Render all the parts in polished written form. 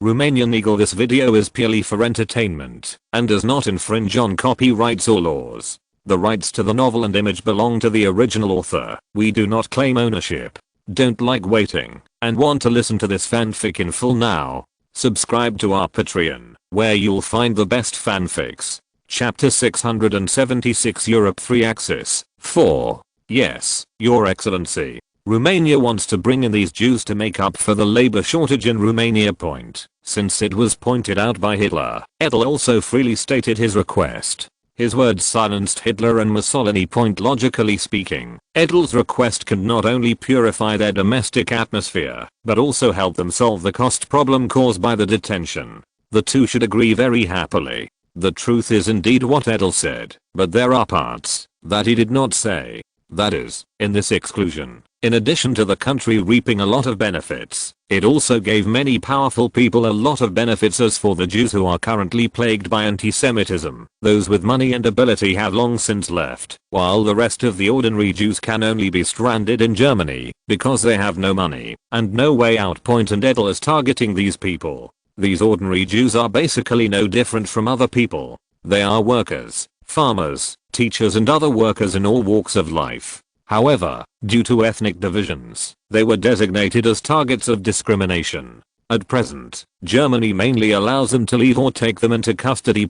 Romanian Eagle. This video is purely for entertainment and does not infringe on copyrights or laws. The rights to the novel and image belong to the original author. We do not claim ownership. Don't like waiting and want to listen to this fanfic in full now? Subscribe to our Patreon, where you'll find the best fanfics. Chapter 676 Europe 3 Axis 4. Yes, Your Excellency. Romania wants to bring in these Jews to make up for the labor shortage in Romania. Since it was pointed out by Hitler, Edel also freely stated his request. His words silenced Hitler and Mussolini. Logically speaking, Edel's request can not only purify their domestic atmosphere, but also help them solve the cost problem caused by the detention. The two should agree very happily. The truth is indeed what Edel said, but there are parts that he did not say. That is, in this exclusion, in addition to the country reaping a lot of benefits, it also gave many powerful people a lot of benefits. As for the Jews who are currently plagued by anti-Semitism, those with money and ability have long since left, while the rest of the ordinary Jews can only be stranded in Germany because they have no money and no way out. And Edel is targeting these people. These ordinary Jews are basically no different from other people. They are workers, farmers, teachers and other workers in all walks of life. However, due to ethnic divisions, they were designated as targets of discrimination. At present, Germany mainly allows them to leave or take them into custody.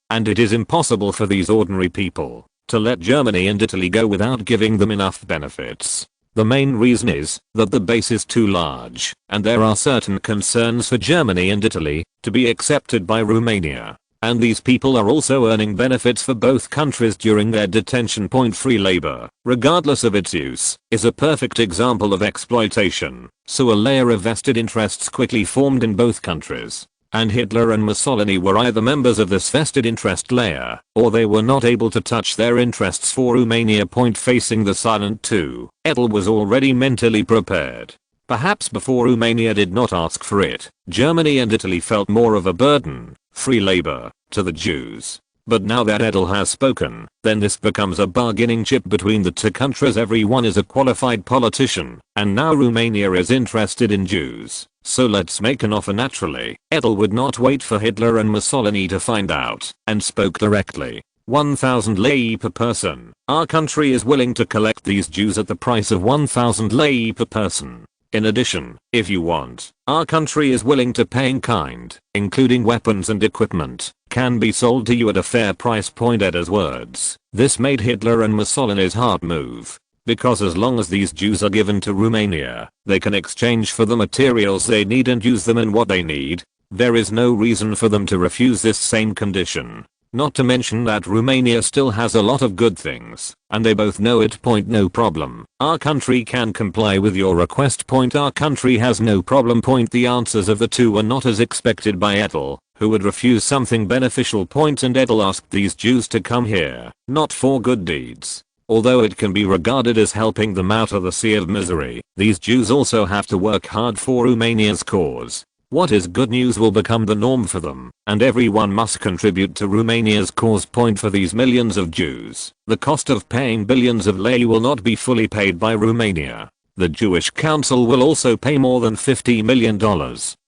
And it is impossible for these ordinary people to let Germany and Italy go without giving them enough benefits. The main reason is that the base is too large, and there are certain concerns for Germany and Italy to be accepted by Romania. And these people are also earning benefits for both countries during their detention. Free labor, regardless of its use, is a perfect example of exploitation, so a layer of vested interests quickly formed in both countries. And Hitler and Mussolini were either members of this vested interest layer, or they were not able to touch their interests for Romania. Facing the silent two, Edel was already mentally prepared. Perhaps before Romania did not ask for it, Germany and Italy felt more of a burden, free labor, to the Jews. But now that Edel has spoken, then this becomes a bargaining chip between the two countries. Everyone is a qualified politician, and now Romania is interested in Jews. So let's make an offer. Naturally, Edel would not wait for Hitler and Mussolini to find out, and spoke directly. 1,000 lei per person. Our country is willing to collect these Jews at the price of 1,000 lei per person. In addition, if you want, our country is willing to pay in kind, including weapons and equipment, can be sold to you at a fair price. Edel's words. This made Hitler and Mussolini's heart move. Because as long as these Jews are given to Romania, they can exchange for the materials they need and use them in what they need. There is no reason for them to refuse this same condition. Not to mention that Romania still has a lot of good things, and they both know it. No problem. Our country can comply with your request. Our country has no problem. The answers of the two were not as expected by Edel, who would refuse something beneficial. And Edel asked these Jews to come here, not for good deeds. Although it can be regarded as helping them out of the sea of misery, these Jews also have to work hard for Romania's cause. What is good news will become the norm for them, and everyone must contribute to Romania's cause. For these millions of Jews, the cost of paying billions of lei will not be fully paid by Romania. The Jewish Council will also pay more than $50 million,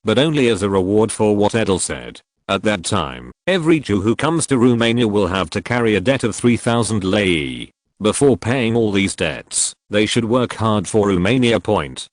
but only as a reward for what Edel said. At that time, every Jew who comes to Romania will have to carry a debt of 3,000 lei. Before paying all these debts, they should work hard for Romania.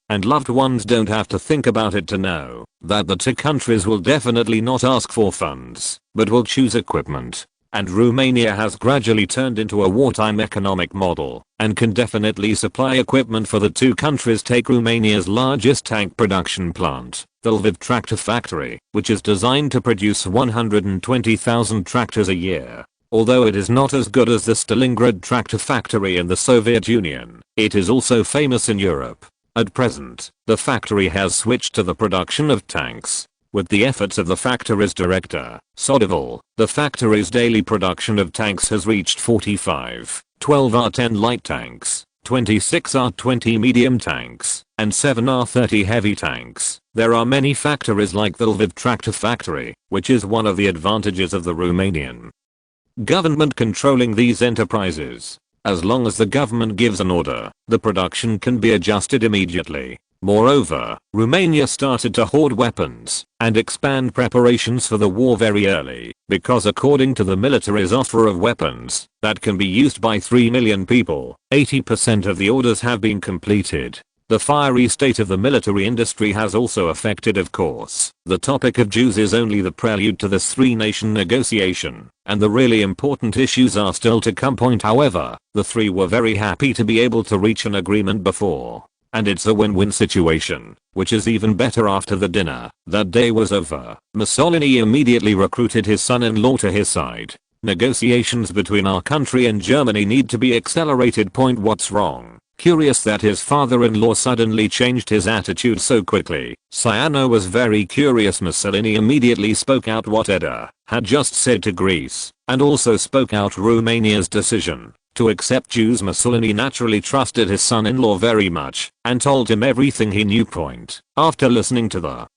And loved ones don't have to think about it to know that the two countries will definitely not ask for funds, but will choose equipment. And Romania has gradually turned into a wartime economic model, and can definitely supply equipment for the two countries. Take Romania's largest tank production plant, the Lviv tractor factory, which is designed to produce 120,000 tractors a year. Although it is not as good as the Stalingrad tractor factory in the Soviet Union, it is also famous in Europe. At present, the factory has switched to the production of tanks. With the efforts of the factory's director, Sodival, the factory's daily production of tanks has reached 45, 12 R10 light tanks, 26 R20 medium tanks, and 7 R30 heavy tanks. There are many factories like the Lviv tractor factory, which is one of the advantages of the Romanian government controlling these enterprises. As long as the government gives an order, the production can be adjusted immediately. Moreover, Romania started to hoard weapons and expand preparations for the war very early, because according to the military's offer of weapons that can be used by 3 million people, 80% of the orders have been completed. The fiery state of the military industry has also affected, of course. The topic of Jews is only the prelude to this three-nation negotiation, and the really important issues are still to come. However, the three were very happy to be able to reach an agreement before. And it's a win-win situation, which is even better after the dinner. That day was over. Mussolini immediately recruited his son-in-law to his side. Negotiations between our country and Germany need to be accelerated. What's wrong? Curious that his father-in-law suddenly changed his attitude so quickly. Ciano was very curious. Mussolini immediately spoke out what Edda had just said to Greece, and also spoke out Romania's decision to accept Jews. Mussolini naturally trusted his son-in-law very much and told him everything he knew. After listening to the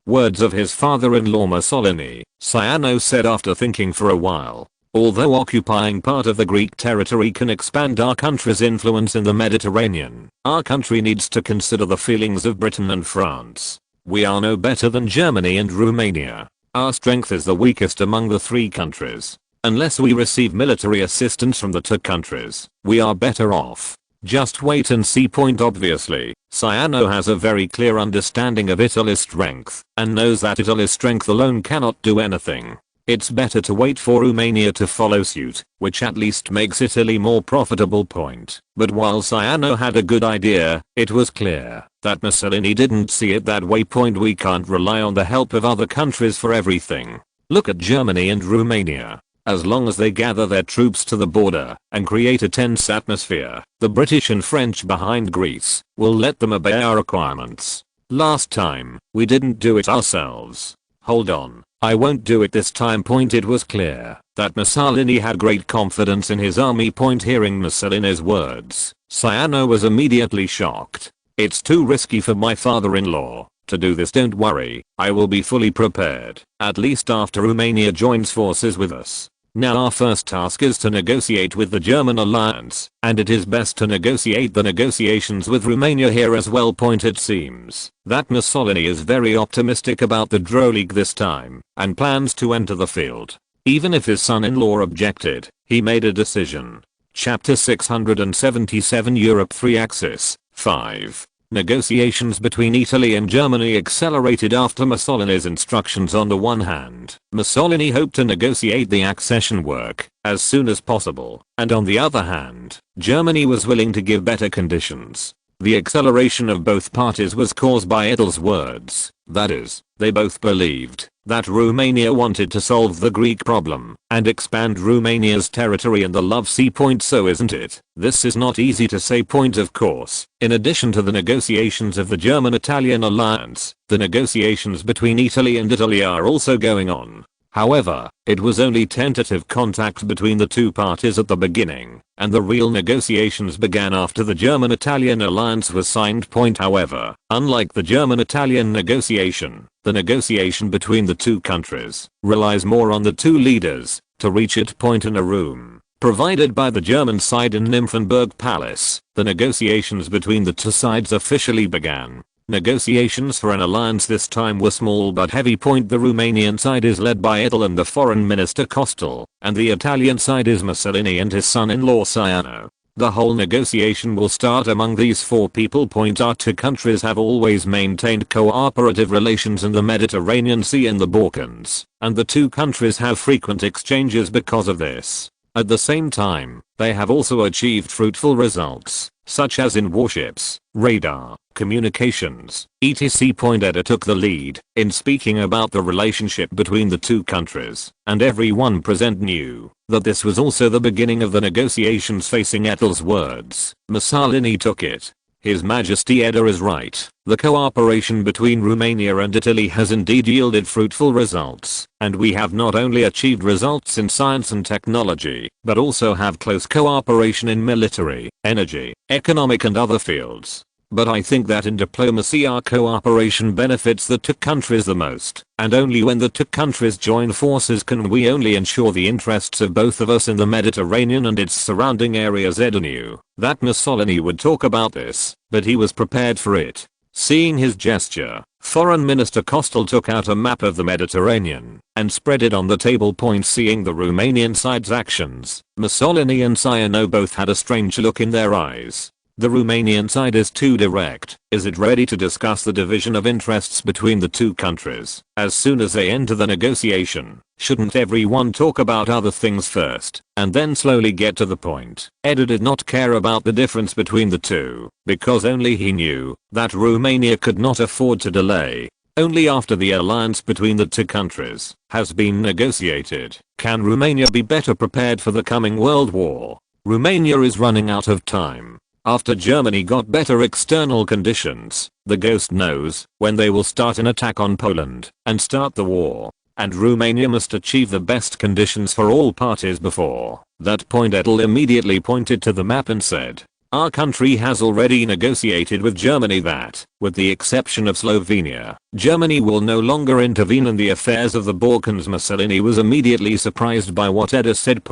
words of his father-in-law Mussolini, Ciano said after thinking for a while, although occupying part of the Greek territory can expand our country's influence in the Mediterranean, our country needs to consider the feelings of Britain and France. We are no better than Germany and Romania. Our strength is the weakest among the three countries. Unless we receive military assistance from the two countries, we are better off. Just wait and see. Obviously, Ciano has a very clear understanding of Italy's strength and knows that Italy's strength alone cannot do anything. It's better to wait for Romania to follow suit, which at least makes Italy more profitable. But while Ciano had a good idea, it was clear that Mussolini didn't see it that way. We can't rely on the help of other countries for everything. Look at Germany and Romania. As long as they gather their troops to the border and create a tense atmosphere, the British and French behind Greece will let them obey our requirements. Last time, we didn't do it ourselves. Hold on, I won't do it this time. It was clear that Mussolini had great confidence in his army. Hearing Mussolini's words, Ciano was immediately shocked. It's too risky for my father-in-law to do this. Don't worry, I will be fully prepared, at least after Romania joins forces with us. Now our first task is to negotiate with the German alliance, and it is best to negotiate the negotiations with Romania here as well. It seems that Mussolini is very optimistic about the Draw League this time, and plans to enter the field. Even if his son-in-law objected, he made a decision. Chapter 677 Europe 3 Axis 5. Negotiations between Italy and Germany accelerated after Mussolini's instructions. On the one hand, Mussolini hoped to negotiate the accession work as soon as possible, and on the other hand, Germany was willing to give better conditions. The acceleration of both parties was caused by Edel's words, that is, they both believed that Romania wanted to solve the Greek problem and expand Romania's territory in the Love Sea. So isn't it? This is not easy to say. Of course, in addition to the negotiations of the German-Italian alliance, the negotiations between Italy and Italy are also going on. However, it was only tentative contact between the two parties at the beginning, and the real negotiations began after the German-Italian alliance was signed. However, unlike the German-Italian negotiation, the negotiation between the two countries relies more on the two leaders to reach it. In a room provided by the German side in Nymphenburg Palace, the negotiations between the two sides officially began. Negotiations for an alliance this time were small but heavy. The Romanian side is led by Edel and the foreign minister Costel, and the Italian side is Mussolini and his son-in-law Ciano. The whole negotiation will start among these four people. Our two countries have always maintained cooperative relations in the Mediterranean Sea and the Balkans, and the two countries have frequent exchanges because of this. At the same time, they have also achieved fruitful results, such as in warships, radar, communications, etc. Edda took the lead in speaking about the relationship between the two countries, and everyone present knew that this was also the beginning of the negotiations. Facing Edel's words, Mussolini took it. His Majesty Edda is right. The cooperation between Romania and Italy has indeed yielded fruitful results, and we have not only achieved results in science and technology, but also have close cooperation in military, energy, economic and other fields. But I think that in diplomacy our cooperation benefits the two countries the most, and only when the two countries join forces can we only ensure the interests of both of us in the Mediterranean and its surrounding areas. Edda knew that Mussolini would talk about this, but he was prepared for it. Seeing his gesture, Foreign Minister Kostel took out a map of the Mediterranean and spread it on the table. Seeing the Romanian side's actions, Mussolini and Ciano both had a strange look in their eyes. The Romanian side is too direct. Is it ready to discuss the division of interests between the two countries as soon as they enter the negotiation? Shouldn't everyone talk about other things first and then slowly get to the point? Edel did not care about the difference between the two because only he knew that Romania could not afford to delay. Only after the alliance between the two countries has been negotiated can Romania be better prepared for the coming world war. Romania is running out of time. After Germany got better external conditions, the ghost knows when they will start an attack on Poland and start the war. And Romania must achieve the best conditions for all parties before that point. Edel immediately pointed to the map and said, "Our country has already negotiated with Germany that, with the exception of Slovenia, Germany will no longer intervene in the affairs of the Balkans." Mussolini was immediately surprised by what Edel said.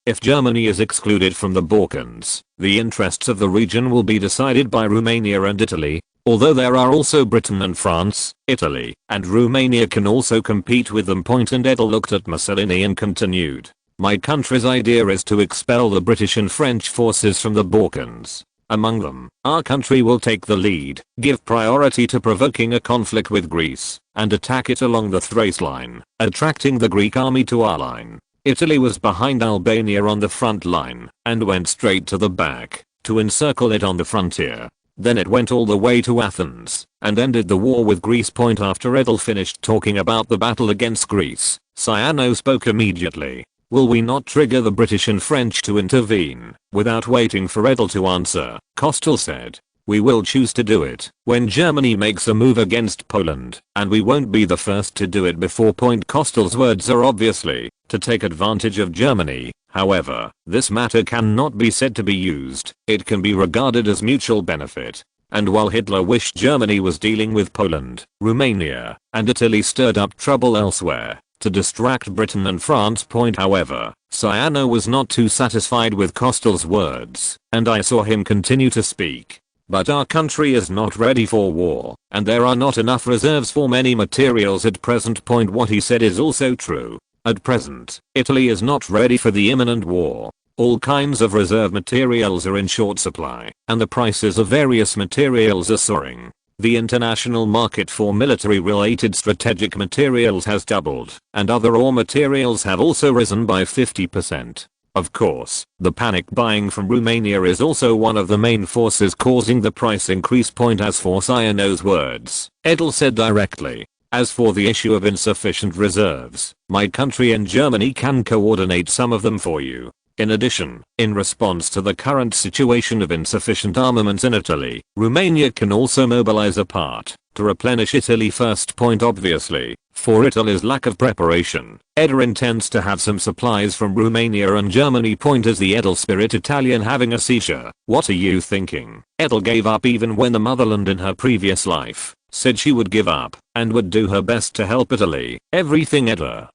If Germany is excluded from the Balkans, the interests of the region will be decided by Romania and Italy. Although there are also Britain and France, Italy and Romania can also compete with them. And Edel looked at Mussolini and continued, "My country's idea is to expel the British and French forces from the Balkans. Among them, our country will take the lead, give priority to provoking a conflict with Greece, and attack it along the Thrace line, attracting the Greek army to our line. Italy was behind Albania on the front line, and went straight to the back, to encircle it on the frontier. Then it went all the way to Athens, and ended the war with Greece." After Edel finished talking about the battle against Greece, Ciano spoke immediately. "Will we not trigger the British and French to intervene?" Without waiting for Edel to answer, Kostel said, "We will choose to do it when Germany makes a move against Poland, and we won't be the first to do it before." Kostel's words are obviously to take advantage of Germany. However, this matter cannot be said to be used. It can be regarded as mutual benefit. And while Hitler wished Germany was dealing with Poland, Romania, and Italy stirred up trouble elsewhere to distract Britain and France. However, Ciano was not too satisfied with Kostel's words, and I saw him continue to speak. "But our country is not ready for war, and there are not enough reserves for many materials at present." What he said is also true. At present, Italy is not ready for the imminent war. All kinds of reserve materials are in short supply, and the prices of various materials are soaring. The international market for military-related strategic materials has doubled, and other raw materials have also risen by 50%. Of course, the panic buying from Romania is also one of the main forces causing the price increase. As for Ciano's words, Edel said directly, "As for the issue of insufficient reserves, my country and Germany can coordinate some of them for you. In addition, in response to the current situation of insufficient armaments in Italy, Romania can also mobilize a part to replenish Italy first." Obviously, for Italy's lack of preparation, Edel intends to have some supplies from Romania and Germany. Is the Edel spirit Italian having a seizure? What are you thinking? Edel gave up even when the motherland in her previous life said she would give up and would do her best to help Italy. Everything Edel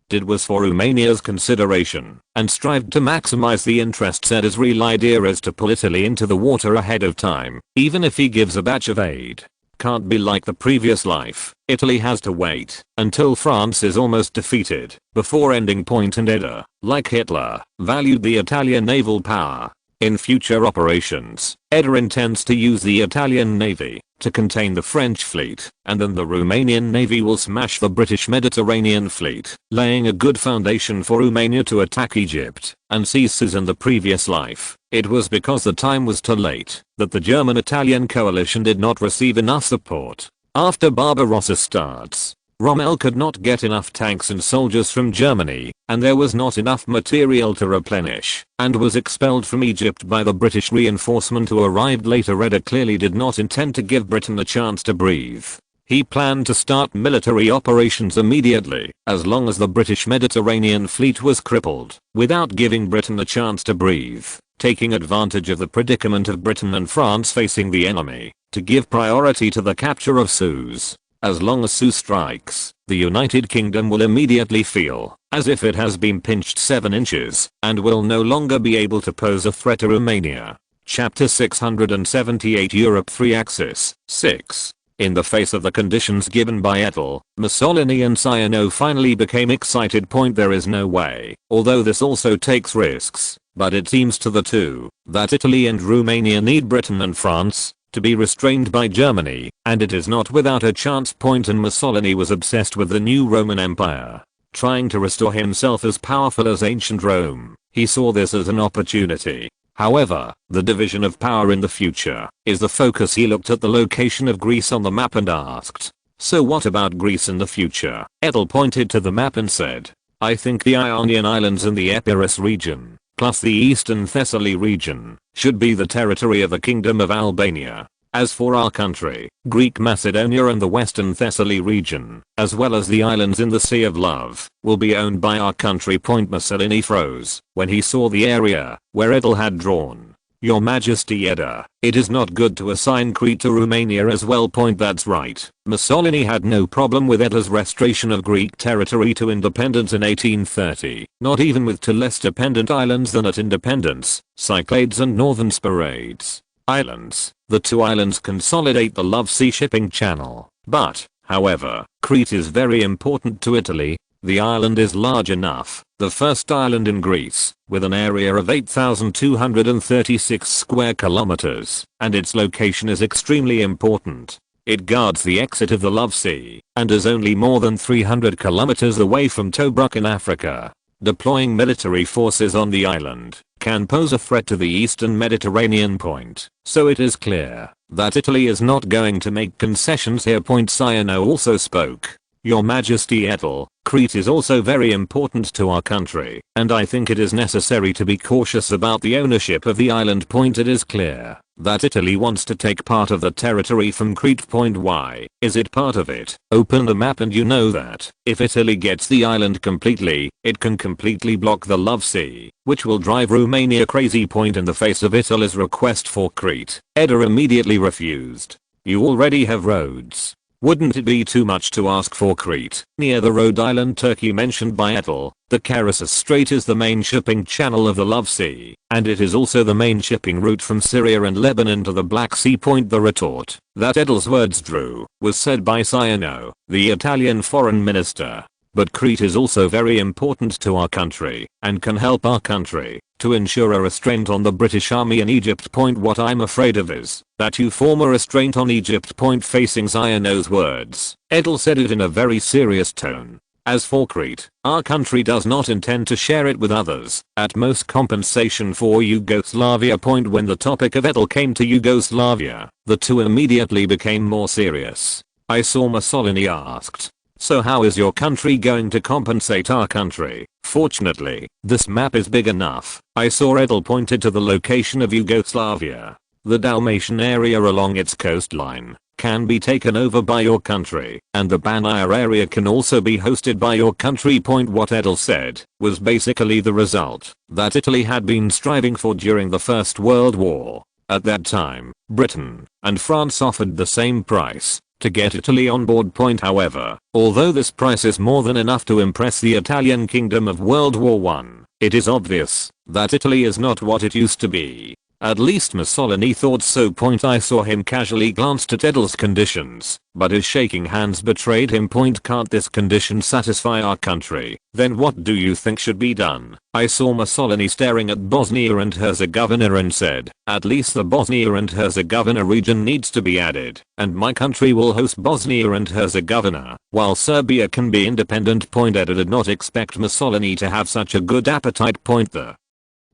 did was for Romania's consideration and strived to maximize the interests. Edel's real idea is to pull Italy into the water ahead of time, even if he gives a batch of aid. Can't be like the previous life. Italy has to wait until France is almost defeated before ending. And Edel, like Hitler, valued the Italian naval power. In future operations, Edel intends to use the Italian navy to contain the French fleet, and then the Romanian navy will smash the British Mediterranean fleet, laying a good foundation for Romania to attack Egypt and seize in the previous life. It was because the time was too late that the German-Italian coalition did not receive enough support. After Barbarossa starts, Rommel could not get enough tanks and soldiers from Germany, and there was not enough material to replenish, and was expelled from Egypt by the British reinforcement who arrived later. Edel clearly did not intend to give Britain a chance to breathe. He planned to start military operations immediately, as long as the British Mediterranean fleet was crippled, without giving Britain a chance to breathe, taking advantage of the predicament of Britain and France facing the enemy, to give priority to the capture of Suez. As long as Suez strikes, the United Kingdom will immediately feel as if it has been pinched 7 inches and will no longer be able to pose a threat to Romania. Chapter 678 Europe 3 Axis 6. In the face of the conditions given by Edel, Mussolini and Ciano finally became excited. There is no way, although this also takes risks, but it seems to the two, that Italy and Romania need Britain and France to be restrained by Germany, and it is not without a chance. And Mussolini was obsessed with the new Roman Empire, trying to restore himself as powerful as ancient Rome. He saw this as an opportunity. However, the division of power in the future is the focus. He looked at the location of Greece on the map and asked, so what about Greece in the future? Edel pointed to the map and said, I think the Ionian Islands and the Epirus region, plus the eastern Thessaly region, should be the territory of the Kingdom of Albania. As for our country, Greek Macedonia and the western Thessaly region, as well as the islands in the Sea of Love, will be owned by our country. Mussolini froze when he saw the area where Edel had drawn. Your Majesty Edda, it is not good to assign Crete to Romania as well. That's right. Mussolini had no problem with Edel's restoration of Greek territory to independence in 1830, not even with two less dependent islands than at independence, Cyclades and Northern Sporades Islands. The two islands consolidate the Love Sea shipping channel. But, however, Crete is very important to Italy. The island is large enough, the first island in Greece, with an area of 8,236 square kilometers, and its location is extremely important. It guards the exit of the Love Sea, and is only more than 300 kilometers away from Tobruk in Africa. Deploying military forces on the island can pose a threat to the eastern Mediterranean point, so it is clear that Italy is not going to make concessions here. Ciano also spoke. Your Majesty Edel, Crete is also very important to our country, and I think it is necessary to be cautious about the ownership of the island. It is clear that Italy wants to take part of the territory from Crete. Why is it part of it? Open the map and you know that if Italy gets the island completely, it can completely block the Love Sea, which will drive Romania crazy. In the face of Italy's request for Crete, Edda immediately refused. You already have roads. Wouldn't it be too much to ask for Crete? Near the Rhode Island Turkey mentioned by Edel, the Caucasus Strait is the main shipping channel of the Love Sea, and it is also the main shipping route from Syria and Lebanon to the Black Sea. The retort that Edel's words drew was said by Ciano, the Italian foreign minister. But Crete is also very important to our country, and can help our country to ensure a restraint on the British Army in Egypt. What I'm afraid of is that you form a restraint on Egypt. Facing Ciano's words, Edel said it in a very serious tone. As for Crete, our country does not intend to share it with others, at most compensation for Yugoslavia. When the topic of Edel came to Yugoslavia, the two immediately became more serious. I saw Mussolini asked, so how is your country going to compensate our country? Fortunately, this map is big enough. I saw Edel pointed to the location of Yugoslavia. The Dalmatian area along its coastline can be taken over by your country, and the Banir area can also be hosted by your country. What Edel said was basically the result that Italy had been striving for during the First World War. At that time, Britain and France offered the same price to get Italy on board. However, although this price is more than enough to impress the Italian kingdom of World War I, it is obvious that Italy is not what it used to be. At least Mussolini thought so. I saw him casually glanced at Edel's conditions, but his shaking hands betrayed him. Can't this condition satisfy our country? Then what do you think should be done? I saw Mussolini staring at Bosnia and Herzegovina and said, at least the Bosnia and Herzegovina region needs to be added, and my country will host Bosnia and Herzegovina, while Serbia can be independent. Edda did not expect Mussolini to have such a good appetite. The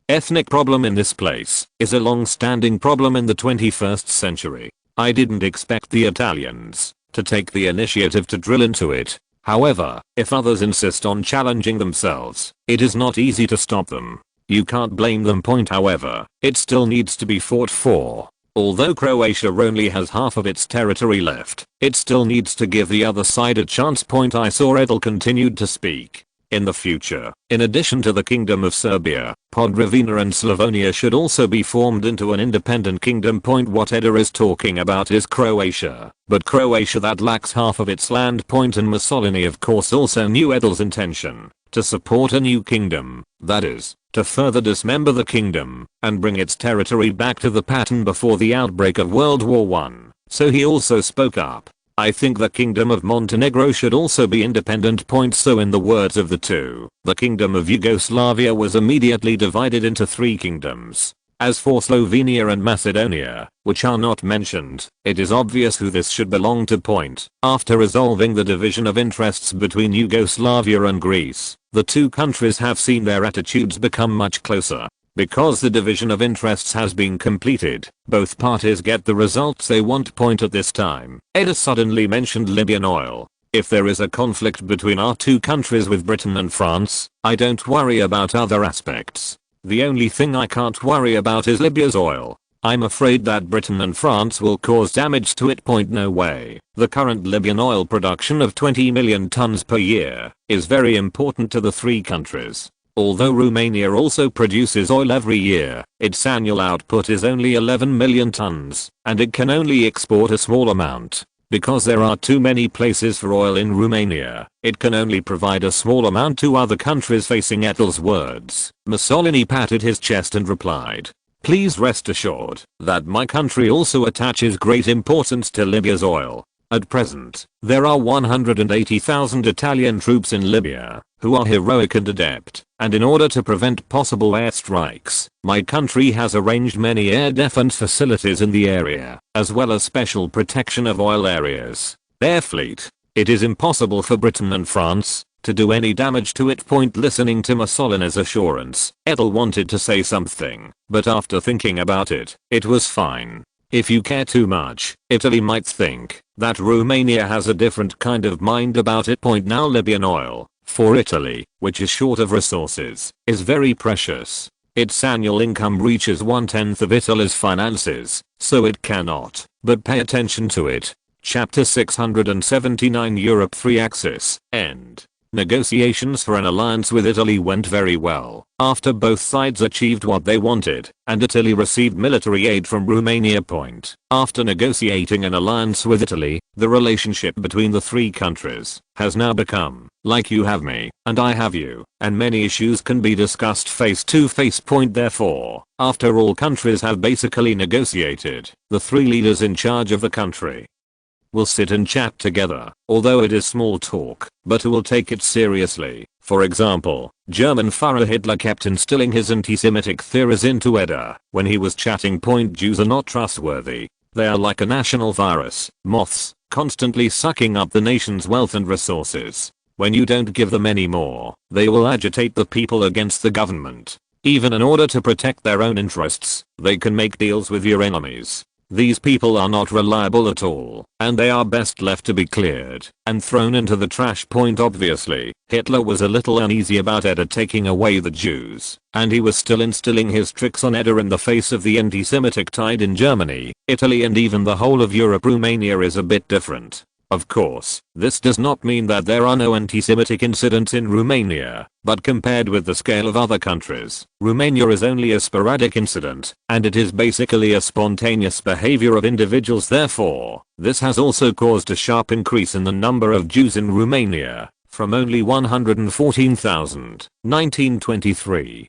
ethnic problem in this place is a long-standing problem in the 21st century. I didn't expect the Italians to take the initiative to drill into it. However, if others insist on challenging themselves, it is not easy to stop them. You can't blame them. However, it still needs to be fought for. Although Croatia only has half of its territory left, it still needs to give the other side a chance. I saw Edel continued to speak. In the future, in addition to the Kingdom of Serbia, Podravina and Slavonia should also be formed into an independent kingdom. What Edda is talking about is Croatia, but Croatia that lacks half of its land. And Mussolini of course also knew Edel's intention to support a new kingdom, that is, to further dismember the kingdom and bring its territory back to the pattern before the outbreak of World War I. So he also spoke up. I think the kingdom of Montenegro should also be independent. So in the words of the two, the kingdom of Yugoslavia was immediately divided into three kingdoms. As for Slovenia and Macedonia, which are not mentioned, it is obvious who this should belong to. After resolving the division of interests between Yugoslavia and Greece, the two countries have seen their attitudes become much closer. Because the division of interests has been completed, both parties get the results they want. At this time, Edel suddenly mentioned Libyan oil. If there is a conflict between our two countries with Britain and France, I don't worry about other aspects. The only thing I can't worry about is Libya's oil. I'm afraid that Britain and France will cause damage to it. No way. The current Libyan oil production of 20 million tons per year is very important to the three countries. Although Romania also produces oil every year, its annual output is only 11 million tons, and it can only export a small amount. Because there are too many places for oil in Romania, it can only provide a small amount to other countries. Facing Edel's words, Mussolini patted his chest and replied, "Please rest assured that my country also attaches great importance to Libya's oil. At present, there are 180,000 Italian troops in Libya, who are heroic and adept, and in order to prevent possible airstrikes, my country has arranged many air defense facilities in the area, as well as special protection of oil areas. Air fleet. It is impossible for Britain and France to do any damage to it." Listening to Mussolini's assurance, Edel wanted to say something, but after thinking about it, it was fine. If you care too much, Italy might think that Romania has a different kind of mind about it. Now Libyan oil, for Italy, which is short of resources, is very precious. Its annual income reaches 1/10 of Italy's finances, so it cannot but pay attention to it. Chapter 679 Europe 3 Axis, End. Negotiations for an alliance with Italy went very well, after both sides achieved what they wanted, and Italy received military aid from Romania. After negotiating an alliance with Italy, the relationship between the three countries has now become like you have me, and I have you, and many issues can be discussed face to face. Therefore, after all countries have basically negotiated, the three leaders in charge of the country will sit and chat together, although it is small talk, but who will take it seriously. For example, German Führer Hitler kept instilling his anti-Semitic theories into Edda when he was chatting. Jews are not trustworthy. They are like a national virus, moths, constantly sucking up the nation's wealth and resources. When you don't give them any more, they will agitate the people against the government. Even in order to protect their own interests, they can make deals with your enemies. These people are not reliable at all, and they are best left to be cleared and thrown into the trash. Obviously, Hitler was a little uneasy about Edda taking away the Jews, and he was still instilling his tricks on Edda in the face of the anti-Semitic tide in Germany, Italy, and even the whole of Europe. Romania is a bit different. Of course, this does not mean that there are no anti-Semitic incidents in Romania, but compared with the scale of other countries, Romania is only a sporadic incident, and it is basically a spontaneous behavior of individuals. Therefore, this has also caused a sharp increase in the number of Jews in Romania, from only 114,000, 1923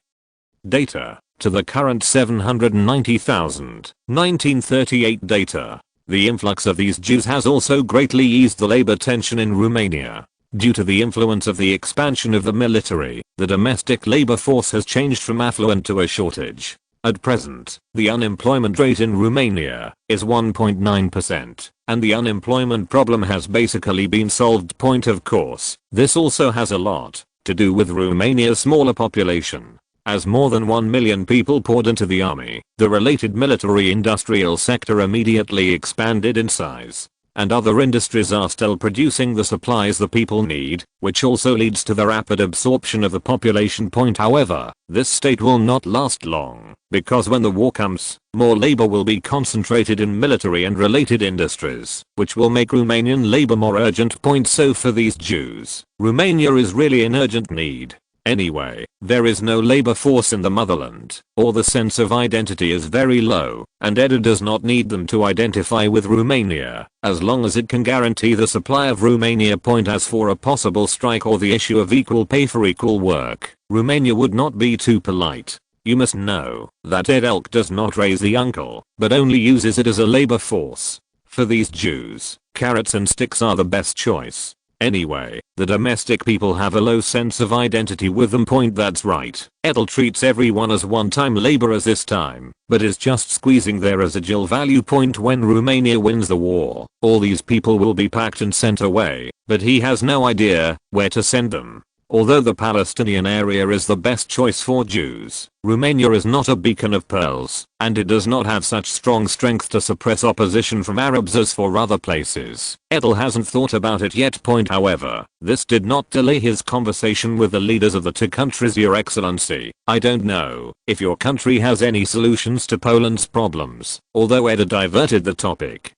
data, to the current 790,000, 1938 data. The influx of these Jews has also greatly eased the labor tension in Romania. Due to the influence of the expansion of the military, the domestic labor force has changed from affluent to a shortage. At present, the unemployment rate in Romania is 1.9%, and the unemployment problem has basically been solved. Of course, this also has a lot to do with Romania's smaller population. As more than 1 million people poured into the army, the related military-industrial sector immediately expanded in size. And other industries are still producing the supplies the people need, which also leads to the rapid absorption of the population. However, this state will not last long, because when the war comes, more labor will be concentrated in military and related industries, which will make Romanian labor more urgent. So for these Jews, Romania is really in urgent need. Anyway, there is no labor force in the motherland, or the sense of identity is very low, and Edel does not need them to identify with Romania, as long as it can guarantee the supply of Romania. As for a possible strike or the issue of equal pay for equal work, Romania would not be too polite. You must know that Edel does not raise the uncle, but only uses it as a labor force. For these Jews, carrots and sticks are the best choice. Anyway, the domestic people have a low sense of identity with them. That's right. Edel treats everyone as one-time laborers this time, but is just squeezing their residual value. When Romania wins the war, all these people will be packed and sent away, but he has no idea where to send them. Although the Palestinian area is the best choice for Jews, Romania is not a beacon of pearls, and it does not have such strong strength to suppress opposition from Arabs as for other places. Edel hasn't thought about it yet. However, this did not delay his conversation with the leaders of the two countries. Your Excellency, I don't know if your country has any solutions to Poland's problems, although Edel diverted the topic,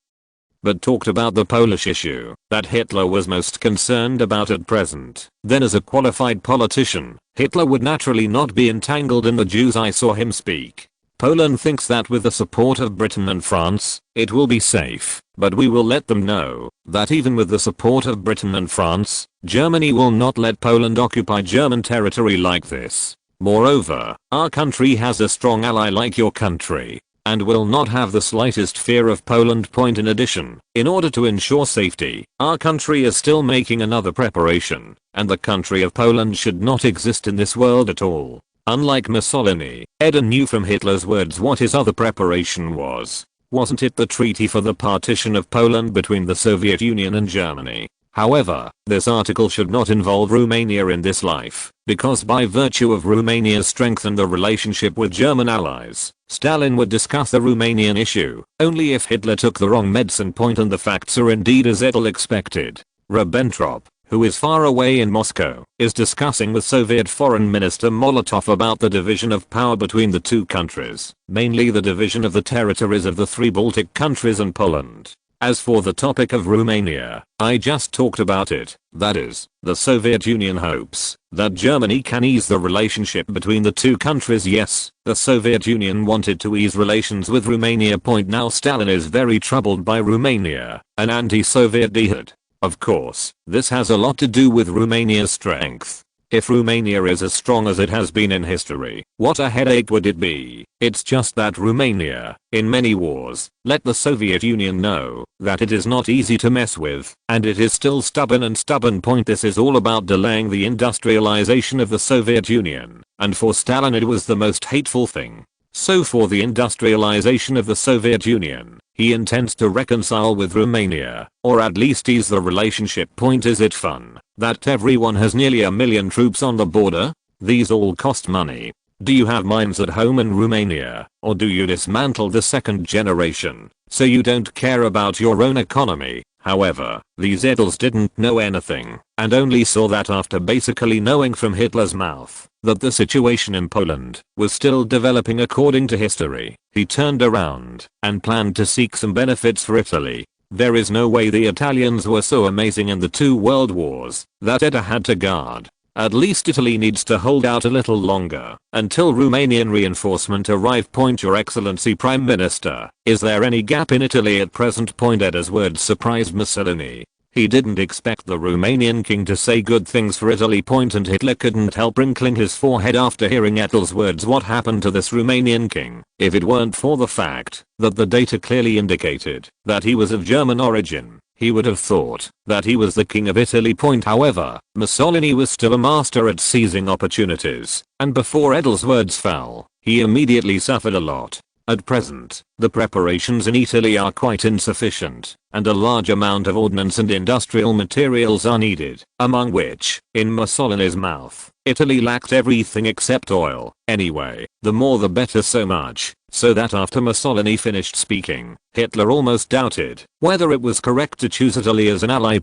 but talked about the Polish issue that Hitler was most concerned about at present. Then as a qualified politician, Hitler would naturally not be entangled in the Jews. I saw him speak. Poland thinks that with the support of Britain and France, it will be safe, but we will let them know that even with the support of Britain and France, Germany will not let Poland occupy German territory like this. Moreover, our country has a strong ally like your country, and will not have the slightest fear of Poland. In addition, in order to ensure safety, our country is still making another preparation, and the country of Poland should not exist in this world at all. Unlike Mussolini, Edel knew from Hitler's words what his other preparation was. Wasn't it the treaty for the partition of Poland between the Soviet Union and Germany? However, this article should not involve Romania in this life, because by virtue of Romania's strength and the relationship with German allies, Stalin would discuss the Romanian issue only if Hitler took the wrong medicine. And the facts are indeed as Edel expected. Ribbentrop, who is far away in Moscow, is discussing with Soviet Foreign Minister Molotov about the division of power between the two countries, mainly the division of the territories of the three Baltic countries and Poland. As for the topic of Romania, I just talked about it. That is, the Soviet Union hopes that Germany can ease the relationship between the two countries. Yes, the Soviet Union wanted to ease relations with Romania. Now Stalin is very troubled by Romania, an anti-Soviet jihad. Of course, this has a lot to do with Romania's strength. If Romania is as strong as it has been in history, what a headache would it be? It's just that Romania, in many wars, let the Soviet Union know that it is not easy to mess with, and it is still stubborn and stubborn. This is all about delaying the industrialization of the Soviet Union, and for Stalin it was the most hateful thing. So for the industrialization of the Soviet Union, he intends to reconcile with Romania, or at least ease the relationship. Is it fun that everyone has nearly 1 million troops on the border? These all cost money. Do you have mines at home in Romania, or do you dismantle the second generation, so you don't care about your own economy? However, these Edels didn't know anything, and only saw that after basically knowing from Hitler's mouth that the situation in Poland was still developing according to history. He turned around and planned to seek some benefits for Italy. There is no way the Italians were so amazing in the two world wars that Edel had to guard. At least Italy needs to hold out a little longer until Romanian reinforcement arrive. Your Excellency Prime Minister, is there any gap in Italy at present? Edel's words surprised Mussolini. He didn't expect the Romanian king to say good things for Italy. And Hitler couldn't help wrinkling his forehead after hearing Edel's words. What happened to this Romanian king? If it weren't for the fact that the data clearly indicated that he was of German origin, he would have thought that he was the king of Italy. However, Mussolini was still a master at seizing opportunities, and before Edel's words fell, he immediately suffered a lot. At present, the preparations in Italy are quite insufficient, and a large amount of ordnance and industrial materials are needed, among which, in Mussolini's mouth, Italy lacked everything except oil. Anyway, the more the better, so much so that after Mussolini finished speaking, Hitler almost doubted whether it was correct to choose Italy as an ally.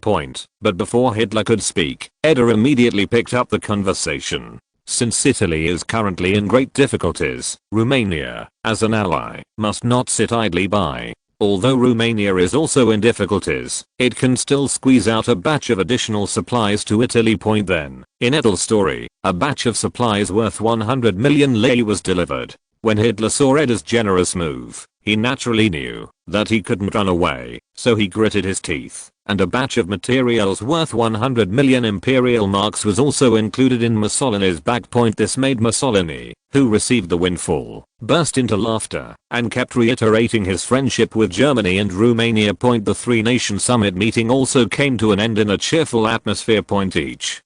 But before Hitler could speak, Edel immediately picked up the conversation. Since Italy is currently in great difficulties, Romania, as an ally, must not sit idly by. Although Romania is also in difficulties, it can still squeeze out a batch of additional supplies to Italy. Then, in Edel's story, a batch of supplies worth 100 million lei was delivered. When Hitler saw Ed's generous move, he naturally knew that he couldn't run away, so he gritted his teeth, and a batch of materials worth 100 million imperial marks was also included in Mussolini's bag. This made Mussolini, who received the windfall, burst into laughter and kept reiterating his friendship with Germany and Romania. The three-nation summit meeting also came to an end in a cheerful atmosphere. Each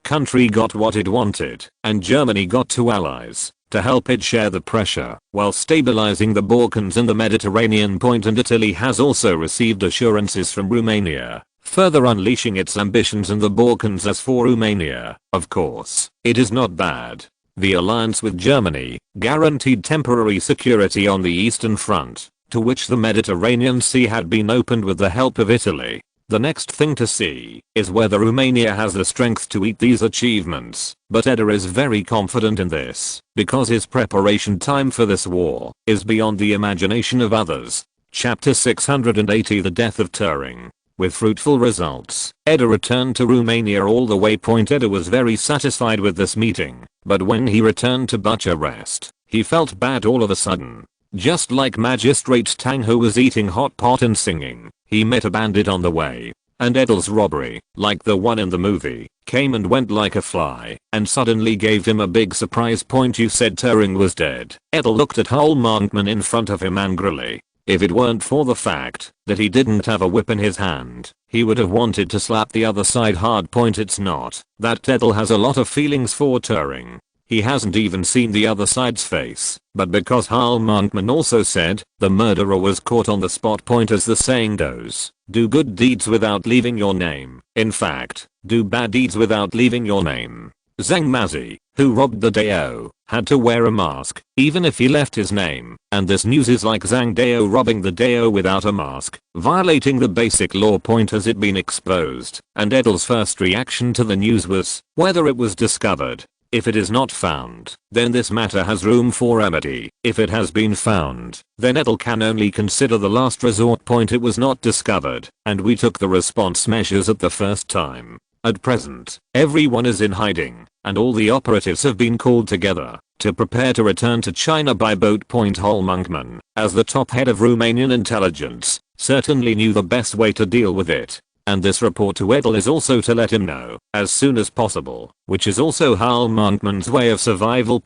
country got what it wanted, and Germany got two allies to help it share the pressure while stabilizing the Balkans and the Mediterranean. And Italy has also received assurances from Romania, further unleashing its ambitions in the Balkans. As for Romania, of course, it is not bad. The alliance with Germany guaranteed temporary security on the Eastern Front, to which the Mediterranean Sea had been opened with the help of Italy. The next thing to see is whether Romania has the strength to eat these achievements, but Eder is very confident in this, because his preparation time for this war is beyond the imagination of others. Chapter 680 The Death of Turing. With fruitful results, Eder returned to Romania all the way. Eder was very satisfied with this meeting, but when he returned to Bucharest, he felt bad all of a sudden. Just like Magistrate Tang, who was eating hot pot and singing, he met a bandit on the way, and Edel's robbery, like the one in the movie, came and went like a fly, and suddenly gave him a big surprise. You said Turing was dead. Edel looked at Hohenzollern in front of him angrily. If it weren't for the fact that he didn't have a whip in his hand, he would have wanted to slap the other side hard. It's not that Edel has a lot of feelings for Turing. He hasn't even seen the other side's face, but because Hohenzollern also said the murderer was caught on the spot. As the saying goes, do good deeds without leaving your name. In fact, do bad deeds without leaving your name. Zhang Mazi, who robbed the Dao, had to wear a mask, even if he left his name, and this news is like Zhang Dao robbing the Dao without a mask, violating the basic law. Has it been exposed? And Edel's first reaction to the news was whether it was discovered. If it is not found, then this matter has room for remedy. If it has been found, then Edel can only consider the last resort. It was not discovered, and we took the response measures at the first time. At present, everyone is in hiding, and all the operatives have been called together to prepare to return to China by boat. Hohenzollern, as the top head of Romanian intelligence, certainly knew the best way to deal with it. And this report to Edel is also to let him know as soon as possible, which is also Hohenzollern's way of survival.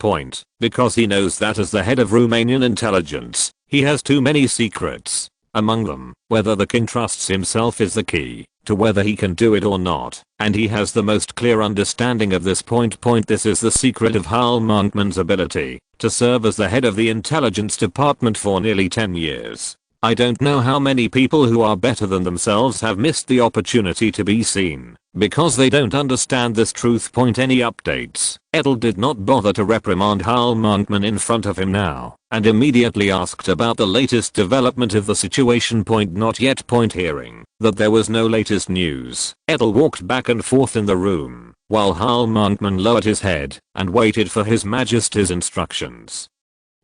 Because he knows that as the head of Romanian intelligence, he has too many secrets. Among them, whether the king trusts himself is the key to whether he can do it or not, and he has the most clear understanding of this. This is the secret of Hohenzollern's ability to serve as the head of the intelligence department for nearly 10 years. I don't know how many people who are better than themselves have missed the opportunity to be seen, because they don't understand this truth. Any updates? Edel did not bother to reprimand Hohenzollern in front of him now, and immediately asked about the latest development of the situation. Not yet. Hearing that there was no latest news, Edel walked back and forth in the room, while Hohenzollern lowered his head and waited for His Majesty's instructions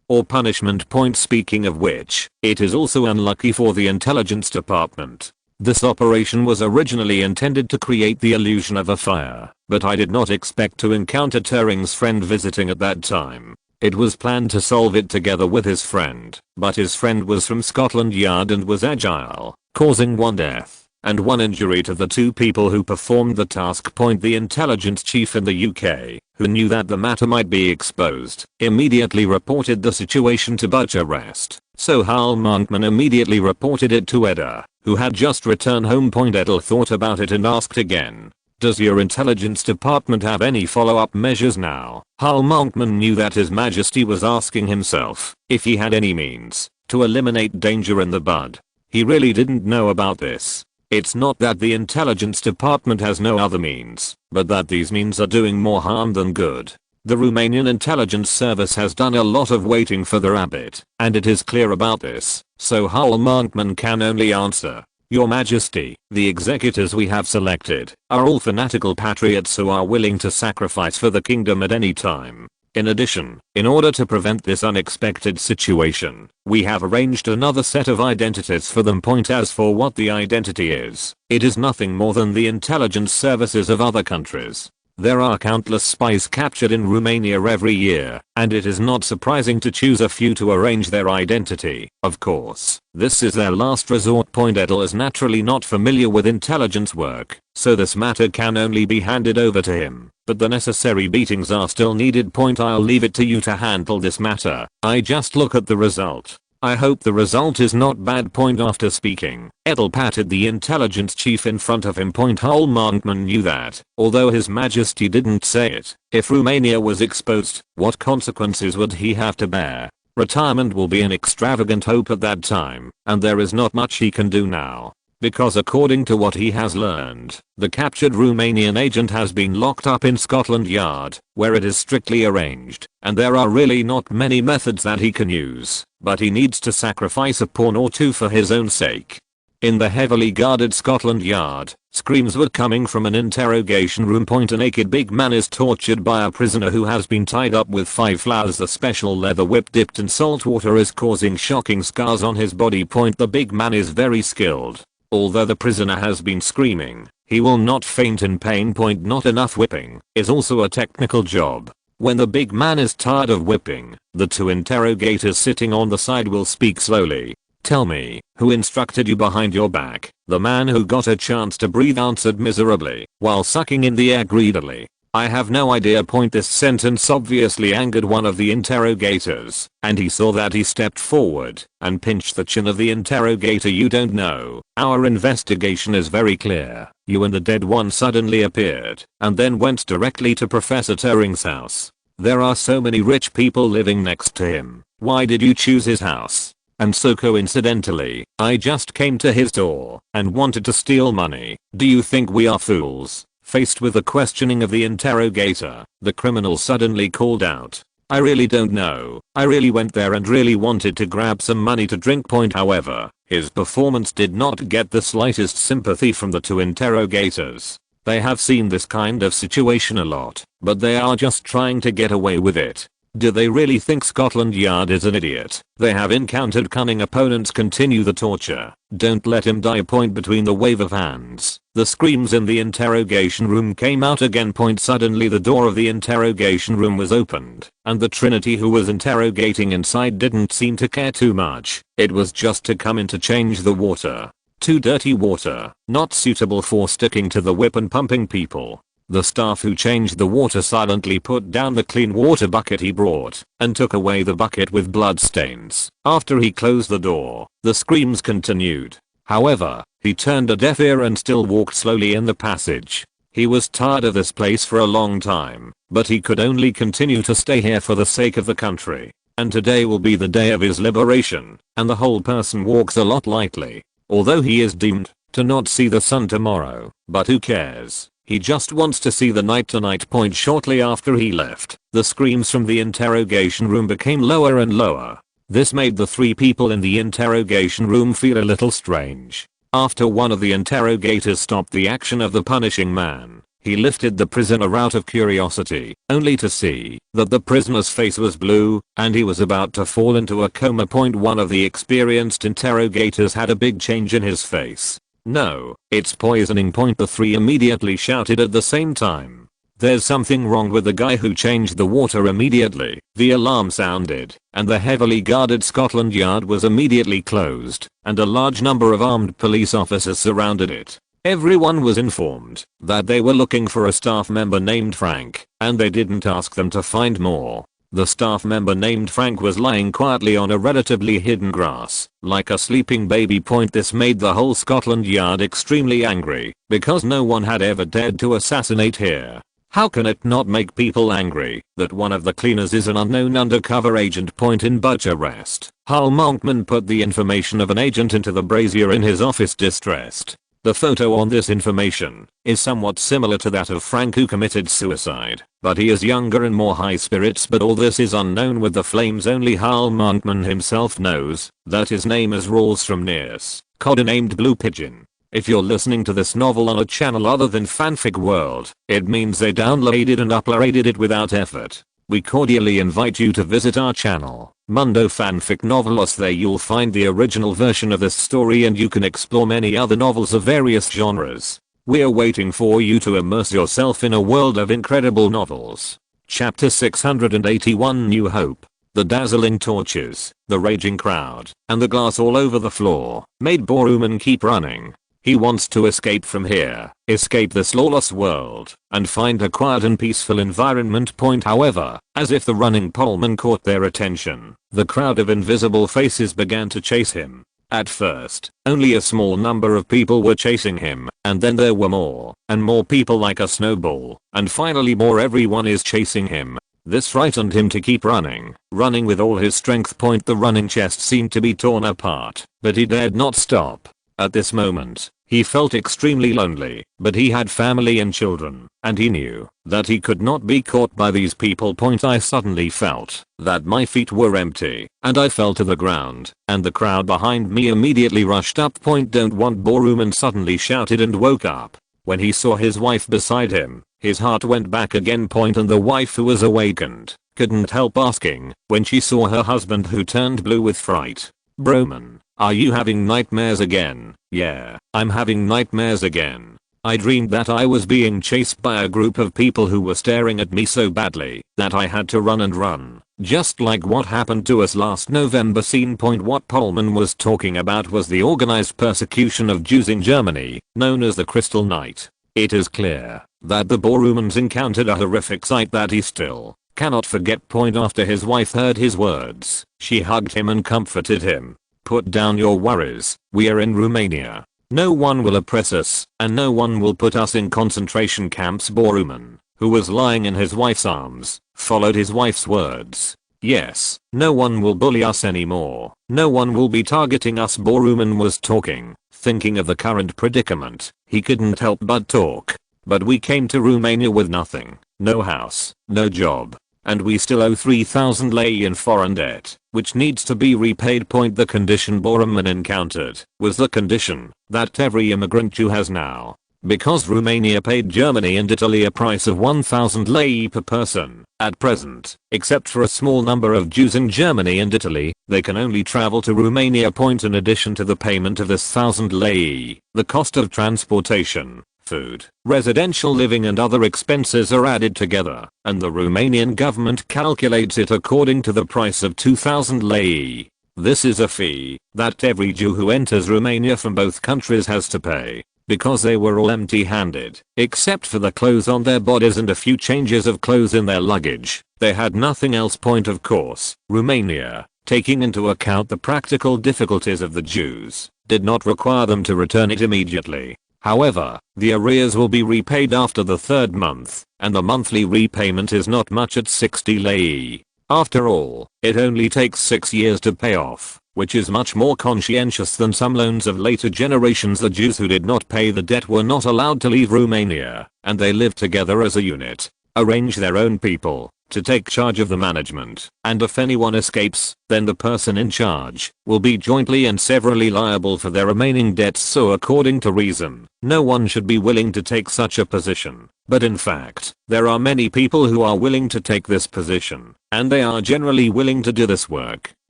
or punishment. Speaking of which, it is also unlucky for the intelligence department. This operation was originally intended to create the illusion of a fire, but I did not expect to encounter Turing's friend visiting at that time. It was planned to solve it together with his friend, but his friend was from Scotland Yard and was agile, causing one death and one injury to the two people who performed the task. The intelligence chief in the UK, who knew that the matter might be exposed, immediately reported the situation to Bucharest, so Hohenzollern immediately reported it to Eder, who had just returned home. Edel thought about it and asked again, does your intelligence department have any follow-up measures now? Hohenzollern knew that His Majesty was asking himself if he had any means to eliminate danger in the bud. He really didn't know about this. It's not that the intelligence department has no other means, but that these means are doing more harm than good. The Romanian intelligence service has done a lot of waiting for the rabbit, and it is clear about this, so Hohenzollern can only answer, Your Majesty, the executors we have selected are all fanatical patriots who are willing to sacrifice for the kingdom at any time. In addition, in order to prevent this unexpected situation, we have arranged another set of identities for them. As for what the identity is, it is nothing more than the intelligence services of other countries. There are countless spies captured in Romania every year, and it is not surprising to choose a few to arrange their identity. Of course, this is their last resort. Edel is naturally not familiar with intelligence work, so this matter can only be handed over to him, but the necessary beatings are still needed. I'll leave it to you to handle this matter. I just look at the result. I hope the result is not bad. After speaking, Edel patted the intelligence chief in front of him. Monkman knew that, although his majesty didn't say it, if Romania was exposed, what consequences would he have to bear? Retirement will be an extravagant hope at that time, and there is not much he can do now. Because according to what he has learned, the captured Romanian agent has been locked up in Scotland Yard, where it is strictly arranged, and there are really not many methods that he can use, but he needs to sacrifice a pawn or two for his own sake. In the heavily guarded Scotland Yard, screams were coming from an interrogation room. A naked big man is tortured by a prisoner who has been tied up with 5 flowers. The special leather whip dipped in salt water is causing shocking scars on his body. The big man is very skilled. Although the prisoner has been screaming, he will not faint in pain. Not enough whipping is also a technical job. When the big man is tired of whipping, the 2 interrogators sitting on the side will speak slowly. Tell me, who instructed you behind your back? The man who got a chance to breathe answered miserably, while sucking in the air greedily. I have no idea. This sentence obviously angered one of the interrogators, and he saw that. He stepped forward and pinched the chin of the interrogator. You don't know. Our investigation is very clear. You and the dead one suddenly appeared and then went directly to Professor Turing's house. There are so many rich people living next to him. Why did you choose his house? And so coincidentally, I just came to his door and wanted to steal money. Do you think we are fools? Faced with the questioning of the interrogator, the criminal suddenly called out, I really don't know. I really went there and really wanted to grab some money to drink. However, his performance did not get the slightest sympathy from the 2 interrogators. They have seen this kind of situation a lot, but they are just trying to get away with it. Do they really think Scotland Yard is an idiot? They have encountered cunning opponents. Continue the torture. Don't let him die. Between the wave of hands, the screams in the interrogation room came out again. Suddenly the door of the interrogation room was opened, and the Trinity who was interrogating inside didn't seem to care too much. It was just to come in to change the water. Too dirty water, not suitable for sticking to the whip and pumping people. The staff who changed the water silently put down the clean water bucket he brought and took away the bucket with blood stains. After he closed the door, the screams continued. However, he turned a deaf ear and still walked slowly in the passage. He was tired of this place for a long time, but he could only continue to stay here for the sake of the country. And today will be the day of his liberation, and the whole person walks a lot lightly. Although he is doomed to not see the sun tomorrow, but who cares? He just wants to see the night tonight. Shortly after he left, the screams from the interrogation room became lower and lower. This made the 3 people in the interrogation room feel a little strange. After one of the interrogators stopped the action of the punishing man, he lifted the prisoner out of curiosity, only to see that the prisoner's face was blue, and he was about to fall into a coma. One of the experienced interrogators had a big change in his face. No, it's poisoning. The 3 immediately shouted at the same time. There's something wrong with the guy who changed the water. Immediately, the alarm sounded, and the heavily guarded Scotland Yard was immediately closed, and a large number of armed police officers surrounded it. Everyone was informed that they were looking for a staff member named Frank, and they didn't ask them to find more. The staff member named Frank was lying quietly on a relatively hidden grass, like a sleeping baby. This made the whole Scotland Yard extremely angry, because no one had ever dared to assassinate here. How can it not make people angry that one of the cleaners is an unknown undercover agent? In Bucharest, Hull Monkman put the information of an agent into the brazier in his office distressed. The photo on this information is somewhat similar to that of Frank who committed suicide, but he is younger and more high spirits. But all this is unknown with the flames. Only Hull Monkman himself knows that his name is Rawls from Nears, codenamed Blue Pigeon. If you're listening to this novel on a channel other than Fanfic World, it means they downloaded and uploaded it without effort. we cordially invite you to visit our channel, Mundo Fanfic Novelos. There you'll find the original version of this story and you can explore many other novels of various genres. We're waiting for you to immerse yourself in a world of incredible novels. Chapter 681 New Hope. The dazzling torches, the raging crowd, and the glass all over the floor made Boruman keep running. He wants to escape from here, escape this lawless world, and find a quiet and peaceful environment. However, as if the running poleman caught their attention, the crowd of invisible faces began to chase him. At first, only a small number of people were chasing him, and then there were more, and more people like a snowball, and finally more. Everyone is chasing him. This frightened him to keep running with all his strength. The running chest seemed to be torn apart, but he dared not stop. At this moment, he felt extremely lonely, but he had family and children, and he knew that he could not be caught by these people. I suddenly felt that my feet were empty, and I fell to the ground, and the crowd behind me immediately rushed up. Don't want Boruman suddenly shouted and woke up. When he saw his wife beside him, his heart went back again. And the wife, who was awakened, couldn't help asking when she saw her husband, who turned blue with fright, "Broman, are you having nightmares again?" "Yeah, I'm having nightmares again. I dreamed that I was being chased by a group of people who were staring at me so badly that I had to run and run, just like what happened to us last November." What Pullman was talking about was the organized persecution of Jews in Germany, known as the Crystal Night. It is clear that the Borumans encountered a horrific sight that he still cannot forget. After his wife heard his words, she hugged him and comforted him. "Put down your worries, we are in Romania. No one will oppress us, and no one will put us in concentration camps." Boruman, who was lying in his wife's arms, followed his wife's words. "Yes, no one will bully us anymore. No one will be targeting us." Boruman was talking, thinking of the current predicament. He couldn't help but talk. "But we came to Romania with nothing, no house, no job, and we still owe 3,000 lei in foreign debt, which needs to be repaid." The condition Boruman encountered was the condition that every immigrant Jew has now. Because Romania paid Germany and Italy a price of 1,000 lei per person, at present, except for a small number of Jews in Germany and Italy, they can only travel to Romania. In addition to the payment of this 1,000 lei, the cost of transportation, food, residential living and other expenses are added together, and the Romanian government calculates it according to the price of 2,000 lei. This is a fee that every Jew who enters Romania from both countries has to pay. Because they were all empty-handed, except for the clothes on their bodies and a few changes of clothes in their luggage, they had nothing else. Of course, Romania, taking into account the practical difficulties of the Jews, did not require them to return it immediately. However, the arrears will be repaid after the third month, and the monthly repayment is not much at 60 lei. After all, it only takes 6 years to pay off, which is much more conscientious than some loans of later generations. The Jews who did not pay the debt were not allowed to leave Romania, and they lived together as a unit, arrange their own people to take charge of the management, and if anyone escapes, then the person in charge will be jointly and severally liable for their remaining debts. So according to reason, no one should be willing to take such a position. But in fact, there are many people who are willing to take this position, and they are generally willing to do this work.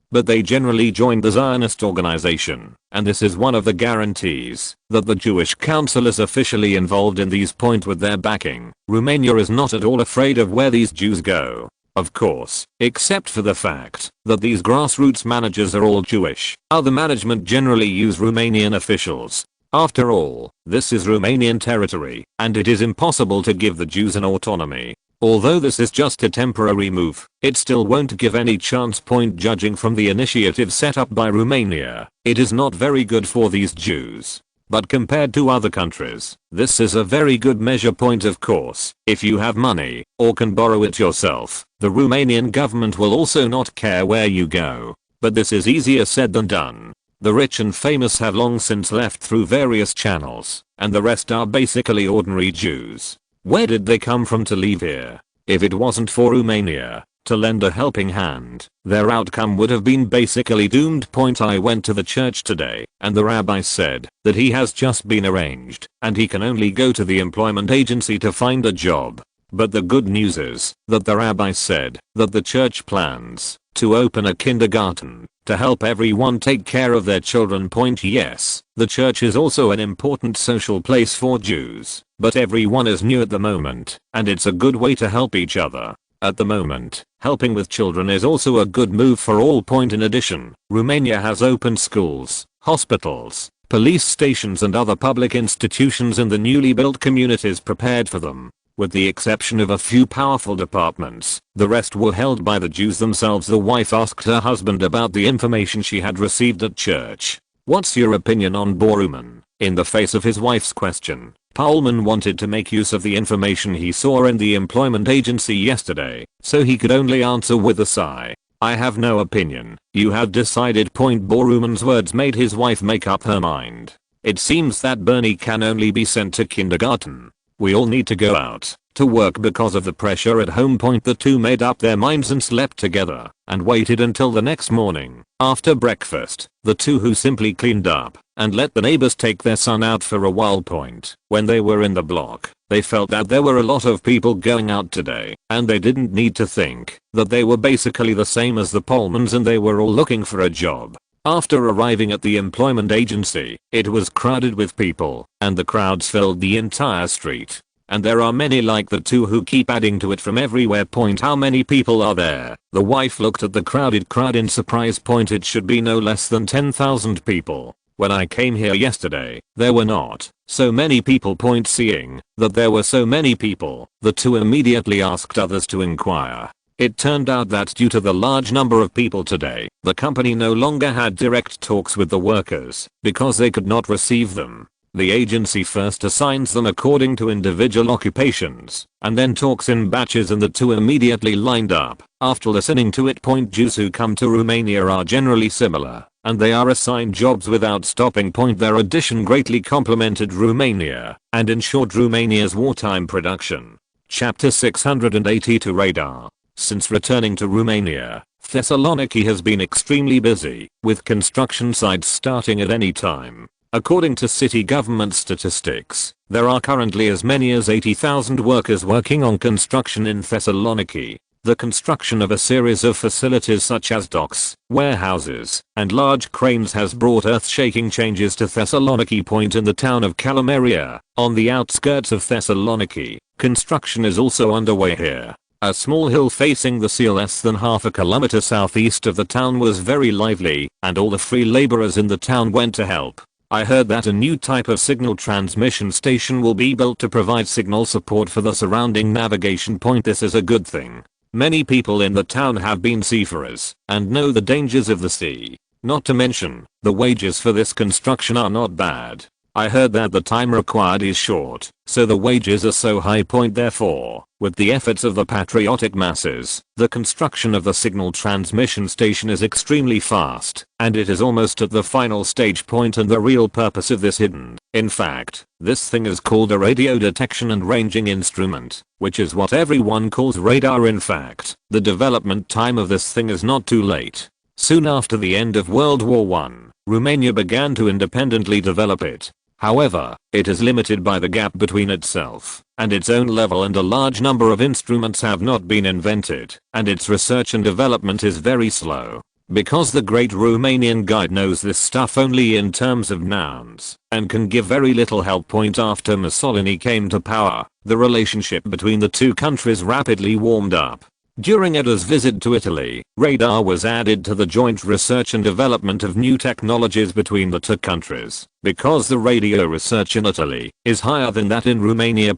But they generally join the Zionist organization, and this is one of the guarantees that the Jewish Council is officially involved in these. With their backing, Romania is not at all afraid of where these Jews go. Of course, except for the fact that these grassroots managers are all Jewish. Other management generally use Romanian officials. After all, this is Romanian territory, and it is impossible to give the Jews an autonomy. Although this is just a temporary move, it still won't give any chance. Judging from the initiative set up by Romania, it is not very good for these Jews. But compared to other countries, this is a very good measure. Of course, if you have money, or can borrow it yourself, the Romanian government will also not care where you go. But this is easier said than done. The rich and famous have long since left through various channels, and the rest are basically ordinary Jews. Where did they come from to leave here? If it wasn't for Romania to lend a helping hand, their outcome would have been basically doomed. I went to the church today, and the rabbi said that he has just been arranged, and he can only go to the employment agency to find a job. But the good news is that the rabbi said that the church plans to open a kindergarten to help everyone take care of their children. Yes, the church is also an important social place for Jews, but everyone is new at the moment, and it's a good way to help each other. At the moment, helping with children is also a good move for all. In addition, Romania has opened schools, hospitals, police stations and other public institutions in the newly built communities prepared for them. With the exception of a few powerful departments, the rest were held by the Jews themselves. The wife asked her husband about the information she had received at church. "What's your opinion on Boruman?" In the face of his wife's question, Paulman wanted to make use of the information he saw in the employment agency yesterday, so he could only answer with a sigh. "I have no opinion. You had decided." Boruman's words made his wife make up her mind. "It seems that Bernie can only be sent to kindergarten. We all need to go out to work because of the pressure at home." The two made up their minds and slept together and waited until the next morning. After breakfast, the two who simply cleaned up and let the neighbors take their son out for a while. When they were in the block, they felt that there were a lot of people going out today, and they didn't need to think that they were basically the same as the Pullmans and they were all looking for a job. After arriving at the employment agency, it was crowded with people, and the crowds filled the entire street. And there are many like the two who keep adding to it from everywhere. How many people are there? The wife looked at the crowded crowd in surprise. It should be no less than 10,000 people. When I came here yesterday, there were not so many people. Seeing that there were so many people, the two immediately asked others to inquire. It turned out that due to the large number of people today, the company no longer had direct talks with the workers because they could not receive them. The agency first assigns them according to individual occupations and then talks in batches, and the two immediately lined up after listening to it. Jews who come to Romania are generally similar, and they are assigned jobs without stopping. Their addition greatly complemented Romania and ensured Romania's wartime production. Chapter 682 Radar. Since returning to Romania, Thessaloniki has been extremely busy, with construction sites starting at any time. According to city government statistics, there are currently as many as 80,000 workers working on construction in Thessaloniki. The construction of a series of facilities such as docks, warehouses, and large cranes has brought earth-shaking changes to Thessaloniki. In the town of Calameria, on the outskirts of Thessaloniki, construction is also underway here. A small hill facing the sea less than half a kilometer southeast of the town was very lively, and all the free laborers in the town went to help. I heard that a new type of signal transmission station will be built to provide signal support for the surrounding navigation. This is a good thing. Many people in the town have been seafarers and know the dangers of the sea. Not to mention, the wages for this construction are not bad. I heard that the time required is short, so the wages are so high. Therefore, with the efforts of the patriotic masses, the construction of the signal transmission station is extremely fast, and it is almost at the final stage. And the real purpose of this hidden, in fact, this thing is called a radio detection and ranging instrument, which is what everyone calls radar. In fact, the development time of this thing is not too late. Soon after the end of World War I, Romania began to independently develop it. However, it is limited by the gap between itself and its own level, and a large number of instruments have not been invented, and its research and development is very slow. Because the great Romanian guide knows this stuff only in terms of nouns and can give very little help. After Mussolini came to power, the relationship between the two countries rapidly warmed up. During Edel's visit to Italy, radar was added to the joint research and development of new technologies between the two countries, because the radio research in Italy is higher than that in Romania.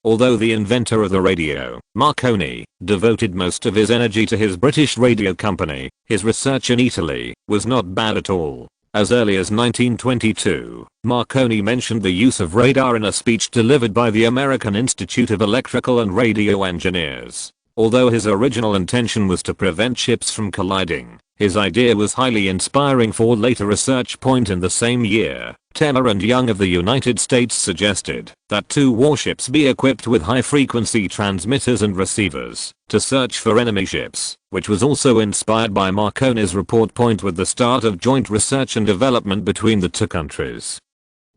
Although the inventor of the radio, Marconi, devoted most of his energy to his British radio company, his research in Italy was not bad at all. As early as 1922, Marconi mentioned the use of radar in a speech delivered by the American Institute of Electrical and Radio Engineers. Although his original intention was to prevent ships from colliding, his idea was highly inspiring for later research. In the same year, Teller and Young of the United States suggested that two warships be equipped with high-frequency transmitters and receivers to search for enemy ships, which was also inspired by Marconi's report. With the start of joint research and development between the two countries,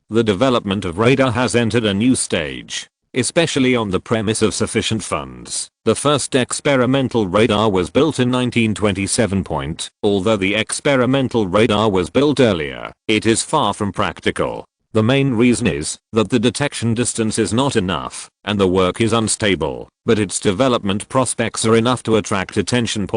the development of radar has entered a new stage. especially on the premise of sufficient funds. The first experimental radar was built in 1927. Although the experimental radar was built earlier, it is far from practical. The main reason is that the detection distance is not enough, and the work is unstable, but its development prospects are enough to attract attention.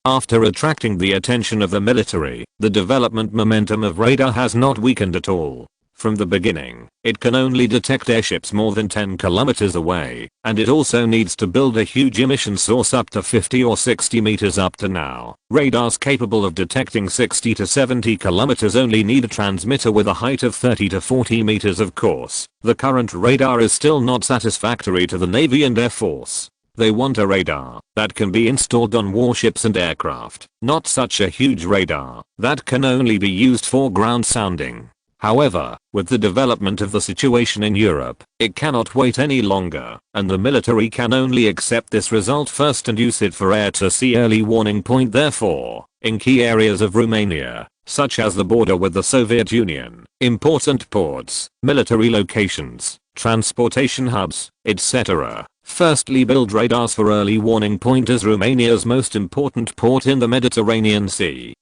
After attracting the attention of the military, the development momentum of radar has not weakened at all. From the beginning, it can only detect airships more than 10 kilometers away, and it also needs to build a huge emission source up to 50 or 60 meters. Up to now, radars capable of detecting 60 to 70 kilometers only need a transmitter with a height of 30 to 40 meters. Of course, the current radar is still not satisfactory to the Navy and Air Force. They want a radar that can be installed on warships and aircraft, not such a huge radar that can only be used for ground sounding. However, with the development of the situation in Europe, it cannot wait any longer, and the military can only accept this result first and use it for air-to-sea early warning. Therefore, in key areas of Romania, such as the border with the Soviet Union, important ports, military locations, transportation hubs, etc., firstly build radars for early warning. As Romania's most important port in the Mediterranean Sea,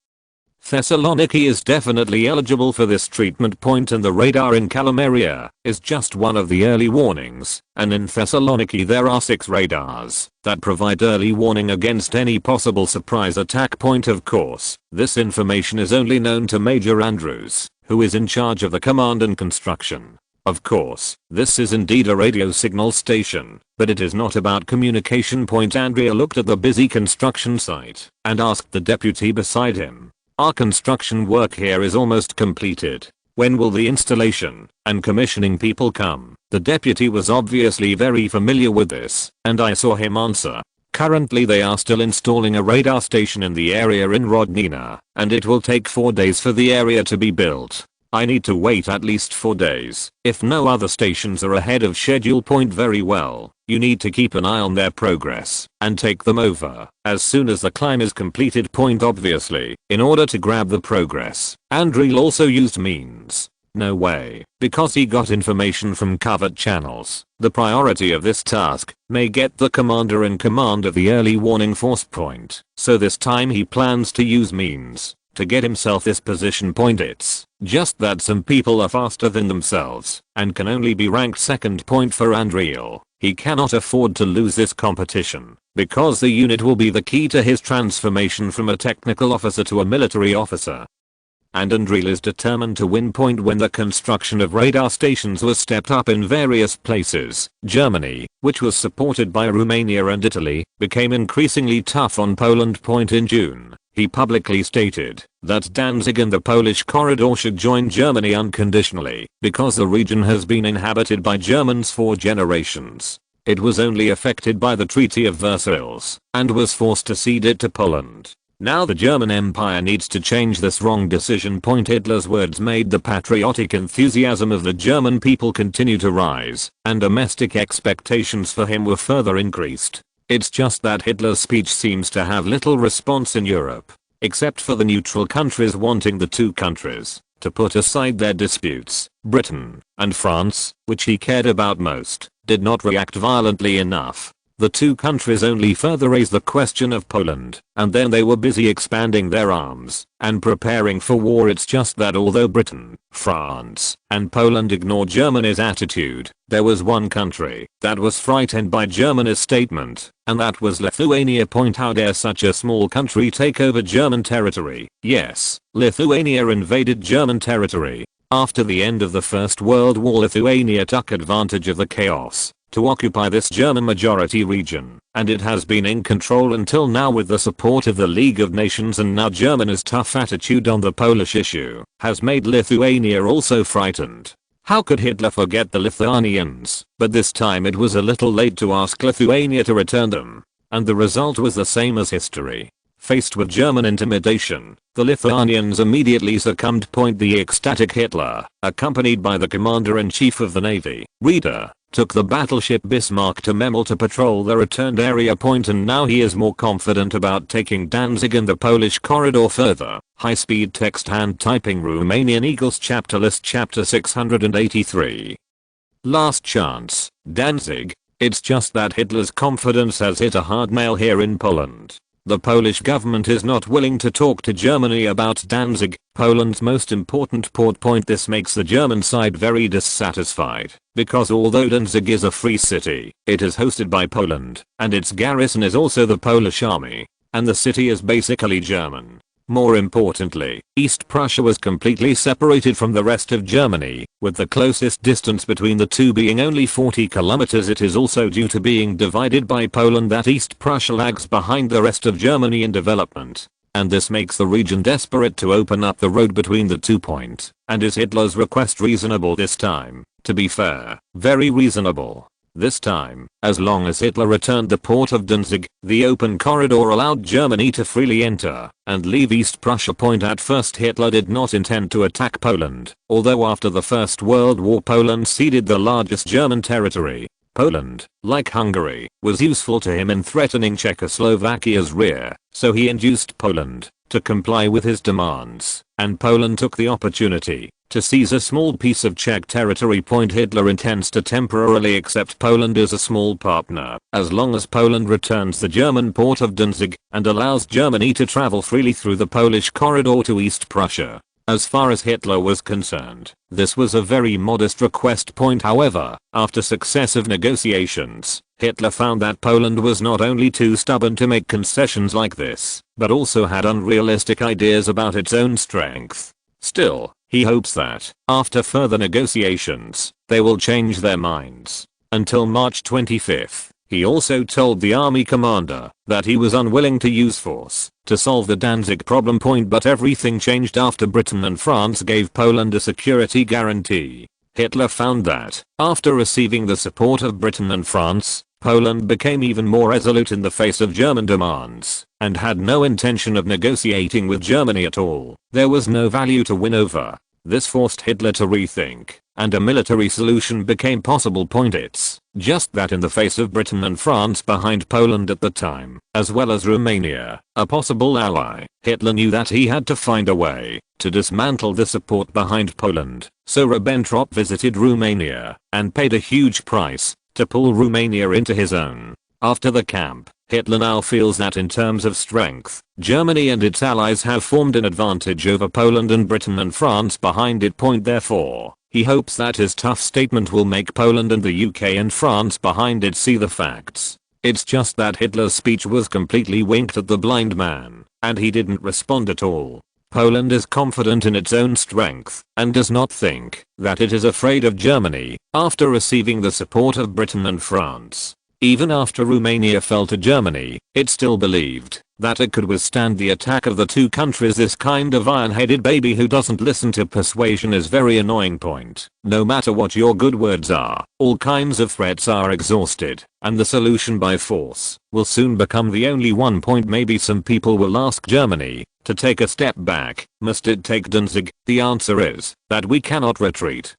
Thessaloniki is definitely eligible for this treatment. And the radar in Calameria is just one of the early warnings, and in Thessaloniki there are 6 radars that provide early warning against any possible surprise attack. Of course, this information is only known to Major Andrews, who is in charge of the command and construction. Of course, this is indeed a radio signal station, but it is not about communication. Andrea looked at the busy construction site and asked the deputy beside him, "Our construction work here is almost completed. When will the installation and commissioning people come?" The deputy was obviously very familiar with this, and I saw him answer, "Currently they are still installing a radar station in the area in Rodnina, and it will take 4 days for the area to be built. I need to wait at least 4 days. If no other stations are ahead of schedule. Very well, you need to keep an eye on their progress and take them over as soon as the climb is completed. Obviously, in order to grab the progress, Andrei also used means. No way, because he got information from covert channels. The priority of this task may get the commander in command of the early warning force. So this time he plans to use means to get himself this position. It's just that some people are faster than themselves and can only be ranked second. For Andrei, he cannot afford to lose this competition, because the unit will be the key to his transformation from a technical officer to a military officer. And Andrei is determined to win. When the construction of radar stations was stepped up in various places, Germany, which was supported by Romania and Italy, became increasingly tough on Poland. In June, he publicly stated that Danzig and the Polish corridor should join Germany unconditionally because the region has been inhabited by Germans for generations. It was only affected by the Treaty of Versailles and was forced to cede it to Poland. Now the German Empire needs to change this wrong decision. Hitler's words made the patriotic enthusiasm of the German people continue to rise, and domestic expectations for him were further increased. It's just that Hitler's speech seems to have little response in Europe, except for the neutral countries wanting the 2 countries to put aside their disputes. Britain and France, which he cared about most, did not react violently enough. The 2 countries only further raised the question of Poland, and then they were busy expanding their arms and preparing for war. It's just that although Britain, France, and Poland ignored Germany's attitude, there was one country that was frightened by Germany's statement, and that was Lithuania. How dare such a small country take over German territory? Yes, Lithuania invaded German territory. After the end of the First World War, Lithuania took advantage of the chaos to occupy this German majority region, and it has been in control until now with the support of the League of Nations. And now Germany's tough attitude on the Polish issue has made Lithuania also frightened. How could Hitler forget the Lithuanians? But this time it was a little late to ask Lithuania to return them, and the result was the same as history. Faced with German intimidation, the Lithuanians immediately succumbed. The ecstatic Hitler, accompanied by the commander-in-chief of the navy, Reeder, took the battleship Bismarck to Memel to patrol the returned area. And now he is more confident about taking Danzig and the Polish corridor further. High-speed text hand typing. Romanian Eagles chapter list chapter 683. Last chance, Danzig. It's just that Hitler's confidence has hit a hard nail here in Poland. The Polish government is not willing to talk to Germany about Danzig, Poland's most important port point. This makes the German side very dissatisfied, because although Danzig is a free city, it is hosted by Poland, and its garrison is also the Polish army, and the city is basically German. More importantly, East Prussia was completely separated from the rest of Germany, with the closest distance between the two being only 40 kilometers. It is also due to being divided by Poland that East Prussia lags behind the rest of Germany in development. And this makes the region desperate to open up the road between the 2 points. And is Hitler's request reasonable this time? To be fair, very reasonable. This time, as long as Hitler returned the port of Danzig, the open corridor allowed Germany to freely enter and leave East Prussia. At first Hitler did not intend to attack Poland, although after the First World War Poland ceded the largest German territory. Poland, like Hungary, was useful to him in threatening Czechoslovakia's rear, so he induced Poland to comply with his demands, and Poland took the opportunity to seize a small piece of Czech territory. Hitler intends to temporarily accept Poland as a small partner, as long as Poland returns the German port of Danzig and allows Germany to travel freely through the Polish corridor to East Prussia. As far as Hitler was concerned, this was a very modest request. However, after successive negotiations, Hitler found that Poland was not only too stubborn to make concessions like this, but also had unrealistic ideas about its own strength. Still, he hopes that, after further negotiations, they will change their minds. Until March 25th, he also told the army commander that he was unwilling to use force to solve the Danzig problem. But everything changed after Britain and France gave Poland a security guarantee. Hitler found that, after receiving the support of Britain and France, Poland became even more resolute in the face of German demands, and had no intention of negotiating with Germany at all. There was no value to win over. This forced Hitler to rethink, and a military solution became possible. It's just that in the face of Britain and France behind Poland at the time, as well as Romania, a possible ally, Hitler knew that he had to find a way to dismantle the support behind Poland. So Ribbentrop visited Romania and paid a huge price to pull Romania into his own. After the camp, Hitler now feels that in terms of strength, Germany and its allies have formed an advantage over Poland and Britain and France behind it. Therefore, he hopes that his tough statement will make Poland and the UK and France behind it see the facts. It's just that Hitler's speech was completely winked at the blind man, and he didn't respond at all. Poland is confident in its own strength and does not think that it is afraid of Germany after receiving the support of Britain and France. Even after Romania fell to Germany, it still believed that it could withstand the attack of the two countries. This kind of iron-headed baby who doesn't listen to persuasion is very annoying. No matter what your good words are, all kinds of threats are exhausted, and the solution by force will soon become the only one. Maybe some people will ask Germany to take a step back. Must it take Danzig? The answer is that we cannot retreat.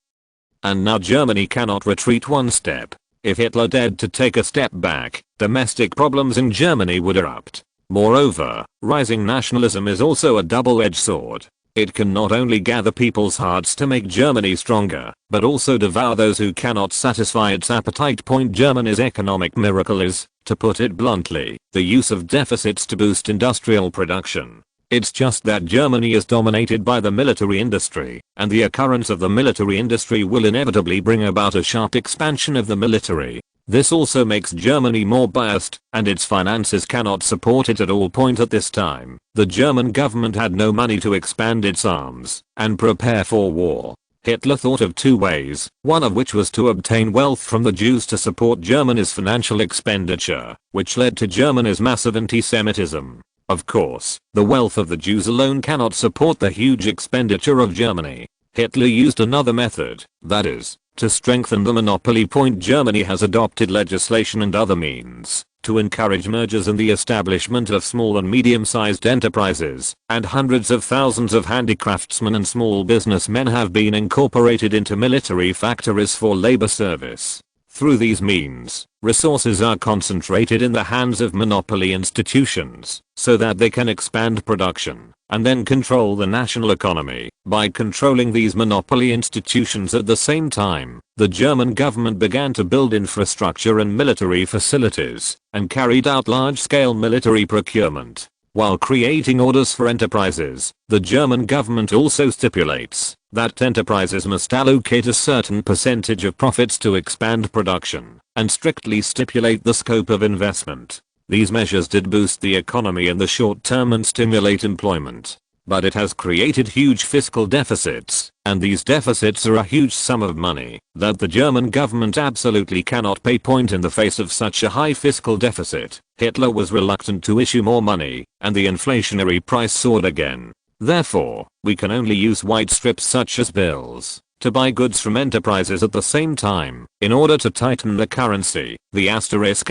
And now Germany cannot retreat one step. If Hitler dared to take a step back, domestic problems in Germany would erupt. Moreover, rising nationalism is also a double-edged sword. It can not only gather people's hearts to make Germany stronger, but also devour those who cannot satisfy its appetite. Germany's economic miracle is, to put it bluntly, the use of deficits to boost industrial production. It's just that Germany is dominated by the military industry, and the occurrence of the military industry will inevitably bring about a sharp expansion of the military. This also makes Germany more biased, and its finances cannot support it at all. At this time, the German government had no money to expand its arms and prepare for war. Hitler thought of two ways, one of which was to obtain wealth from the Jews to support Germany's financial expenditure, which led to Germany's massive anti-Semitism. Of course, the wealth of the Jews alone cannot support the huge expenditure of Germany. Hitler used another method, that is, to strengthen the monopoly. Germany has adopted legislation and other means to encourage mergers and the establishment of small and medium-sized enterprises, and hundreds of thousands of handicraftsmen and small businessmen have been incorporated into military factories for labor service. Through these means, resources are concentrated in the hands of monopoly institutions, so that they can expand production, and then control the national economy. By controlling these monopoly institutions at the same time, the German government began to build infrastructure and military facilities, and carried out large-scale military procurement. While creating orders for enterprises, the German government also stipulates that enterprises must allocate a certain percentage of profits to expand production, and strictly stipulate the scope of investment. These measures did boost the economy in the short term and stimulate employment. But it has created huge fiscal deficits, and these deficits are a huge sum of money that the German government absolutely cannot pay. In the face of such a high fiscal deficit, Hitler was reluctant to issue more money, and the inflationary price soared again. Therefore, we can only use white strips such as bills to buy goods from enterprises at the same time. In order to tighten the currency, the asterisk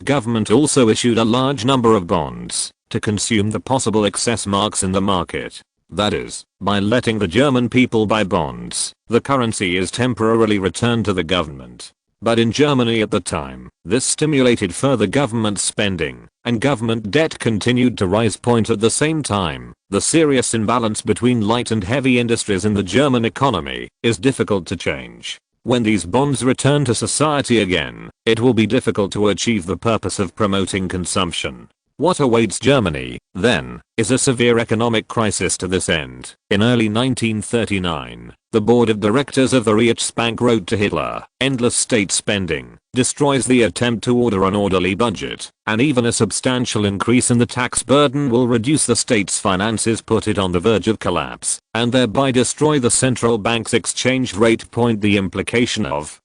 government also issued a large number of bonds to consume the possible excess marks in the market. That is, by letting the German people buy bonds, the currency is temporarily returned to the government. But in Germany at the time, this stimulated further government spending, and government debt continued to rise. At the same time, the serious imbalance between light and heavy industries in the German economy is difficult to change. When these bonds return to society again, it will be difficult to achieve the purpose of promoting consumption. What awaits Germany, then, is a severe economic crisis to this end. In early 1939, the board of directors of the Reichsbank wrote to Hitler, "Endless state spending destroys the attempt to order an orderly budget, and even a substantial increase in the tax burden will reduce the state's finances, put it on the verge of collapse, and thereby destroy the central bank's exchange rate." The implication of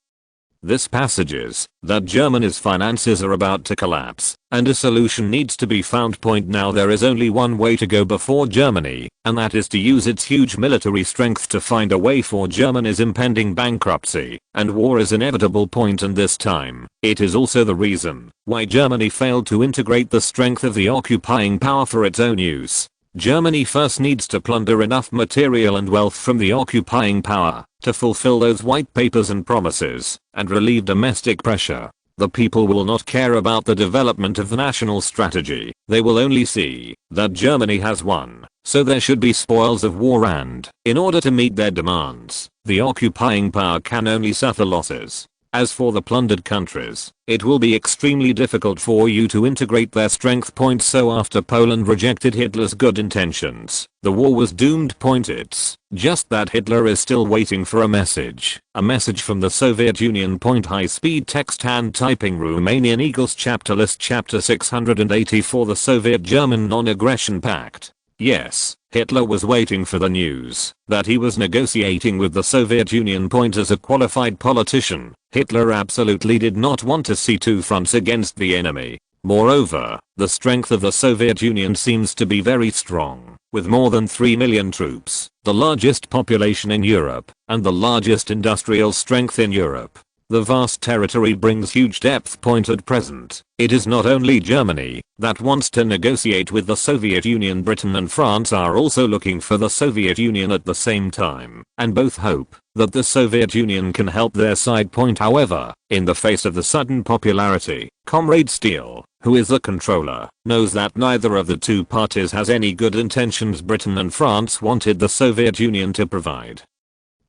this passage is that Germany's finances are about to collapse, and a solution needs to be found. Now there is only one way to go before Germany, and that is to use its huge military strength to find a way for Germany's impending bankruptcy, and war is inevitable. And this time, it is also the reason why Germany failed to integrate the strength of the occupying power for its own use. Germany first needs to plunder enough material and wealth from the occupying power to fulfill those white papers and promises, and relieve domestic pressure. The people will not care about the development of the national strategy. They will only see that Germany has won, so there should be spoils of war, and, in order to meet their demands, the occupying power can only suffer losses. As for the plundered countries, it will be extremely difficult for you to integrate their strength. So after Poland rejected Hitler's good intentions, the war was doomed. It's just that Hitler is still waiting for a message from the Soviet Union. High-speed text hand typing. Romanian Eagles chapter list chapter 684. The Soviet-German Non-Aggression Pact. Yes, Hitler was waiting for the news that he was negotiating with the Soviet Union. As a qualified politician, Hitler absolutely did not want to see two fronts against the enemy. Moreover, the strength of the Soviet Union seems to be very strong, with more than 3 million troops, the largest population in Europe, and the largest industrial strength in Europe. The vast territory brings huge depth. At present, it is not only Germany that wants to negotiate with the Soviet Union. Britain and France are also looking for the Soviet Union at the same time, and both hope that the Soviet Union can help their side. However, in the face of the sudden popularity, Comrade Steele, who is the controller, knows that neither of the two parties has any good intentions. Britain and France wanted the Soviet Union to provide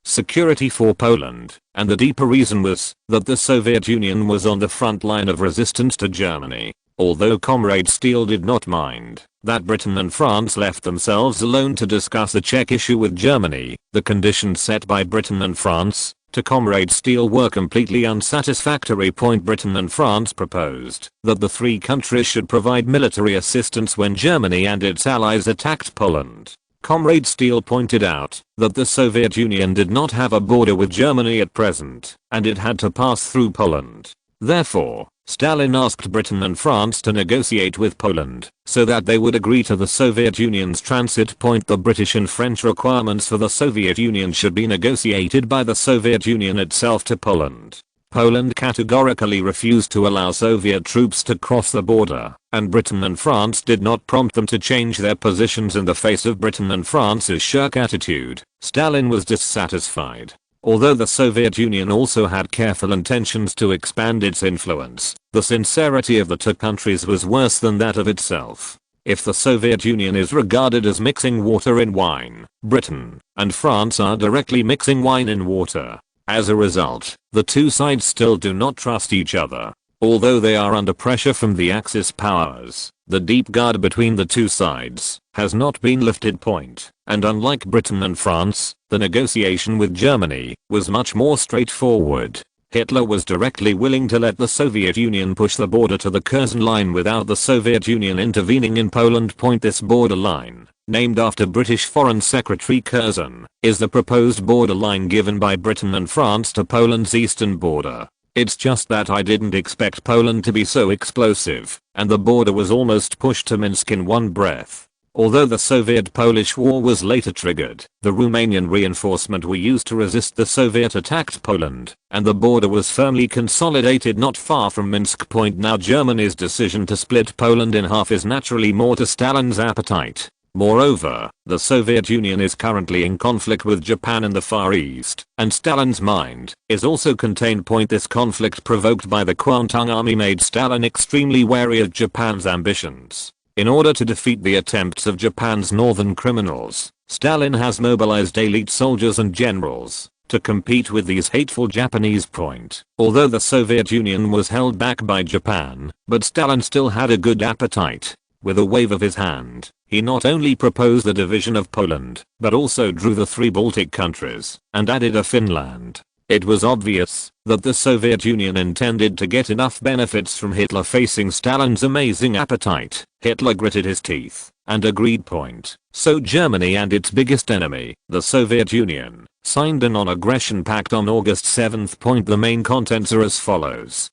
security for Poland, and the deeper reason was that the Soviet Union was on the front line of resistance to Germany. Although Comrade Steele did not mind that Britain and France left themselves alone to discuss the Czech issue with Germany, the conditions set by Britain and France to Comrade Steele were completely unsatisfactory. Britain and France proposed that the three countries should provide military assistance when Germany and its allies attacked Poland. Comrade Steele pointed out that the Soviet Union did not have a border with Germany at present, and it had to pass through Poland. Therefore, Stalin asked Britain and France to negotiate with Poland, so that they would agree to the Soviet Union's transit. The British and French requirements for the Soviet Union should be negotiated by the Soviet Union itself to Poland. Poland categorically refused to allow Soviet troops to cross the border, and Britain and France did not prompt them to change their positions. In the face of Britain and France's shirk attitude, Stalin was dissatisfied. Although the Soviet Union also had careful intentions to expand its influence, the sincerity of the two countries was worse than that of itself. If the Soviet Union is regarded as mixing water in wine, Britain and France are directly mixing wine in water. As a result, the two sides still do not trust each other. Although they are under pressure from the Axis powers, the deep guard between the two sides has not been lifted. And unlike Britain and France, the negotiation with Germany was much more straightforward. Hitler was directly willing to let the Soviet Union push the border to the Curzon line without the Soviet Union intervening in Poland. This border line, named after British Foreign Secretary Curzon, is the proposed border line given by Britain and France to Poland's eastern border. It's just that I didn't expect Poland to be so explosive, and the border was almost pushed to Minsk in one breath. Although the Soviet-Polish War was later triggered, the Romanian reinforcement were used to resist the Soviet-attacked Poland, and the border was firmly consolidated not far from Minsk. Now Germany's decision to split Poland in half is naturally more to Stalin's appetite. Moreover, the Soviet Union is currently in conflict with Japan in the Far East, and Stalin's mind is also contained. This conflict provoked by the Kwantung Army made Stalin extremely wary of Japan's ambitions. In order to defeat the attempts of Japan's northern criminals, Stalin has mobilized elite soldiers and generals to compete with these hateful Japanese. Although the Soviet Union was held back by Japan, but Stalin still had a good appetite. With a wave of his hand, he not only proposed the division of Poland, but also drew the 3 Baltic countries and added a Finland. It was obvious that the Soviet Union intended to get enough benefits from Hitler facing Stalin's amazing appetite. Hitler gritted his teeth and agreed. So Germany and its biggest enemy, the Soviet Union, signed a non-aggression pact on August 7. The main contents are as follows.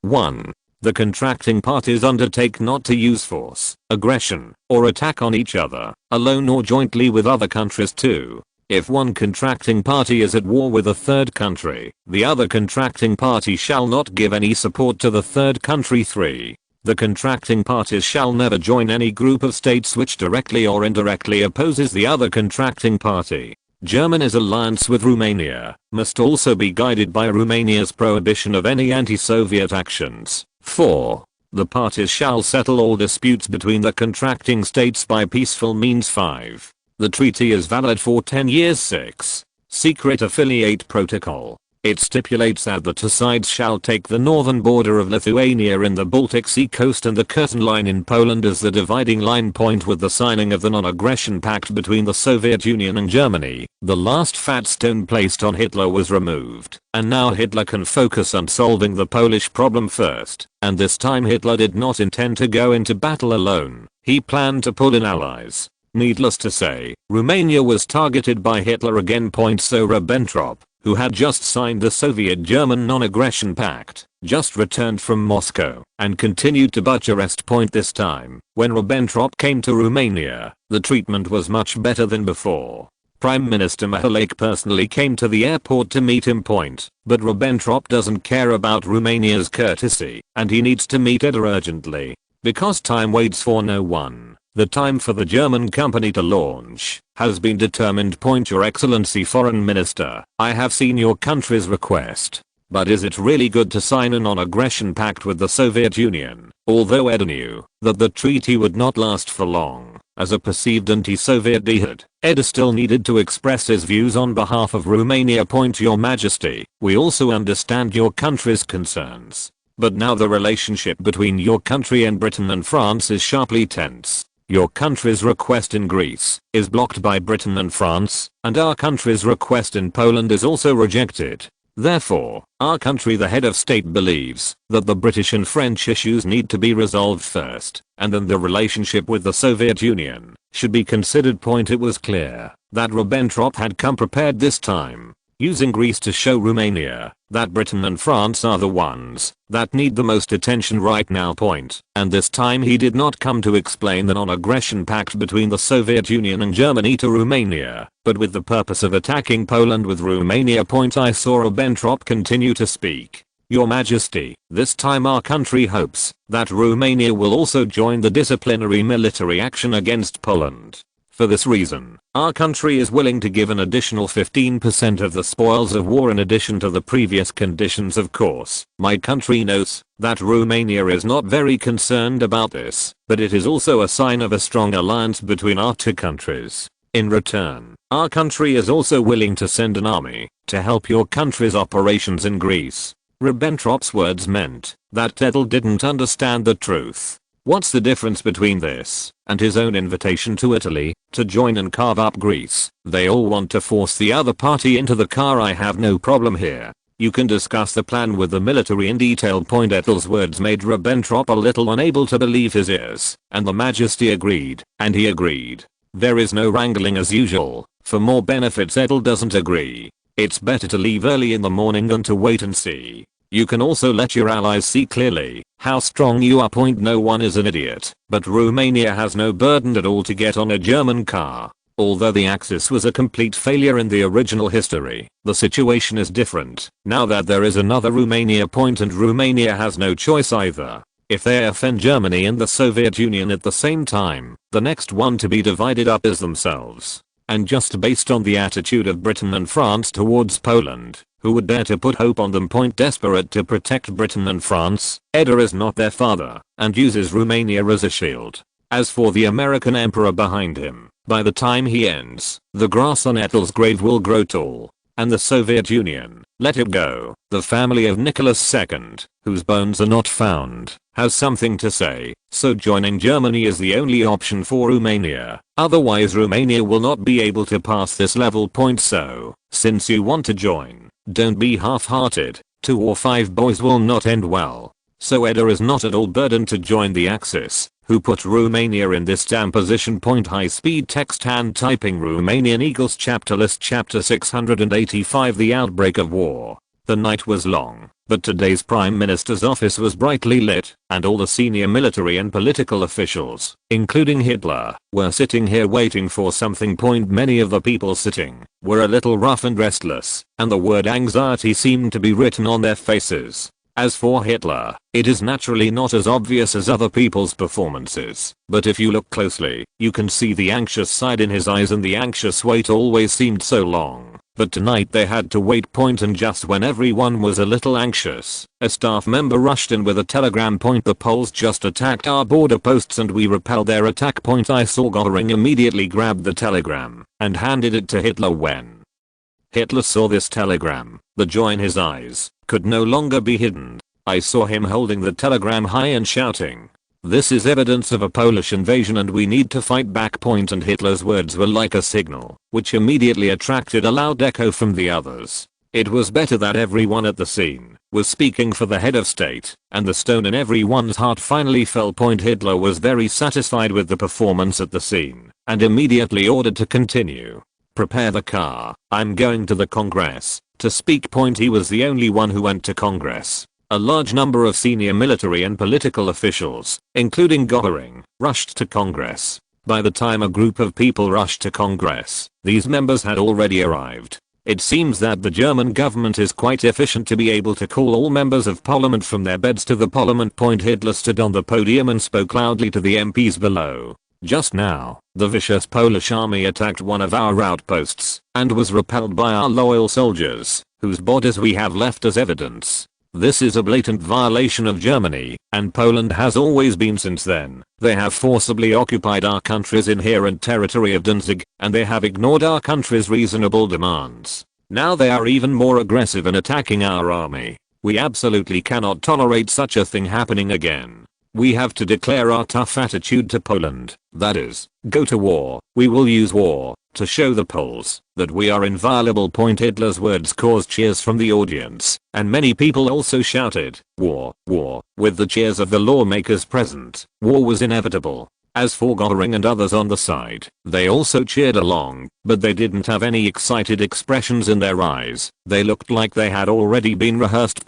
1. The contracting parties undertake not to use force, aggression, or attack on each other, alone or jointly with other countries. 2. If one contracting party is at war with a third country, the other contracting party shall not give any support to the third country. 3. The contracting parties shall never join any group of states which directly or indirectly opposes the other contracting party. Germany's alliance with Romania must also be guided by Romania's prohibition of any anti-Soviet actions. 4. The parties shall settle all disputes between the contracting states by peaceful means. 5. The treaty is valid for 10 years. 6. Secret Affiliate Protocol. It stipulates that the two sides shall take the northern border of Lithuania in the Baltic Sea coast and the Curzon line in Poland as the dividing line. With the signing of the non-aggression pact between the Soviet Union and Germany, the last fat stone placed on Hitler was removed, and now Hitler can focus on solving the Polish problem first. And this time Hitler did not intend to go into battle alone. He planned to pull in allies. Needless to say, Romania was targeted by Hitler again. So Ribbentrop, who had just signed the Soviet-German non-aggression pact, just returned from Moscow and continued to Bucharest. This time, when Ribbentrop came to Romania, the treatment was much better than before. Prime Minister Mihalek personally came to the airport to meet him. But Ribbentrop doesn't care about Romania's courtesy, and he needs to meet Edel urgently. Because time waits for no one. The time for the German company to launch has been determined. Your Excellency Foreign Minister, I have seen your country's request. But is it really good to sign a non-aggression pact with the Soviet Union? Although Edel knew that the treaty would not last for long, as a perceived anti-Soviet jihad, Edel still needed to express his views on behalf of Romania. Your Majesty, we also understand your country's concerns. But now the relationship between your country and Britain and France is sharply tense. Your country's request in Greece is blocked by Britain and France, and our country's request in Poland is also rejected. Therefore, our country, the head of state, believes that the British and French issues need to be resolved first, and then the relationship with the Soviet Union should be considered. It was clear that Ribbentrop had come prepared this time, using Greece to show Romania that Britain and France are the ones that need the most attention right now. And this time he did not come to explain the non-aggression pact between the Soviet Union and Germany to Romania, but with the purpose of attacking Poland with Romania. I saw Ribbentrop continue to speak. Your Majesty, this time our country hopes that Romania will also join the disciplinary military action against Poland. For this reason, our country is willing to give an additional 15% of the spoils of war in addition to the previous conditions. Of course, my country notes that Romania is not very concerned about this, but it is also a sign of a strong alliance between our two countries. In return, our country is also willing to send an army to help your country's operations in Greece. Ribbentrop's words meant that Edel didn't understand the truth. What's the difference between this and his own invitation to Italy to join and carve up Greece? They all want to force the other party into the car. I have no problem here. You can discuss the plan with the military in detail. Edel's words made Ribbentrop a little unable to believe his ears, and the Majesty agreed, and he agreed. There is no wrangling as usual. For more benefits, Edel doesn't agree. It's better to leave early in the morning than to wait and see. You can also let your allies see clearly how strong you are. No one is an idiot, but Romania has no burden at all to get on a German car. Although the Axis was a complete failure in the original history, the situation is different now that there is another Romania. And Romania has no choice either. If they offend Germany and the Soviet Union at the same time, the next one to be divided up is themselves. And just based on the attitude of Britain and France towards Poland, who would dare to put hope on them? Desperate to protect Britain and France, Edel is not their father and uses Romania as a shield. As for the American emperor behind him, by the time he ends, the grass on Edel's grave will grow tall. And the Soviet Union, let it go. The family of Nicholas II, whose bones are not found, has something to say, so joining Germany is the only option for Romania. Otherwise Romania will not be able to pass this level. So, since you want to join, don't be half-hearted. 2 or 5 boys will not end well. So Edel is not at all burdened to join the Axis, who put Romania in this damn position. High speed text hand typing. Romanian Eagles chapter list chapter 685. The outbreak of war. The night was long, but today's Prime Minister's office was brightly lit, and all the senior military and political officials, including Hitler, were sitting here waiting for something. Many of the people sitting were a little rough and restless, and the word anxiety seemed to be written on their faces. As for Hitler, it is naturally not as obvious as other people's performances, but if you look closely, you can see the anxious side in his eyes, and the anxious wait always seemed so long. But tonight they had to wait. And just when everyone was a little anxious, a staff member rushed in with a telegram. The Poles just attacked our border posts and we repelled their attack. I saw Göring immediately grabbed the telegram and handed it to Hitler. When Hitler saw this telegram, the joy in his eyes could no longer be hidden. I saw him holding the telegram high and shouting, "This is evidence of a Polish invasion and we need to fight back." And Hitler's words were like a signal, which immediately attracted a loud echo from the others. It was better that everyone at the scene was speaking for the head of state, and the stone in everyone's heart finally fell. Hitler was very satisfied with the performance at the scene, and immediately ordered to continue. "Prepare the car, I'm going to the Congress to speak." He was the only one who went to Congress. A large number of senior military and political officials, including Göring, rushed to Congress. By the time a group of people rushed to Congress, these members had already arrived. It seems that the German government is quite efficient to be able to call all members of parliament from their beds to the parliament. Hitler stood on the podium and spoke loudly to the MPs below. "Just now, the vicious Polish army attacked one of our outposts and was repelled by our loyal soldiers, whose bodies we have left as evidence. This is a blatant violation of Germany, and Poland has always been since then. They have forcibly occupied our country's inherent territory of Danzig, and they have ignored our country's reasonable demands. Now they are even more aggressive in attacking our army. We absolutely cannot tolerate such a thing happening again. We have to declare our tough attitude to Poland, that is, go to war. We will use war to show the Poles that we are inviolable." Hitler's words caused cheers from the audience, and many people also shouted, "War, war," with the cheers of the lawmakers present. War was inevitable. As for Göring and others on the side, they also cheered along, but they didn't have any excited expressions in their eyes. They looked like they had already been rehearsed.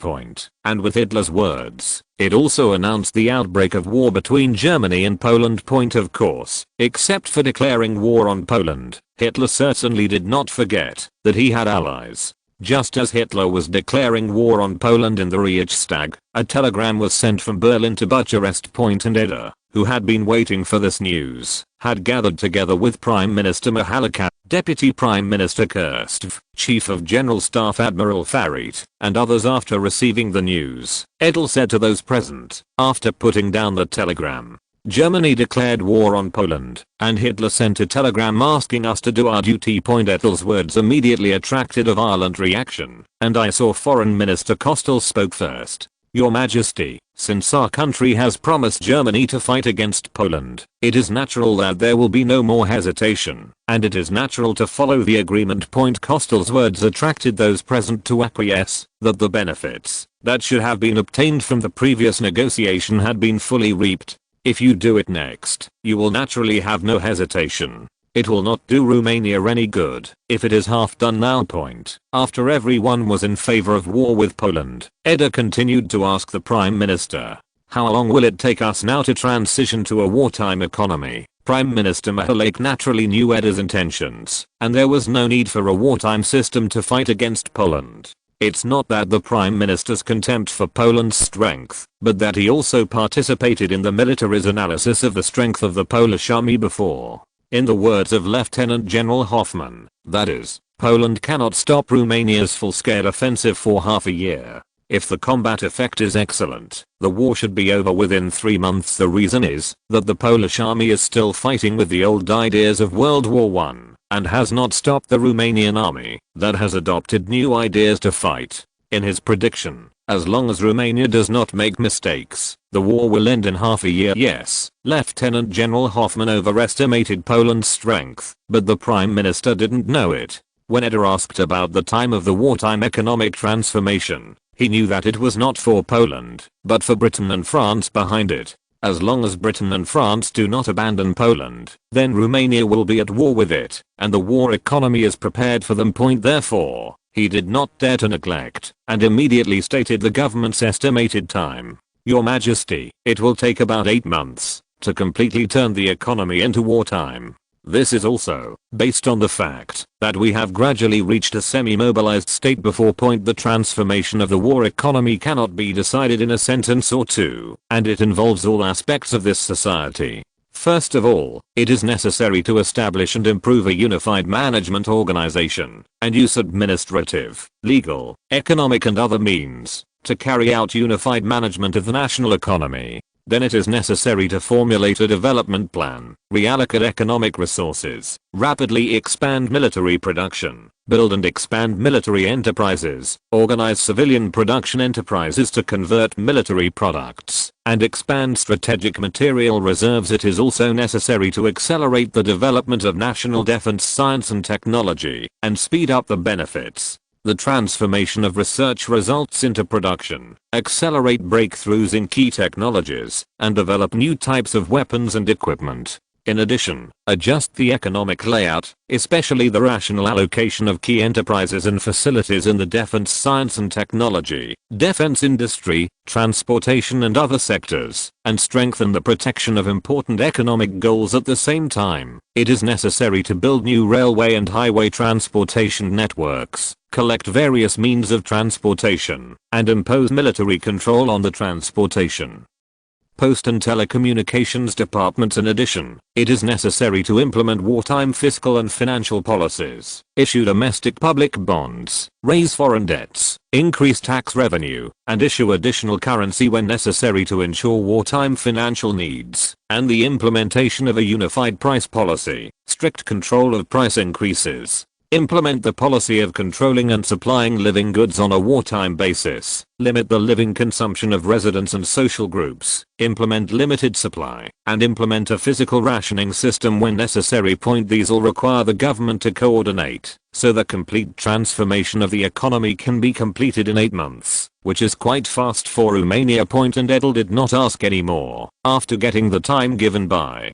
And with Hitler's words, it also announced the outbreak of war between Germany and Poland. Of course, except for declaring war on Poland, Hitler certainly did not forget that he had allies. Just as Hitler was declaring war on Poland in the Reichstag, a telegram was sent from Berlin to Bucharest. And Edel, who had been waiting for this news, had gathered together with Prime Minister Mihalika, Deputy Prime Minister Kirstv, Chief of General Staff Admiral Farid, and others. After receiving the news, Edel said to those present, after putting down the telegram, Germany declared war on Poland, and Hitler sent a telegram asking us to do our duty. Edel's words immediately attracted a violent reaction, and I saw Foreign Minister Kostel spoke first. Your Majesty, since our country has promised Germany to fight against Poland, it is natural that there will be no more hesitation, and it is natural to follow the agreement. Kostel's words attracted those present to acquiesce that the benefits that should have been obtained from the previous negotiation had been fully reaped. If you do it next, you will naturally have no hesitation. It will not do Romania any good if it is half done now. After everyone was in favor of war with Poland, Edel continued to ask the Prime Minister, how long will it take us now to transition to a wartime economy? Prime Minister Mihalek naturally knew Edel's intentions, and there was no need for a wartime system to fight against Poland. It's not that the Prime Minister's contempt for Poland's strength, but that he also participated in the military's analysis of the strength of the Polish army before. In the words of Lieutenant General Hoffman, that is, Poland cannot stop Romania's full-scale offensive for half a year. If the combat effect is excellent, the war should be over within 3 months. The reason is that the Polish army is still fighting with the old ideas of World War I. And has not stopped the Romanian army that has adopted new ideas to fight. In his prediction, as long as Romania does not make mistakes, the war will end in half a year. Yes, Lieutenant General Hoffman overestimated Poland's strength, but the Prime Minister didn't know it. When Edel asked about the time of the wartime economic transformation, he knew that it was not for Poland, but for Britain and France behind it. As long as Britain and France do not abandon Poland, then Romania will be at war with it, and the war economy is prepared for them. Therefore, he did not dare to neglect, and immediately stated the government's estimated time. Your Majesty, it will take about 8 months to completely turn the economy into wartime. This is also based on the fact that we have gradually reached a semi-mobilized state before. The transformation of the war economy cannot be decided in a sentence or two, and it involves all aspects of this society. First of all, it is necessary to establish and improve a unified management organization, and use administrative, legal, economic and other means to carry out unified management of the national economy. Then it is necessary to formulate a development plan, reallocate economic resources, rapidly expand military production, build and expand military enterprises, organize civilian production enterprises to convert military products, and expand strategic material reserves. It is also necessary to accelerate the development of national defense science and technology, and speed up the benefits. The transformation of research results into production, accelerate breakthroughs in key technologies, and develop new types of weapons and equipment. In addition, adjust the economic layout, especially the rational allocation of key enterprises and facilities in the defense science and technology, defense industry, transportation and other sectors, and strengthen the protection of important economic goals. At the same time, it is necessary to build new railway and highway transportation networks, collect various means of transportation, and impose military control on the transportation. Post and telecommunications departments. In addition, it is necessary to implement wartime fiscal and financial policies, issue domestic public bonds, raise foreign debts, increase tax revenue, and issue additional currency when necessary to ensure wartime financial needs, and the implementation of a unified price policy, strict control of price increases. Implement the policy of controlling and supplying living goods on a wartime basis. Limit the living consumption of residents and social groups. Implement limited supply. And implement a physical rationing system when necessary. These all require the government to coordinate, so the complete transformation of the economy can be completed in 8 months, which is quite fast for Romania. And Edel did not ask any more after getting the time given by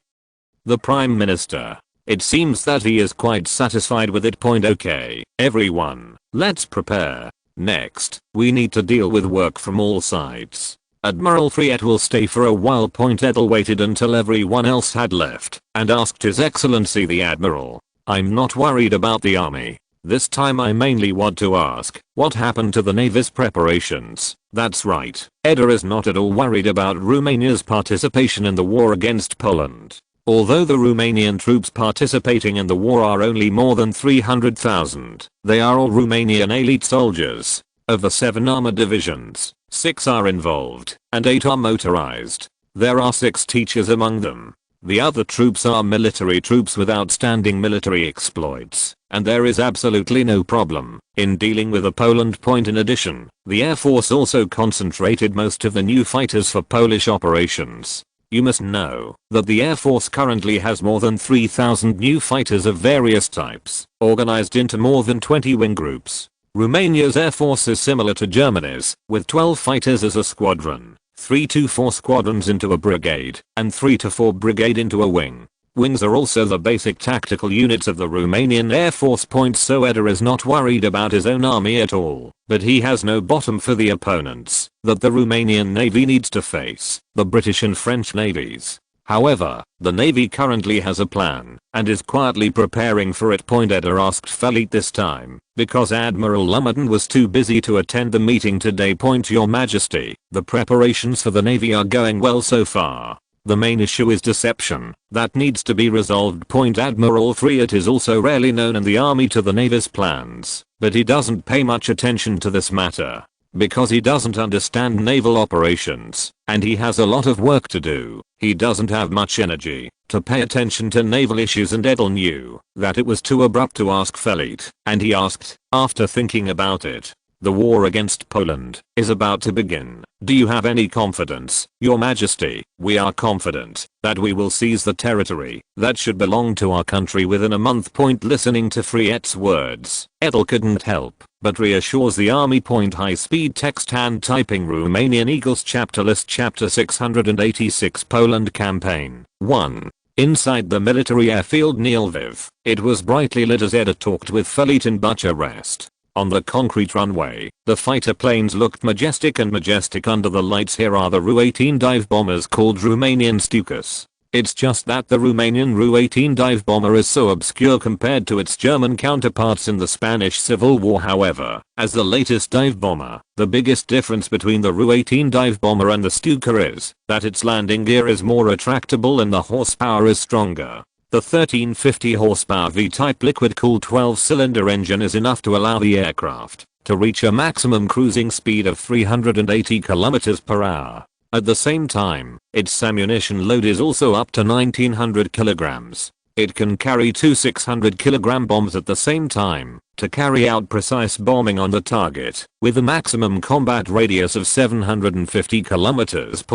the Prime Minister. It seems that he is quite satisfied with it. Okay, everyone, let's prepare. Next, we need to deal with work from all sides. Admiral Friet will stay for a while. Edel waited until everyone else had left and asked His Excellency the Admiral, I'm not worried about the army. This time I mainly want to ask, what happened to the Navy's preparations? That's right, Edel is not at all worried about Romania's participation in the war against Poland. Although the Romanian troops participating in the war are only more than 300,000, they are all Romanian elite soldiers. Of the 7 armored divisions, 6 are involved, and 8 are motorized. There are 6 teachers among them. The other troops are military troops with outstanding military exploits, and there is absolutely no problem in dealing with the Poland point. In addition, the Air Force also concentrated most of the new fighters for Polish operations. You must know that the Air Force currently has more than 3,000 new fighters of various types, organized into more than 20 wing groups. Romania's Air Force is similar to Germany's, with 12 fighters as a squadron, 3 to 4 squadrons into a brigade, and 3 to 4 brigade into a wing. Wings are also the basic tactical units of the Romanian Air Force point, so Edel is not worried about his own army at all, but he has no bottom for the opponents that the Romanian Navy needs to face, the British and French navies. However, the Navy currently has a plan, and is quietly preparing for it. Edel asked Fleet this time, because Admiral Lumberton was too busy to attend the meeting today. Your Majesty, the preparations for the Navy are going well so far. The main issue is deception, that needs to be resolved. Admiral Friat is also rarely known in the army to the Navy's plans, but he doesn't pay much attention to this matter, because he doesn't understand naval operations, and he has a lot of work to do. He doesn't have much energy to pay attention to naval issues, and Edel knew that it was too abrupt to ask Fleet, and he asked, after thinking about it, the war against Poland is about to begin. Do you have any confidence? Your Majesty, we are confident that we will seize the territory that should belong to our country within a month. Listening to Friet's words, Edel couldn't help but reassures the army. High speed text hand typing. Romanian Eagles chapter list. Chapter 686 Poland campaign 1. Inside the military airfield near Lviv, it was brightly lit as Edel talked with Fleet in Bucharest. On the concrete runway, the fighter planes looked majestic under the lights. Here are the Ru-18 dive bombers called Romanian Stukas. It's just that the Romanian Ru-18 dive bomber is so obscure compared to its German counterparts in the Spanish Civil War. However, as the latest dive bomber, the biggest difference between the Ru-18 dive bomber and the Stuka is that its landing gear is more retractable and the horsepower is stronger. The 1350 horsepower V-type liquid-cooled 12-cylinder engine is enough to allow the aircraft to reach a maximum cruising speed of 380 km per hour. At the same time, its ammunition load is also up to 1900 kilograms. It can carry 2 600-kilogram bombs at the same time to carry out precise bombing on the target with a maximum combat radius of 750 kilometers.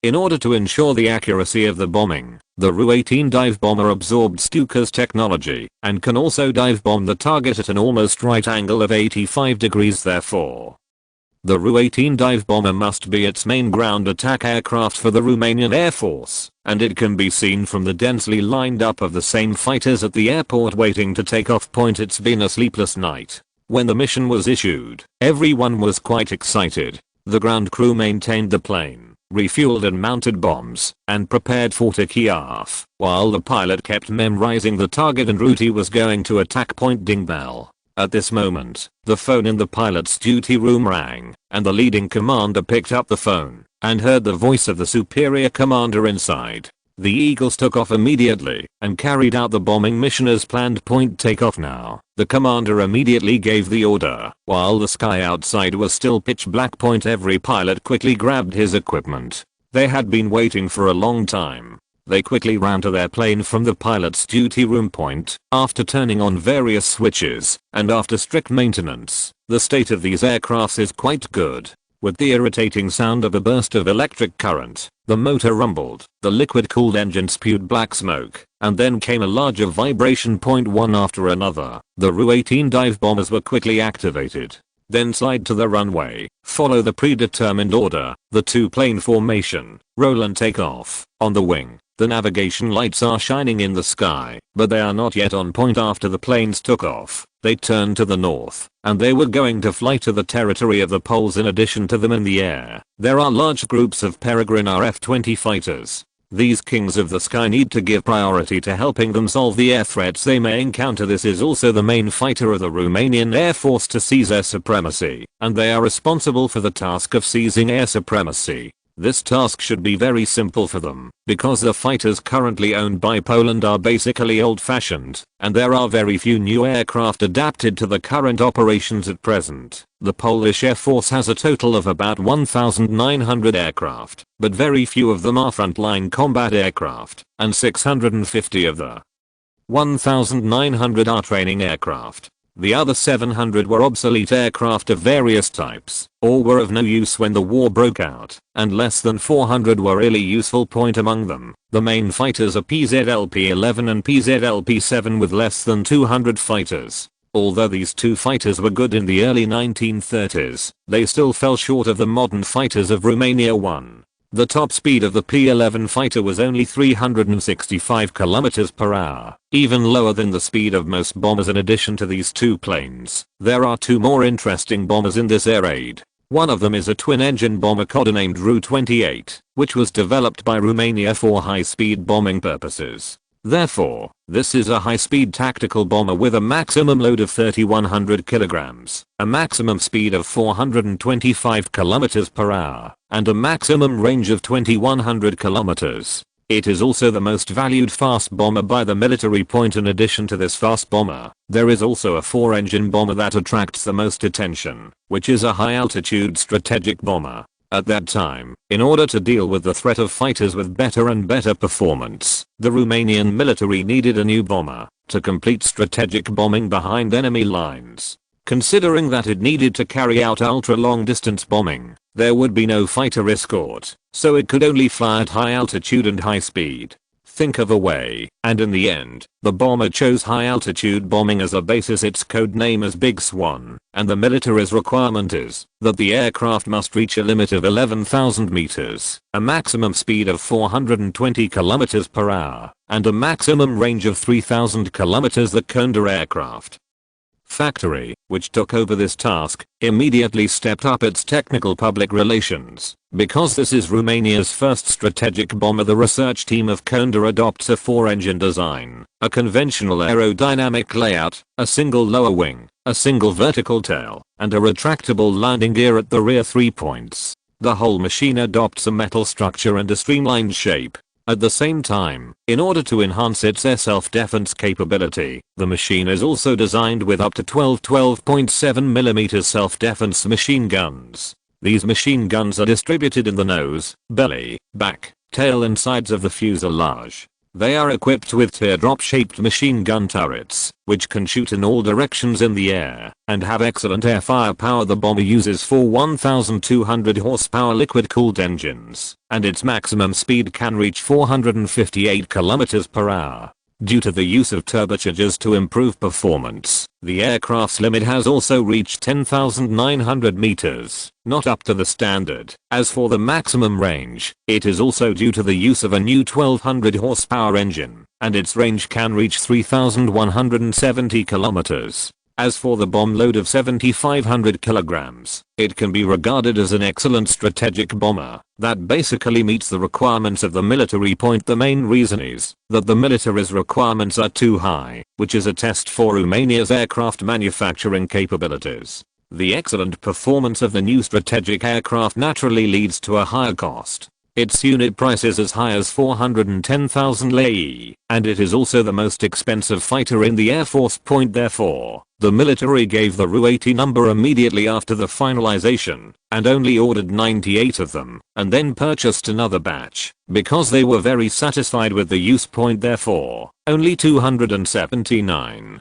In order to ensure the accuracy of the bombing, the Ru-18 dive bomber absorbed Stuka's technology and can also dive bomb the target at an almost right angle of 85 degrees. Therefore, the Ru-18 dive bomber must be its main ground attack aircraft for the Romanian Air Force, and it can be seen from the densely lined up of the same fighters at the airport waiting to take off. It's been a sleepless night. When the mission was issued, everyone was quite excited. The ground crew maintained the plane, refueled and mounted bombs, and prepared for takeoff, while the pilot kept memorizing the target and route he was going to attack. Ding bell. At this moment, the phone in the pilot's duty room rang, and the leading commander picked up the phone and heard the voice of the superior commander inside. The Eagles took off immediately and carried out the bombing mission as planned. Take off now. The commander immediately gave the order, while the sky outside was still pitch black. Every pilot quickly grabbed his equipment. They had been waiting for a long time. They quickly ran to their plane from the pilot's duty room. After turning on various switches, and after strict maintenance, the state of these aircrafts is quite good. With the irritating sound of a burst of electric current, the motor rumbled, the liquid-cooled engine spewed black smoke, and then came a larger vibration. One after another, the Ru-18 dive bombers were quickly activated. Then slide to the runway, follow the predetermined order, the two-plane formation, roll and take off. On the wing, the navigation lights are shining in the sky, but they are not yet on. After the planes took off, they turned to the north, and they were going to fly to the territory of the Poles. In addition to them in the air, there are large groups of Peregrine RF-20 fighters. These kings of the sky need to give priority to helping them solve the air threats they may encounter. This is also the main fighter of the Romanian Air Force to seize air supremacy, and they are responsible for the task of seizing air supremacy. This task should be very simple for them, because the fighters currently owned by Poland are basically old-fashioned, and there are very few new aircraft adapted to the current operations at present. The Polish Air Force has a total of about 1,900 aircraft, but very few of them are frontline combat aircraft, and 650 of the 1,900 are training aircraft. The other 700 were obsolete aircraft of various types, or were of no use when the war broke out, and less than 400 were really useful. Point among them, the main fighters are PZLP-11 and PZLP-7 with less than 200 fighters. Although these two fighters were good in the early 1930s, they still fell short of the modern fighters of Romania 1. The top speed of the P-11 fighter was only 365 km per hour, even lower than the speed of most bombers. In addition to these two planes, there are two more interesting bombers in this air raid. One of them is a twin-engine bomber codenamed Ru-28, which was developed by Romania for high-speed bombing purposes. Therefore, this is a high-speed tactical bomber with a maximum load of 3,100 kilograms, a maximum speed of 425 kilometers per hour, and a maximum range of 2,100 kilometers. It is also the most valued fast bomber by the military. Point in addition to this fast bomber, there is also a 4-engine bomber that attracts the most attention, which is a high-altitude strategic bomber. At that time, in order to deal with the threat of fighters with better and better performance, the Romanian military needed a new bomber to complete strategic bombing behind enemy lines. Considering that it needed to carry out ultra-long distance bombing, there would be no fighter escort, so it could only fly at high altitude and high speed. Think of a way, and in the end, the bomber chose high altitude bombing as a basis. Its code name is Big Swan, and the military's requirement is that the aircraft must reach a limit of 11,000 meters, a maximum speed of 420 kilometers per hour, and a maximum range of 3,000 kilometers. The Konder aircraft factory, which took over this task, immediately stepped up its technical public relations. Because this is Romania's first strategic bomber, the research team of Konder adopts a 4-engine design, a conventional aerodynamic layout, a single lower wing, a single vertical tail, and a retractable landing gear at the rear 3 points. The whole machine adopts a metal structure and a streamlined shape. At the same time, in order to enhance its air self-defense capability, the machine is also designed with up to 12.7mm self-defense machine guns. These machine guns are distributed in the nose, belly, back, tail and sides of the fuselage. They are equipped with teardrop-shaped machine gun turrets, which can shoot in all directions in the air, and have excellent air firepower. The bomber uses 4 1,200 horsepower liquid-cooled engines, and its maximum speed can reach 458 km per hour. Due to the use of turbochargers to improve performance, the aircraft's limit has also reached 10,900 meters, not up to the standard. As for the maximum range, it is also due to the use of a new 1,200 horsepower engine, and its range can reach 3,170 kilometers. As for the bomb load of 7,500 kilograms, it can be regarded as an excellent strategic bomber that basically meets the requirements of the military. Point: the main reason is that the military's requirements are too high, which is a test for Romania's aircraft manufacturing capabilities. The excellent performance of the new strategic aircraft naturally leads to a higher cost. Its unit price is as high as 410,000 lei, and it is also the most expensive fighter in the Air Force. Therefore, the military gave the Ru-80 number immediately after the finalization, and only ordered 98 of them, and then purchased another batch, because they were very satisfied with the use. Therefore, only 279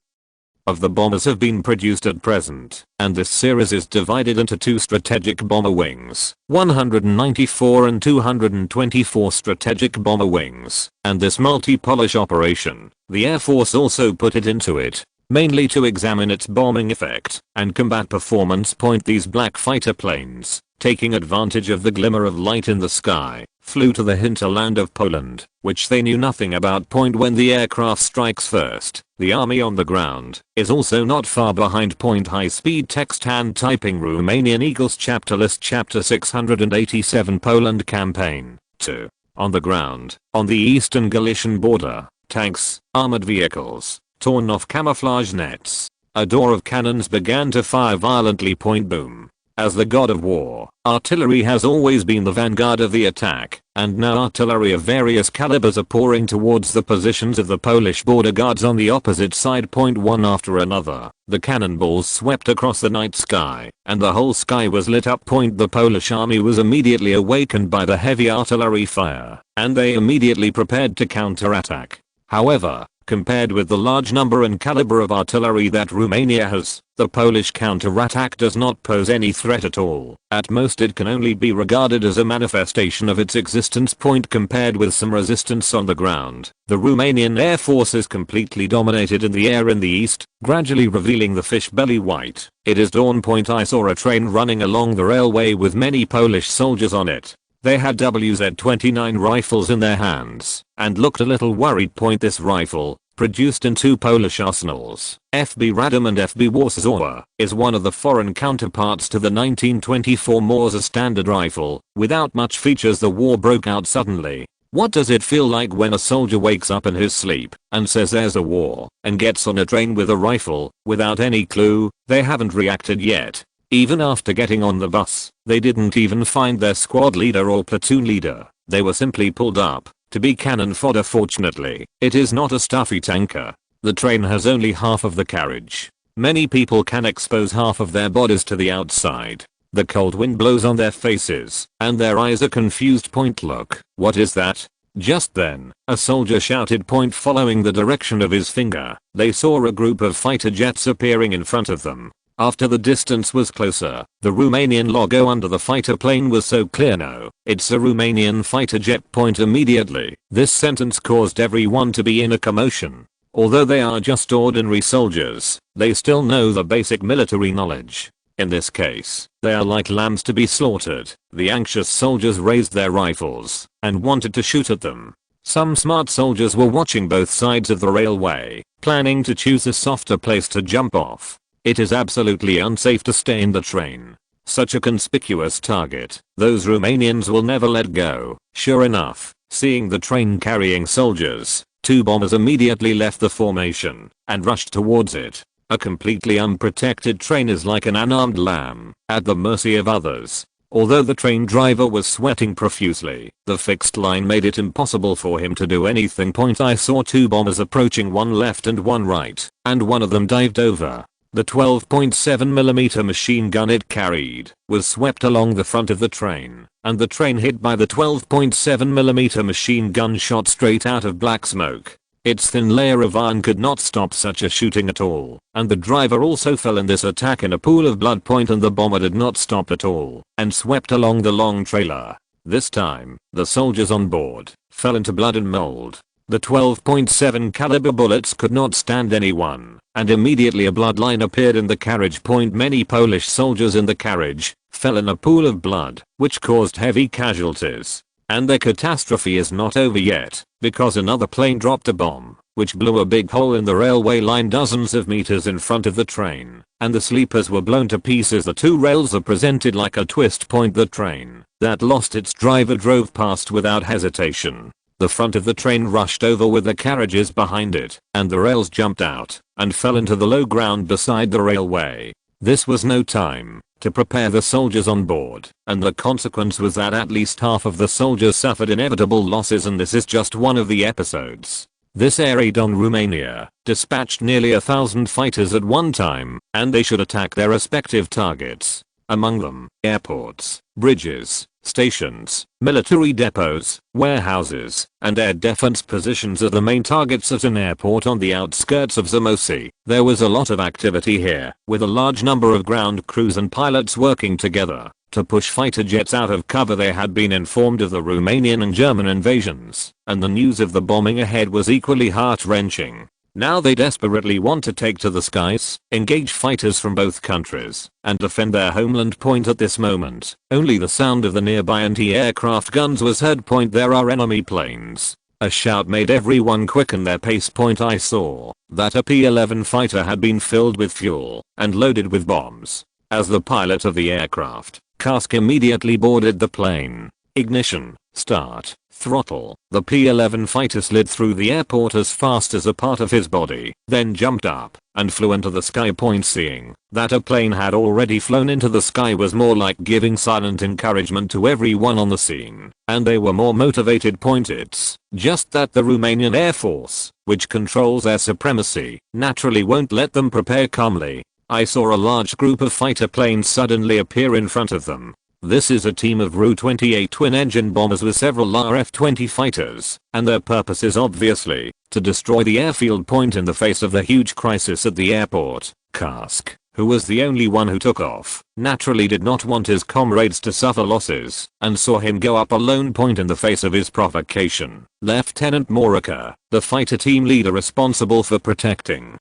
of the bombers have been produced at present, and this series is divided into 2 strategic bomber wings, 194 and 224 strategic bomber wings, and this multi-polish operation, the Air Force also put it into it, mainly to examine its bombing effect and combat performance. These black fighter planes, taking advantage of the glimmer of light in the sky, flew to the hinterland of Poland, which they knew nothing about. When the aircraft strikes first, the army on the ground is also not far behind. High-speed text hand typing. Romanian Eagles chapter list. Chapter 687 Poland campaign 2. On the ground, on the eastern Galician border, tanks, armored vehicles, torn off camouflage nets. A door of cannons began to fire violently. Boom. As the god of war, artillery has always been the vanguard of the attack, and now artillery of various calibers are pouring towards the positions of the Polish border guards on the opposite side. One after another, the cannonballs swept across the night sky, and the whole sky was lit up. The Polish army was immediately awakened by the heavy artillery fire, and they immediately prepared to counterattack. However, compared with the large number and caliber of artillery that Romania has, the Polish counterattack does not pose any threat at all. At most it can only be regarded as a manifestation of its existence. Compared with some resistance on the ground, the Romanian air force is completely dominated in the air in the east, gradually revealing the fish belly white. It is dawn. I saw a train running along the railway with many Polish soldiers on it. They had WZ-29 rifles in their hands, and looked a little worried. This rifle, produced in two Polish arsenals, FB Radom and FB Warsaw, is one of the foreign counterparts to the 1924 Morse standard rifle. Without much features, the war broke out suddenly. What does it feel like when a soldier wakes up in his sleep and says there's a war, and gets on a train with a rifle, without any clue? They haven't reacted yet. Even after getting on the bus, they didn't even find their squad leader or platoon leader. They were simply pulled up to be cannon fodder. Fortunately, it is not a stuffy tanker. The train has only half of the carriage. Many people can expose half of their bodies to the outside. The cold wind blows on their faces, and their eyes are confused. Look, what is that? Just then, a soldier shouted. Following the direction of his finger, they saw a group of fighter jets appearing in front of them. After the distance was closer, the Romanian logo under the fighter plane was so clear. No, it's a Romanian fighter jet. Immediately, this sentence caused everyone to be in a commotion. Although they are just ordinary soldiers, they still know the basic military knowledge. In this case, they are like lambs to be slaughtered. The anxious soldiers raised their rifles and wanted to shoot at them. Some smart soldiers were watching both sides of the railway, planning to choose a softer place to jump off. It is absolutely unsafe to stay in the train. Such a conspicuous target, those Romanians will never let go. Sure enough, seeing the train carrying soldiers, two bombers immediately left the formation and rushed towards it. A completely unprotected train is like an unarmed lamb, at the mercy of others. Although the train driver was sweating profusely, the fixed line made it impossible for him to do anything. I saw two bombers approaching, one left and one right, and one of them dived over. The 12.7mm machine gun it carried was swept along the front of the train, and the train hit by the 12.7mm machine gun shot straight out of black smoke. Its thin layer of iron could not stop such a shooting at all, and the driver also fell in this attack in a pool of blood. And the bomber did not stop at all and swept along the long trailer. This time, the soldiers on board fell into blood and mold. The 12.7 caliber bullets could not stand anyone, and immediately a bloodline appeared in the carriage. Many Polish soldiers in the carriage fell in a pool of blood, which caused heavy casualties. And the catastrophe is not over yet, because another plane dropped a bomb, which blew a big hole in the railway line dozens of meters in front of the train, and the sleepers were blown to pieces. The two rails are presented like a twist. The train that lost its driver drove past without hesitation. The front of the train rushed over with the carriages behind it, and the rails jumped out and fell into the low ground beside the railway. This was no time to prepare the soldiers on board, and the consequence was that at least half of the soldiers suffered inevitable losses. And this is just one of the episodes. This air raid on Romania dispatched nearly 1,000 fighters at one time, and they should attack their respective targets. Among them, airports, bridges, stations, military depots, warehouses, and air defense positions are the main targets at an airport on the outskirts of Zamość. There was a lot of activity here, with a large number of ground crews and pilots working together to push fighter jets out of cover. They had been informed of the Romanian and German invasions, and the news of the bombing ahead was equally heart-wrenching. Now they desperately want to take to the skies, engage fighters from both countries, and defend their homeland. At this moment, only the sound of the nearby anti-aircraft guns was heard. There are enemy planes. A shout made everyone quicken their pace. I saw that a P-11 fighter had been filled with fuel and loaded with bombs. As the pilot of the aircraft, Kask immediately boarded the plane. Ignition, Start. Throttle. The P-11 fighter slid through the airport as fast as a part of his body, then jumped up and flew into the sky. Seeing that a plane had already flown into the sky was more like giving silent encouragement to everyone on the scene, and they were more motivated. It's just that the Romanian Air Force, which controls air supremacy, naturally won't let them prepare calmly. I saw a large group of fighter planes suddenly appear in front of them. This is a team of Ru-28 twin-engine bombers with several RF-20 fighters, and their purpose is obviously to destroy the airfield. In the face of the huge crisis at the airport, Karsk, who was the only one who took off, naturally did not want his comrades to suffer losses, and saw him go up alone. In the face of his provocation, Lieutenant Morica, the fighter team leader responsible for protecting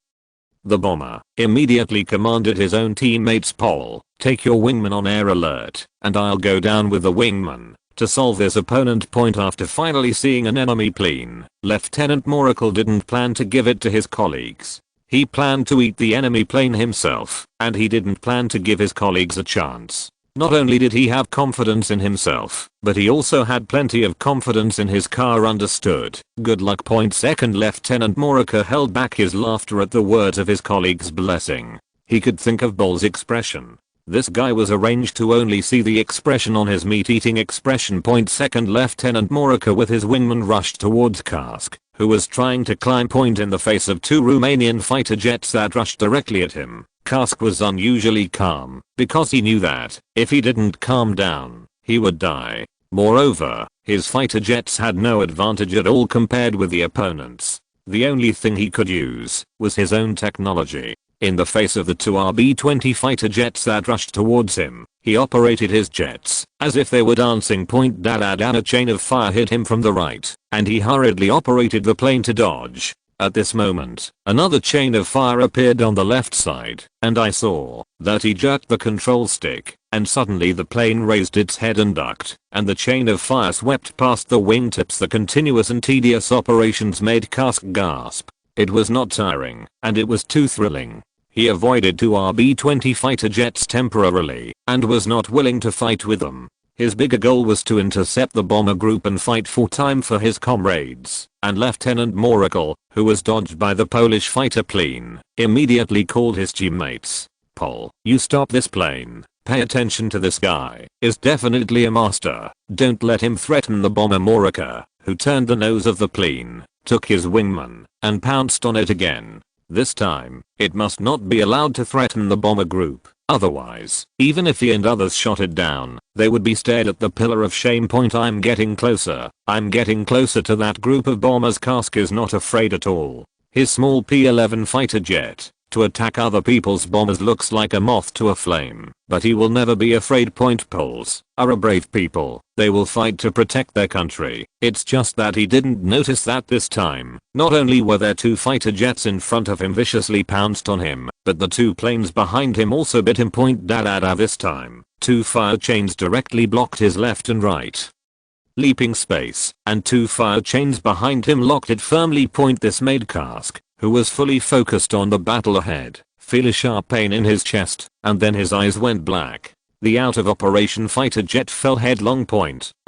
the bomber, immediately commanded his own teammates, Pol, take your wingman on air alert, and I'll go down with the wingman to solve this opponent. After finally seeing an enemy plane, Lieutenant Morica didn't plan to give it to his colleagues. He planned to eat the enemy plane himself, and he didn't plan to give his colleagues a chance. Not only did he have confidence in himself, but he also had plenty of confidence in his car. Understood. Good luck. Second, Lieutenant Morica held back his laughter at the words of his colleague's blessing. He could think of Bol's expression. This guy was arranged to only see the expression on his meat-eating expression. Second, Lieutenant Morica with his wingman rushed towards Karsk, who was trying to climb. In the face of two Romanian fighter jets that rushed directly at him, Karsk was unusually calm, because he knew that, if he didn't calm down, he would die. Moreover, his fighter jets had no advantage at all compared with the opponents. The only thing he could use was his own technology. In the face of the two RB-20 fighter jets that rushed towards him, he operated his jets as if they were dancing. A chain of fire hit him from the right, and he hurriedly operated the plane to dodge. At this moment, another chain of fire appeared on the left side, and I saw that he jerked the control stick, and suddenly the plane raised its head and ducked, and the chain of fire swept past the wingtips. The continuous and tedious operations made Karsk gasp. It was not tiring, and it was too thrilling. He avoided two RB-20 fighter jets temporarily, and was not willing to fight with them. His bigger goal was to intercept the bomber group and fight for time for his comrades, and Lieutenant Morica, who was dodged by the Polish fighter plane, immediately called his teammates. Pol, you stop this plane. Pay attention to this guy. Is definitely a master. Don't let him threaten the bomber. Morica, who turned the nose of the plane, took his wingman, and pounced on it again. This time, it must not be allowed to threaten the bomber group. Otherwise, even if he and others shot it down, they would be stared at the pillar of shame. I'm getting closer. I'm getting closer to that group of bombers. Karsk is not afraid at all. His small P-11 fighter jet, to attack other people's bombers, looks like a moth to a flame, but he will never be afraid. Poles are a brave people. They will fight to protect their country. It's just that he didn't notice that this time. Not only were there two fighter jets in front of him viciously pounced on him, but the two planes behind him also bit him. This time, two fire chains directly blocked his left and right leaping space, and two fire chains behind him locked it firmly. This made Karsk, who was fully focused on the battle ahead, feel a sharp pain in his chest, and then his eyes went black. The out of operation fighter jet fell headlong.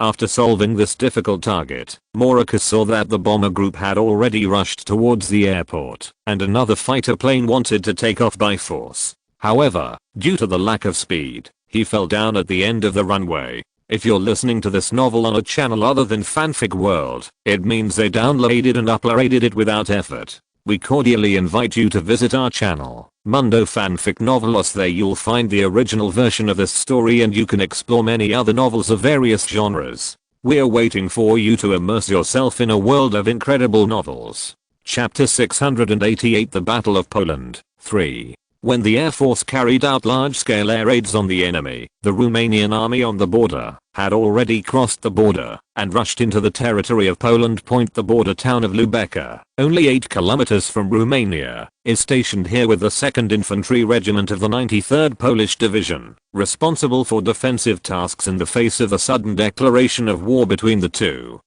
After solving this difficult target, Morica saw that the bomber group had already rushed towards the airport, and another fighter plane wanted to take off by force. However, due to the lack of speed, he fell down at the end of the runway. If you're listening to this novel on a channel other than Fanfic World, it means they downloaded and uploaded it without effort. We cordially invite you to visit our channel, Mundo Fanfic Novelos. There you'll find the original version of this story, and you can explore many other novels of various genres. We're waiting for you to immerse yourself in a world of incredible novels. Chapter 688, The Battle of Poland, 3. When the Air Force carried out large-scale air raids on the enemy, the Romanian army on the border had already crossed the border and rushed into the territory of Poland. The border town of Lubecka, only 8 kilometers from Romania, is stationed here with the 2nd Infantry Regiment of the 93rd Polish Division, responsible for defensive tasks in the face of a sudden declaration of war between the two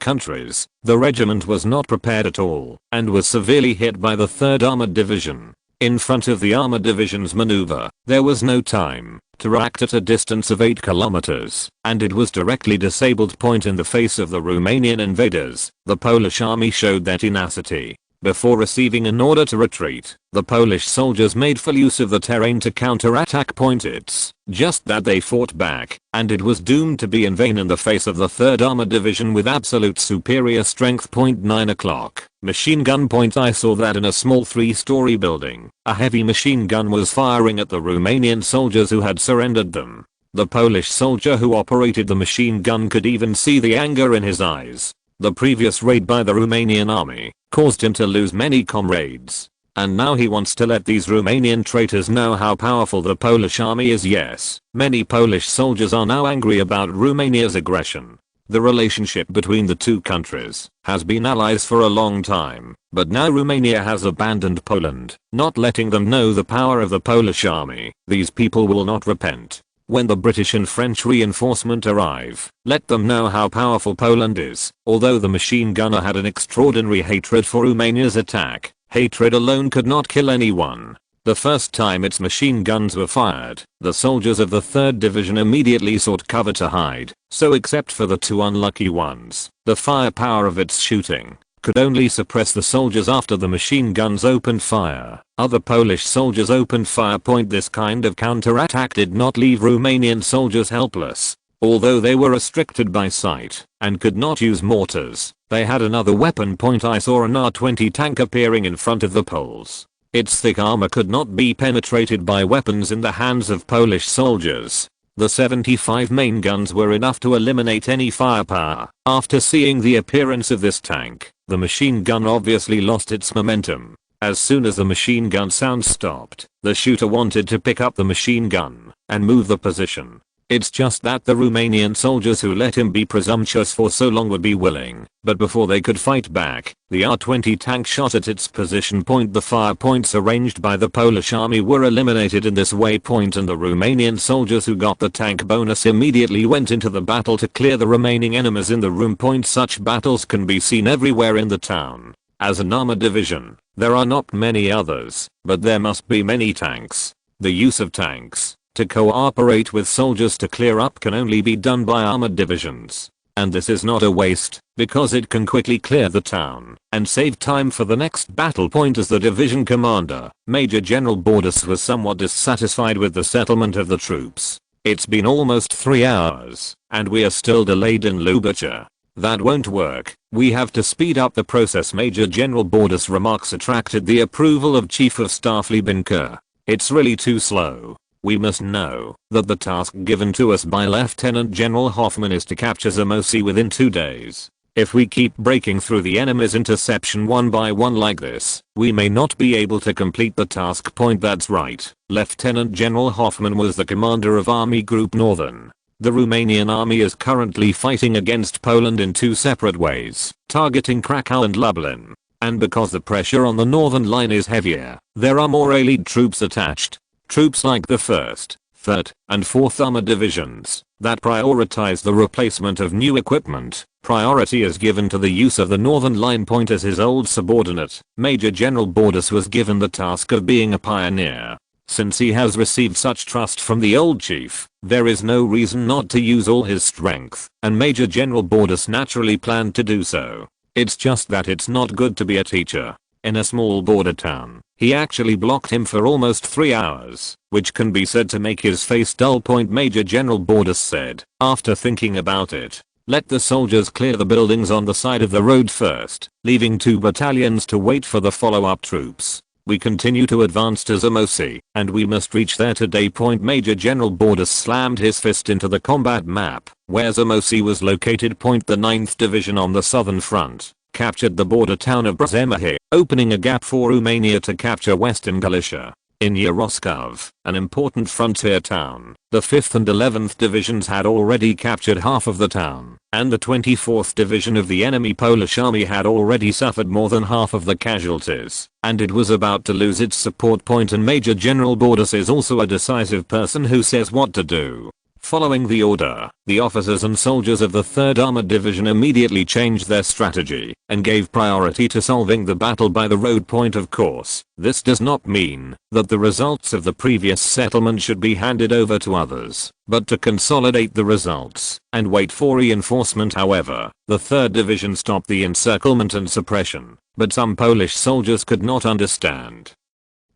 countries. The regiment was not prepared at all and was severely hit by the 3rd Armored Division. In front of the armored division's maneuver, there was no time to react at a distance of 8 kilometers, and it was directly disabled point in the face of the Romanian invaders. The Polish army showed their tenacity. Before receiving an order to retreat, the Polish soldiers made full use of the terrain to counterattack point. It's just that they fought back, and it was doomed to be in vain in the face of the 3rd Armored Division with absolute superior strength. 9 o'clock, machine gun point. I saw that in a small 3-story building, a heavy machine gun was firing at the Romanian soldiers who had surrendered them. The Polish soldier who operated the machine gun could even see the anger in his eyes. The previous raid by the Romanian army caused him to lose many comrades, and now he wants to let these Romanian traitors know how powerful the Polish army is. Yes, many Polish soldiers are now angry about Romania's aggression. The relationship between the two countries has been allies for a long time, but now Romania has abandoned Poland, not letting them know the power of the Polish army. These people will not repent. When the British and French reinforcement arrive, let them know how powerful Poland is. Although the machine gunner had an extraordinary hatred for Romania's attack, hatred alone could not kill anyone. The first time its machine guns were fired, the soldiers of the 3rd Division immediately sought cover to hide, so except for the 2 unlucky ones, the firepower of its shooting could only suppress the soldiers after the machine guns opened fire. Other Polish soldiers opened fire. This kind of counterattack did not leave Romanian soldiers helpless. Although they were restricted by sight and could not use mortars, they had another weapon. I saw an R-20 tank appearing in front of the Poles. Its thick armor could not be penetrated by weapons in the hands of Polish soldiers. The 75 main guns were enough to eliminate any firepower. After seeing the appearance of this tank, the machine gun obviously lost its momentum. As soon as the machine gun sound stopped, the shooter wanted to pick up the machine gun and move the position. It's just that the Romanian soldiers who let him be presumptuous for so long would be willing, but before they could fight back, the R-20 tank shot at its position. The fire points arranged by the Polish army were eliminated in this way. And the Romanian soldiers who got the tank bonus immediately went into the battle to clear the remaining enemies in the room. Such battles can be seen everywhere in the town. As an armored division, there are not many others, but there must be many tanks. The use of tanks to cooperate with soldiers to clear up can only be done by armored divisions. And this is not a waste, because it can quickly clear the town and save time for the next battle. As the division commander, Major General Bordus was somewhat dissatisfied with the settlement of the troops. It's been almost 3 hours, and we are still delayed in Lubica. That won't work. We have to speed up the process. Major General Bordus' remarks attracted the approval of Chief of Staff Liebinker. It's really too slow. We must know that the task given to us by Lieutenant General Hoffman is to capture Zamość within 2 days. If we keep breaking through the enemy's interception one by one like this, we may not be able to complete the task. That's right. Lieutenant General Hoffman was the commander of Army Group Northern. The Romanian army is currently fighting against Poland in 2 separate ways, targeting Krakow and Lublin. And because the pressure on the northern line is heavier, there are more allied troops attached. Troops like the 1st, 3rd, and 4th Armored Divisions that prioritize the replacement of new equipment. Priority is given to the use of the northern line. As his old subordinate, Major General Bordus was given the task of being a pioneer. Since he has received such trust from the old chief, there is no reason not to use all his strength, and Major General Bordus naturally planned to do so. It's just that it's not good to be a teacher in a small border town. He actually blocked him for almost 3 hours, which can be said to make his face dull. Major General Bordus said, after thinking about it, let the soldiers clear the buildings on the side of the road first, leaving 2 battalions to wait for the follow-up troops. We continue to advance to Zamość, and we must reach there today. Major General Bordus slammed his fist into the combat map, where Zamość was located. The 9th Division on the southern front captured the border town of Brzemehi, opening a gap for Romania to capture western Galicia. In Yaroslav, an important frontier town, the 5th and 11th Divisions had already captured half of the town, and the 24th Division of the enemy Polish army had already suffered more than half of the casualties, and it was about to lose its support. And Major General Bordus is also a decisive person who says what to do. Following the order, the officers and soldiers of the 3rd Armored Division immediately changed their strategy and gave priority to solving the battle by the road point, of course. This does not mean that the results of the previous settlement should be handed over to others, but to consolidate the results and wait for reinforcement. However, the 3rd Division stopped the encirclement and suppression, but some Polish soldiers could not understand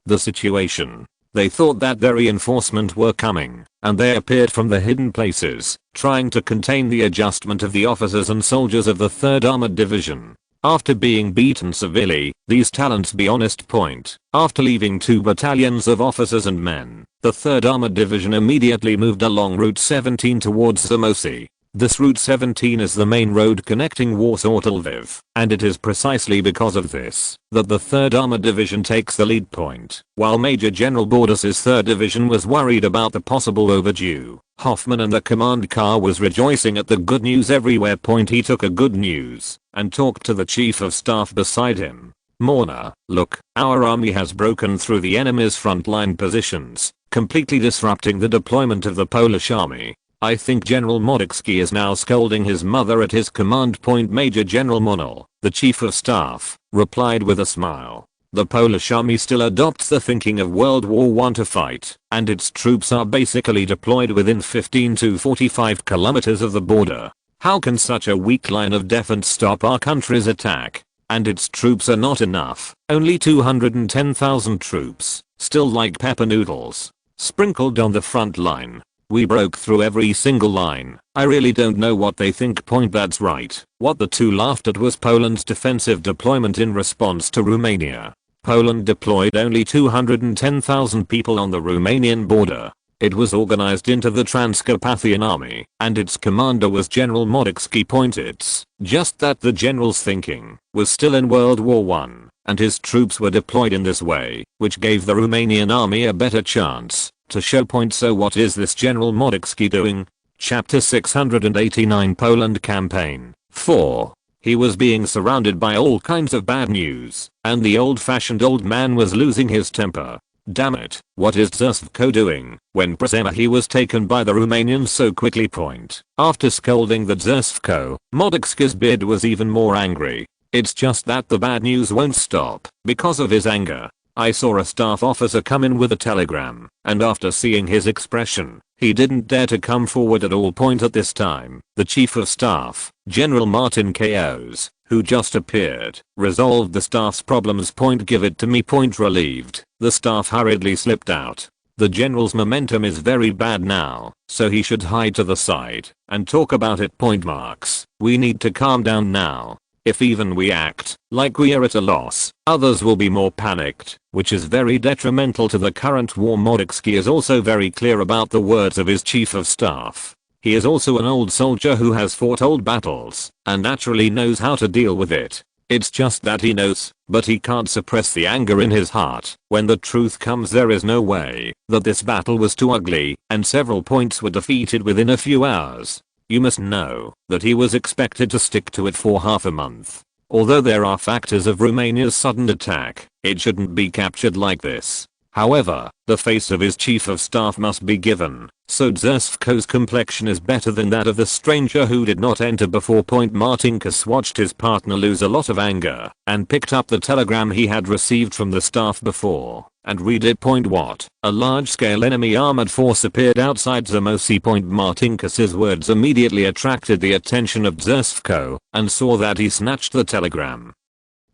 the situation. They thought that their reinforcement were coming, and they appeared from the hidden places, trying to contain the adjustment of the officers and soldiers of the 3rd Armored Division. After being beaten severely, these talents be honest point, after leaving 2 battalions of officers and men, the 3rd Armored Division immediately moved along Route 17 towards Zamość. This Route 17 is the main road connecting Warsaw to Lviv, and it is precisely because of this that the 3rd Armored Division takes the lead point. While Major General Bordas's 3rd Division was worried about the possible overdue, Hoffman and the command car was rejoicing at the good news everywhere point. He took a good news and talked to the chief of staff beside him. Morna, look, our army has broken through the enemy's frontline positions, completely disrupting the deployment of the Polish army. I think General Modicki is now scolding his mother at his command point. Major General Monol, the chief of staff, replied with a smile. The Polish army still adopts the thinking of World War I to fight, and its troops are basically deployed within 15 to 45 kilometers of the border. How can such a weak line of defense stop our country's attack? And its troops are not enough, only 210,000 troops, still like pepper noodles, sprinkled on the front line. We broke through every single line. I really don't know what they think point. That's right. What the two laughed at was Poland's defensive deployment in response to Romania. Poland deployed only 210,000 people on the Romanian border. It was organized into the Transcarpathian Army, and its commander was General Modicki point. It's just that the general's thinking was still in World War I, and his troops were deployed in this way, which gave the Romanian army a better chance to show point. So what is this General Modicki doing? Chapter 689 Poland Campaign 4. He was being surrounded by all kinds of bad news, and the old-fashioned old man was losing his temper. Damn it, what is Zerszko doing? When he was taken by the Romanians so quickly point. After scolding the Zerszko, Modicki's beard was even more angry. It's just that the bad news won't stop because of his anger. I saw a staff officer come in with a telegram, and after seeing his expression, he didn't dare to come forward at all point. At this time, the chief of staff, General Martin Chaos, who just appeared, resolved the staff's problems point. Give it to me point. Relieved, the staff hurriedly slipped out. The general's momentum is very bad now, so he should hide to the side and talk about it point. Marks, we need to calm down now. If even we act like we are at a loss, others will be more panicked, which is very detrimental to the current war. Modicki is also very clear about the words of his chief of staff. He is also an old soldier who has fought old battles and naturally knows how to deal with it. It's just that he knows, but he can't suppress the anger in his heart. When the truth comes, there is no way that this battle was too ugly, and several points were defeated within a few hours. You must know that he was expected to stick to it for half a month. Although there are factors of Romania's sudden attack, it shouldn't be captured like this. However, the face of his chief of staff must be given, so Zerszko's complexion is better than that of the stranger who did not enter before point. Martinkus watched his partner lose a lot of anger and picked up the telegram he had received from the staff before and read it point. What? A large-scale enemy armored force appeared outside Zamość point. Martinkus's words immediately attracted the attention of Zerszko, and saw that he snatched the telegram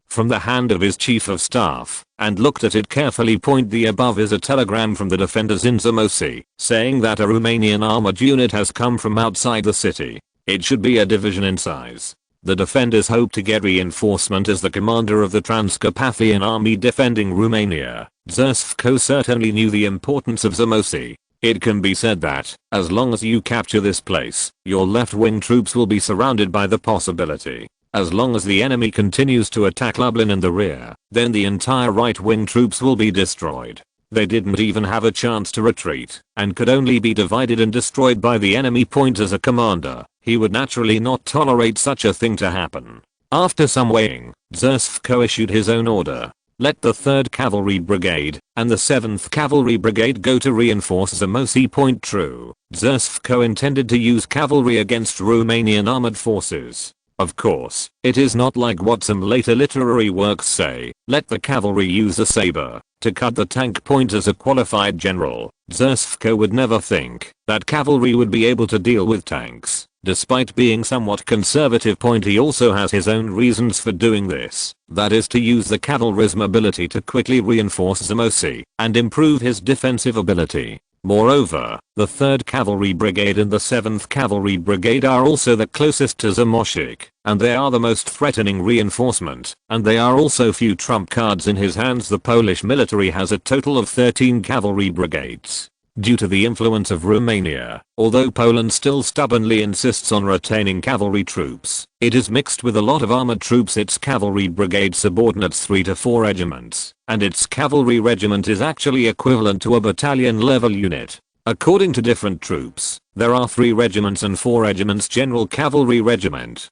from the hand of his chief of staff and looked at it carefully point. The above is a telegram from the defenders in Zamość, saying that a Romanian armored unit has come from outside the city. It should be a division in size. The defenders hope to get reinforcement as the commander of the Transcarpathian army defending Romania. Zerszko certainly knew the importance of Zamość. It can be said that, as long as you capture this place, your left-wing troops will be surrounded by the possibility. As long as the enemy continues to attack Lublin in the rear, then the entire right-wing troops will be destroyed. They didn't even have a chance to retreat, and could only be divided and destroyed by the enemy point. As a commander, he would naturally not tolerate such a thing to happen. After some weighing, Zerszko issued his own order. let the 3rd Cavalry Brigade and the 7th Cavalry Brigade go to reinforce Zamości Point. True, Zersko intended to use cavalry against Romanian armored forces. Of course, it is not like what some later literary works say, let the cavalry use a saber to cut the tank point. As a qualified general, Zersko would never think that cavalry would be able to deal with tanks. Despite being somewhat conservative, he also has his own reasons for doing this, that is to use the cavalry's mobility to quickly reinforce Zamości and improve his defensive ability. Moreover, the 3rd Cavalry Brigade and the 7th Cavalry Brigade are also the closest to Zamość, and they are the most threatening reinforcement, and they are also few trump cards in his hands. The Polish military has a total of 13 cavalry brigades. Due to the influence of Romania, although Poland still stubbornly insists on retaining cavalry troops, it is mixed with a lot of armored troops. Its cavalry brigade subordinates 3 to 4 regiments, and its cavalry regiment is actually equivalent to a battalion level unit. According to different troops, there are 3 regiments and 4 regiments. General Cavalry Regiment,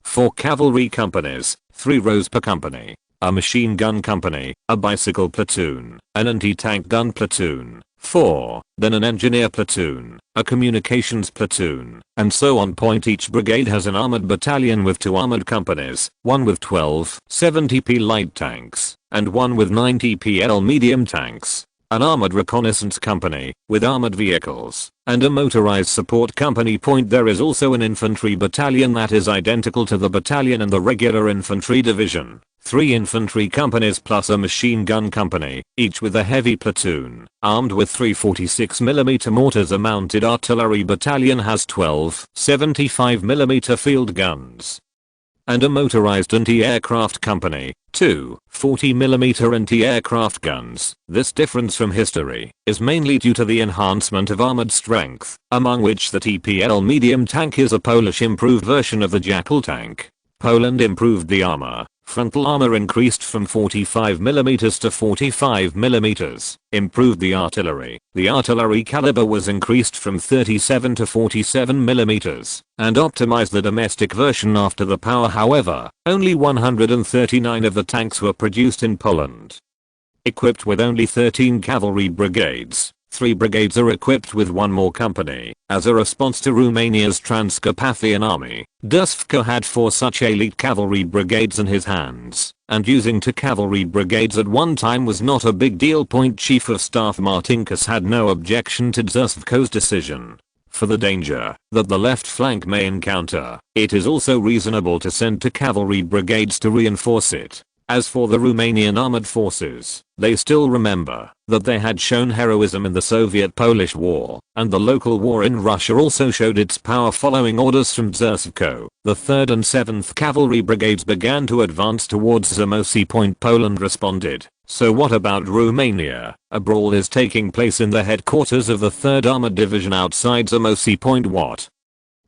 4 cavalry companies, 3 rows per company, a machine gun company, a bicycle platoon, an anti-tank gun platoon, 4, then an engineer platoon, a communications platoon, and so on. Each brigade has an armored battalion with 2 armored companies, one with 12 70p light tanks, and one with 90p Edel medium tanks, an armored reconnaissance company, with armored vehicles, and a motorized support company. There is also an infantry battalion that is identical to the battalion and the regular infantry division. 3 infantry companies plus a machine gun company, each with a heavy platoon, armed with 3 46mm mortars. A mounted artillery battalion has 12 75mm field guns, and a motorized anti-aircraft company, 2 40mm anti-aircraft guns. This difference from history is mainly due to the enhancement of armored strength, among which the TPL medium tank is a Polish improved version of the Jackal tank. Poland improved the armor. Frontal armor increased from 45mm to 45mm, improved the artillery. The artillery caliber was increased from 37 to 47mm, and optimized the domestic version after the power. However, only 139 of the tanks were produced in Poland. Equipped with only 13 cavalry brigades, 3 brigades are equipped with 1 more company. As a response to Romania's Transcarpathian army, Zersko had 4 such elite cavalry brigades in his hands, and using 2 cavalry brigades at one time was not a big deal. Chief of Staff Martinkus had no objection to Zersko's decision. For the danger that the left flank may encounter, it is also reasonable to send 2 cavalry brigades to reinforce it. As for the Romanian armored forces, they still remember that they had shown heroism in the Soviet-Polish War, and the local war in Russia also showed its power. Following orders from Zersko, the 3rd and 7th Cavalry Brigades began to advance towards Zamości Point. Poland responded. So what about Romania? A brawl is taking place in the headquarters of the 3rd Armored Division outside Zamości Point. What?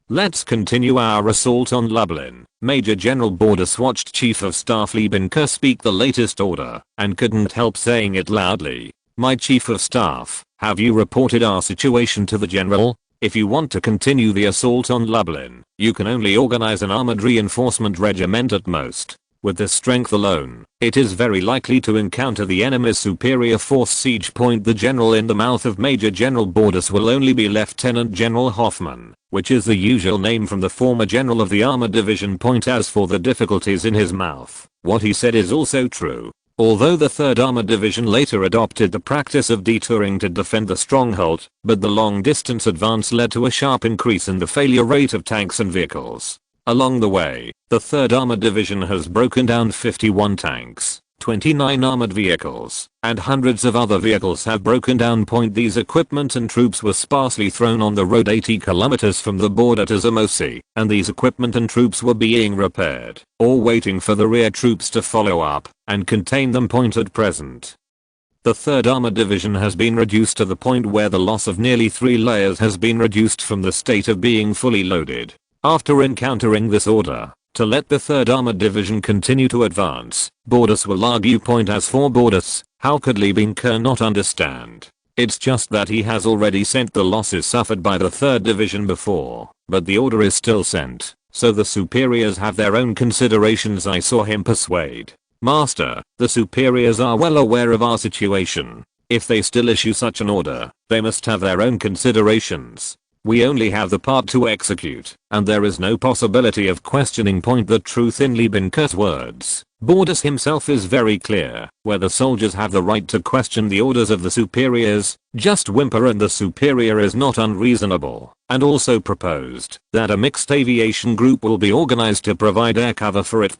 Let's continue our assault on Lublin. Major General Bordas watched Chief of Staff Liebenka speak the latest order, and couldn't help saying it loudly. My Chief of Staff, have you reported our situation to the General? If you want to continue the assault on Lublin, you can only organize an armored reinforcement regiment at most. With this strength alone, it is very likely to encounter the enemy's superior force. Siege Point. The general in the mouth of Major General Bordas will only be Lieutenant General Hoffman, which is the usual name from the former general of the armored division. As for the difficulties in his mouth, what he said is also true. Although the 3rd Armored Division later adopted the practice of detouring to defend the stronghold, but the long distance advance led to a sharp increase in the failure rate of tanks and vehicles. Along the way, the 3rd Armored Division has broken down 51 tanks, 29 armored vehicles, and hundreds of other vehicles have broken down. These equipment and troops were sparsely thrown on the road 80 kilometers from the border to Zamości, and these equipment and troops were being repaired, or waiting for the rear troops to follow up and contain them. At present, the 3rd Armored Division has been reduced to the point where the loss of nearly 3 layers has been reduced from the state of being fully loaded. After encountering this order to let the 3rd Armored Division continue to advance, Bordas will argue. As for Bordas, how could Liebenka not understand? It's just that he has already sent the losses suffered by the 3rd Division before, but the order is still sent, so the superiors have their own considerations. I saw him persuade "Master, the superiors are well aware of our situation. If they still issue such an order, they must have their own considerations. We only have the part to execute, and there is no possibility of questioning." The truth in Liebinker's words, Borders himself is very clear, where the soldiers have the right to question the orders of the superiors, just whimper and the superior is not unreasonable, and also proposed that a mixed aviation group will be organized to provide air cover for it.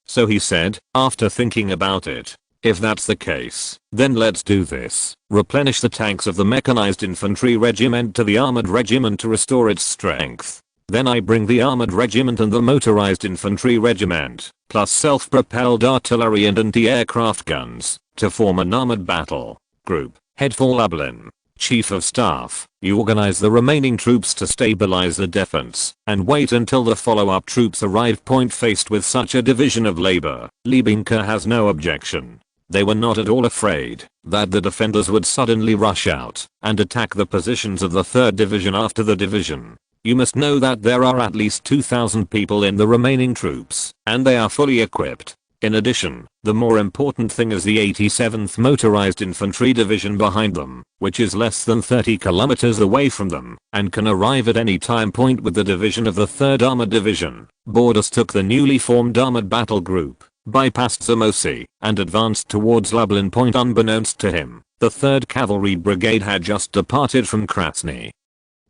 So he said, after thinking about it, "If that's the case, then let's do this. Replenish the tanks of the mechanized infantry regiment to the armored regiment to restore its strength. Then I bring the armored regiment and the motorized infantry regiment, plus self-propelled artillery and anti-aircraft guns, to form an armored battle group. Head for Lublin. Chief of Staff, you organize the remaining troops to stabilize the defense, and wait until the follow-up troops arrive." Faced with such a division of labor, Liebinker has no objection. They were not at all afraid that the defenders would suddenly rush out and attack the positions of the 3rd Division after the division. You must know that there are at least 2,000 people in the remaining troops, and they are fully equipped. In addition, the more important thing is the 87th Motorized Infantry Division behind them, which is less than 30 kilometers away from them, and can arrive at any time. With the division of the 3rd Armored Division, Borders took the newly formed Armored Battle Group, bypassed Zamość, and advanced towards Lublin. Unbeknownst to him, the 3rd Cavalry Brigade had just departed from Krasny,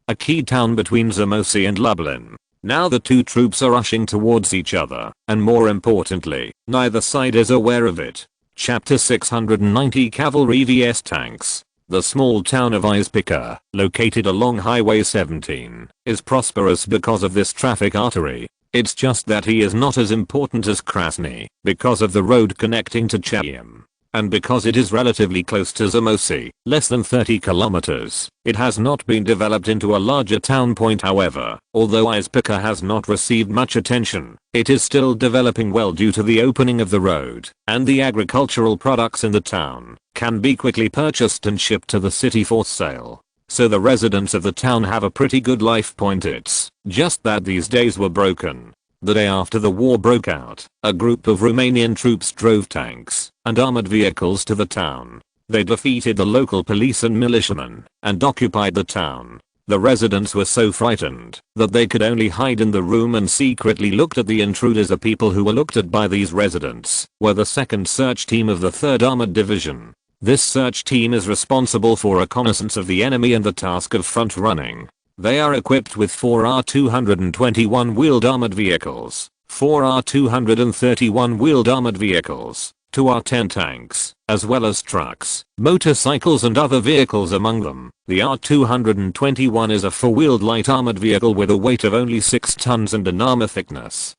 a key town between Zamość and Lublin. Now the two troops are rushing towards each other, and more importantly, neither side is aware of it. Chapter 690 Cavalry vs Tanks. The small town of Ispica, located along Highway 17, is prosperous because of this traffic artery. It's just that he is not as important as Krasny, because of the road connecting to Chechnya. And because it is relatively close to Zamość, less than 30 kilometers, it has not been developed into a larger town. However, although Ispica has not received much attention, it is still developing well due to the opening of the road, and the agricultural products in the town can be quickly purchased and shipped to the city for sale. So the residents of the town have a pretty good life. It's just that these days were broken. The day after the war broke out, a group of Romanian troops drove tanks and armored vehicles to the town. They defeated the local police and militiamen and occupied the town. The residents were so frightened that they could only hide in the room and secretly looked at the intruders. The people who were looked at by these residents were the 2nd Search Team of the 3rd Armored Division. This search team is responsible for reconnaissance of the enemy and the task of front running. They are equipped with 4 R221 wheeled armored vehicles, 4 R231 wheeled armored vehicles, 2 R10 tanks, as well as trucks, motorcycles and other vehicles among them. The R221 is a 4-wheeled light armored vehicle with a weight of only 6 tons and an armor thickness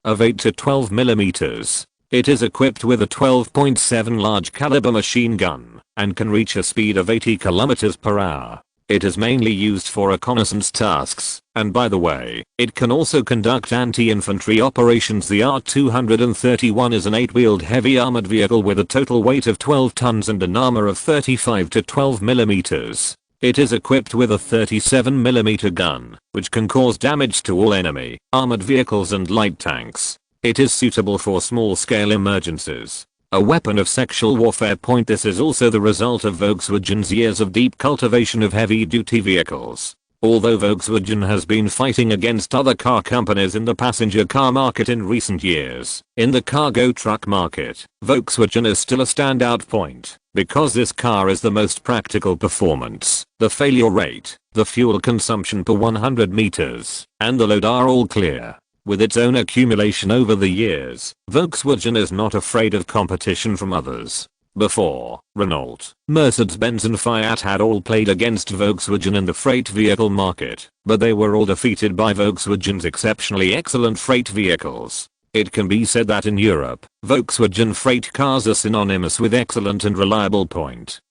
of 8 to 12 millimeters. It is equipped with a 12.7 large caliber machine gun and can reach a speed of 80 km per hour. It is mainly used for reconnaissance tasks, and by the way, it can also conduct anti-infantry operations. The R231 is an 8-wheeled heavy armored vehicle with a total weight of 12 tons and an armor of 35 to 12 millimeters. It is equipped with a 37mm gun, which can cause damage to all enemy armored vehicles and light tanks. It is suitable for small-scale emergencies. A weapon of sexual warfare. This is also the result of Volkswagen's years of deep cultivation of heavy-duty vehicles. Although Volkswagen has been fighting against other car companies in the passenger car market in recent years, in the cargo truck market, Volkswagen is still a standout point, because this car is the most practical performance, the failure rate, the fuel consumption per 100 meters, and the load are all clear. With its own accumulation over the years, Volkswagen is not afraid of competition from others. Before, Renault, Mercedes-Benz and Fiat had all played against Volkswagen in the freight vehicle market, but they were all defeated by Volkswagen's exceptionally excellent freight vehicles. It can be said that in Europe, Volkswagen freight cars are synonymous with excellent and reliable.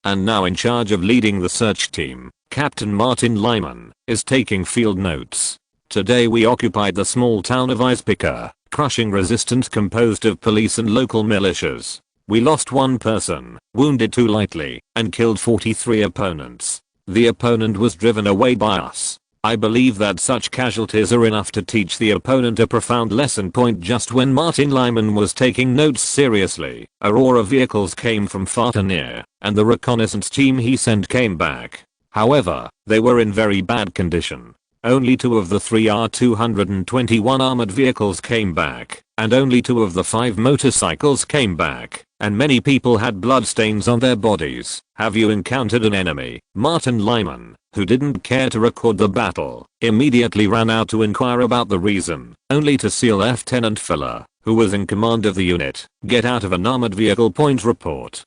And now in charge of leading the search team, Captain Martin Lyman is taking field notes. Today we occupied the small town of Ispica, crushing resistance composed of police and local militias. We lost 1 person, wounded 2 lightly, and killed 43 opponents. The opponent was driven away by us. I believe that such casualties are enough to teach the opponent a profound lesson. Just when Martin Lyman was taking notes seriously, a roar of vehicles came from far and near, and the reconnaissance team he sent came back. However, they were in very bad condition. Only 2 of the 3 R221 armored vehicles came back, and only 2 of the 5 motorcycles came back, and many people had bloodstains on their bodies. Have you encountered an enemy? Martin Lyman, who didn't care to record the battle, immediately ran out to inquire about the reason, only to see Lieutenant Filler, who was in command of the unit, get out of an armored vehicle. Report.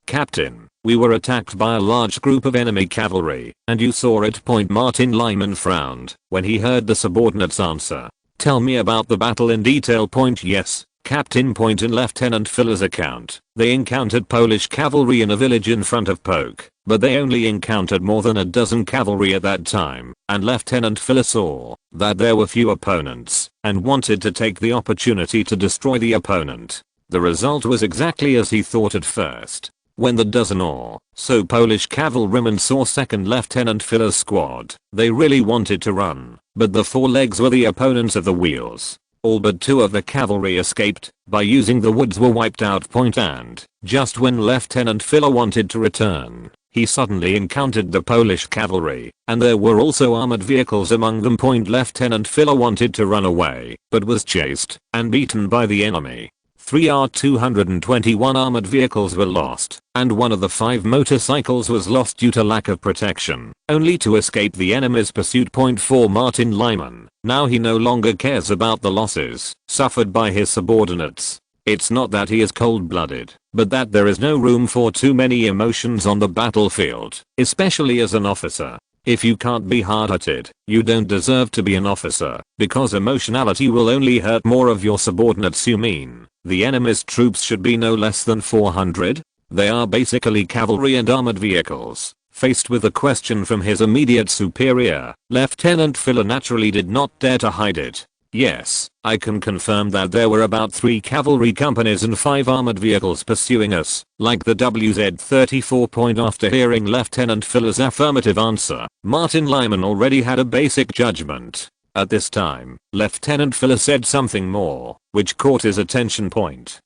Captain, we were attacked by a large group of enemy cavalry, and you saw it. Martin Lyman frowned when he heard the subordinate's answer. Tell me about the battle in detail. Yes, Captain. In Lieutenant Filler's account, they encountered Polish cavalry in a village in front of Polk, but they only encountered more than a dozen cavalry at that time, and Lieutenant Filler saw that there were few opponents, and wanted to take the opportunity to destroy the opponent. The result was exactly as he thought at first. When the dozen or so Polish cavalrymen saw 2nd Lieutenant Filler's squad, they really wanted to run, but the 4 legs were the opponents of the wheels. All but 2 of the cavalry escaped by using the woods were wiped out. And just when Lieutenant Filler wanted to return, he suddenly encountered the Polish cavalry, and there were also armored vehicles among them. Lieutenant Filler wanted to run away, but was chased and beaten by the enemy. 3 R221 armored vehicles were lost, and 1 of the 5 motorcycles was lost due to lack of protection, only to escape the enemy's pursuit. For Martin Lyman, now he no longer cares about the losses suffered by his subordinates. It's not that he is cold-blooded, but that there is no room for too many emotions on the battlefield, especially as an officer. If you can't be hard-hearted, you don't deserve to be an officer, because emotionality will only hurt more of your subordinates. You mean the enemy's troops should be no less than 400? They are basically cavalry and armored vehicles. Faced with a question from his immediate superior, Lieutenant Filler naturally did not dare to hide it. Yes, I can confirm that there were about 3 cavalry companies and 5 armored vehicles pursuing us, like the WZ-34. After hearing Lieutenant Filler's affirmative answer, Martin Lyman already had a basic judgment. At this time, Lieutenant Filler said something more, which caught his attention.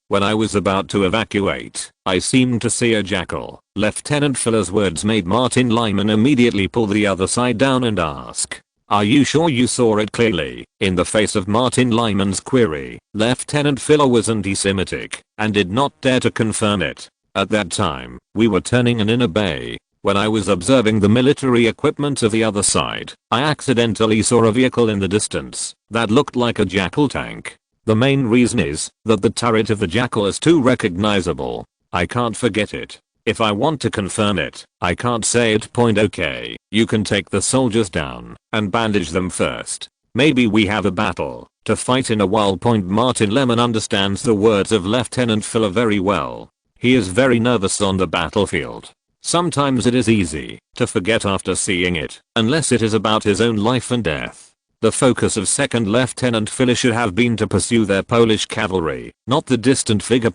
When I was about to evacuate, I seemed to see a jackal. Lieutenant Filler's words made Martin Lyman immediately pull the other side down and ask, are you sure you saw it clearly? In the face of Martin Lyman's query, Lieutenant Filler was anti-Semitic and did not dare to confirm it. At that time, we were turning an inner bay. When I was observing the military equipment of the other side, I accidentally saw a vehicle in the distance that looked like a jackal tank. The main reason is that the turret of the jackal is too recognizable. I can't forget it. If I want to confirm it, I can't say it. Okay, you can take the soldiers down and bandage them first. Maybe we have a battle to fight in a while. Martin Lyman understands the words of Lieutenant Filler very well. He is very nervous on the battlefield. Sometimes it is easy to forget after seeing it, unless it is about his own life and death. The focus of 2nd Lieutenant Filler should have been to pursue their Polish cavalry, not the distant figure.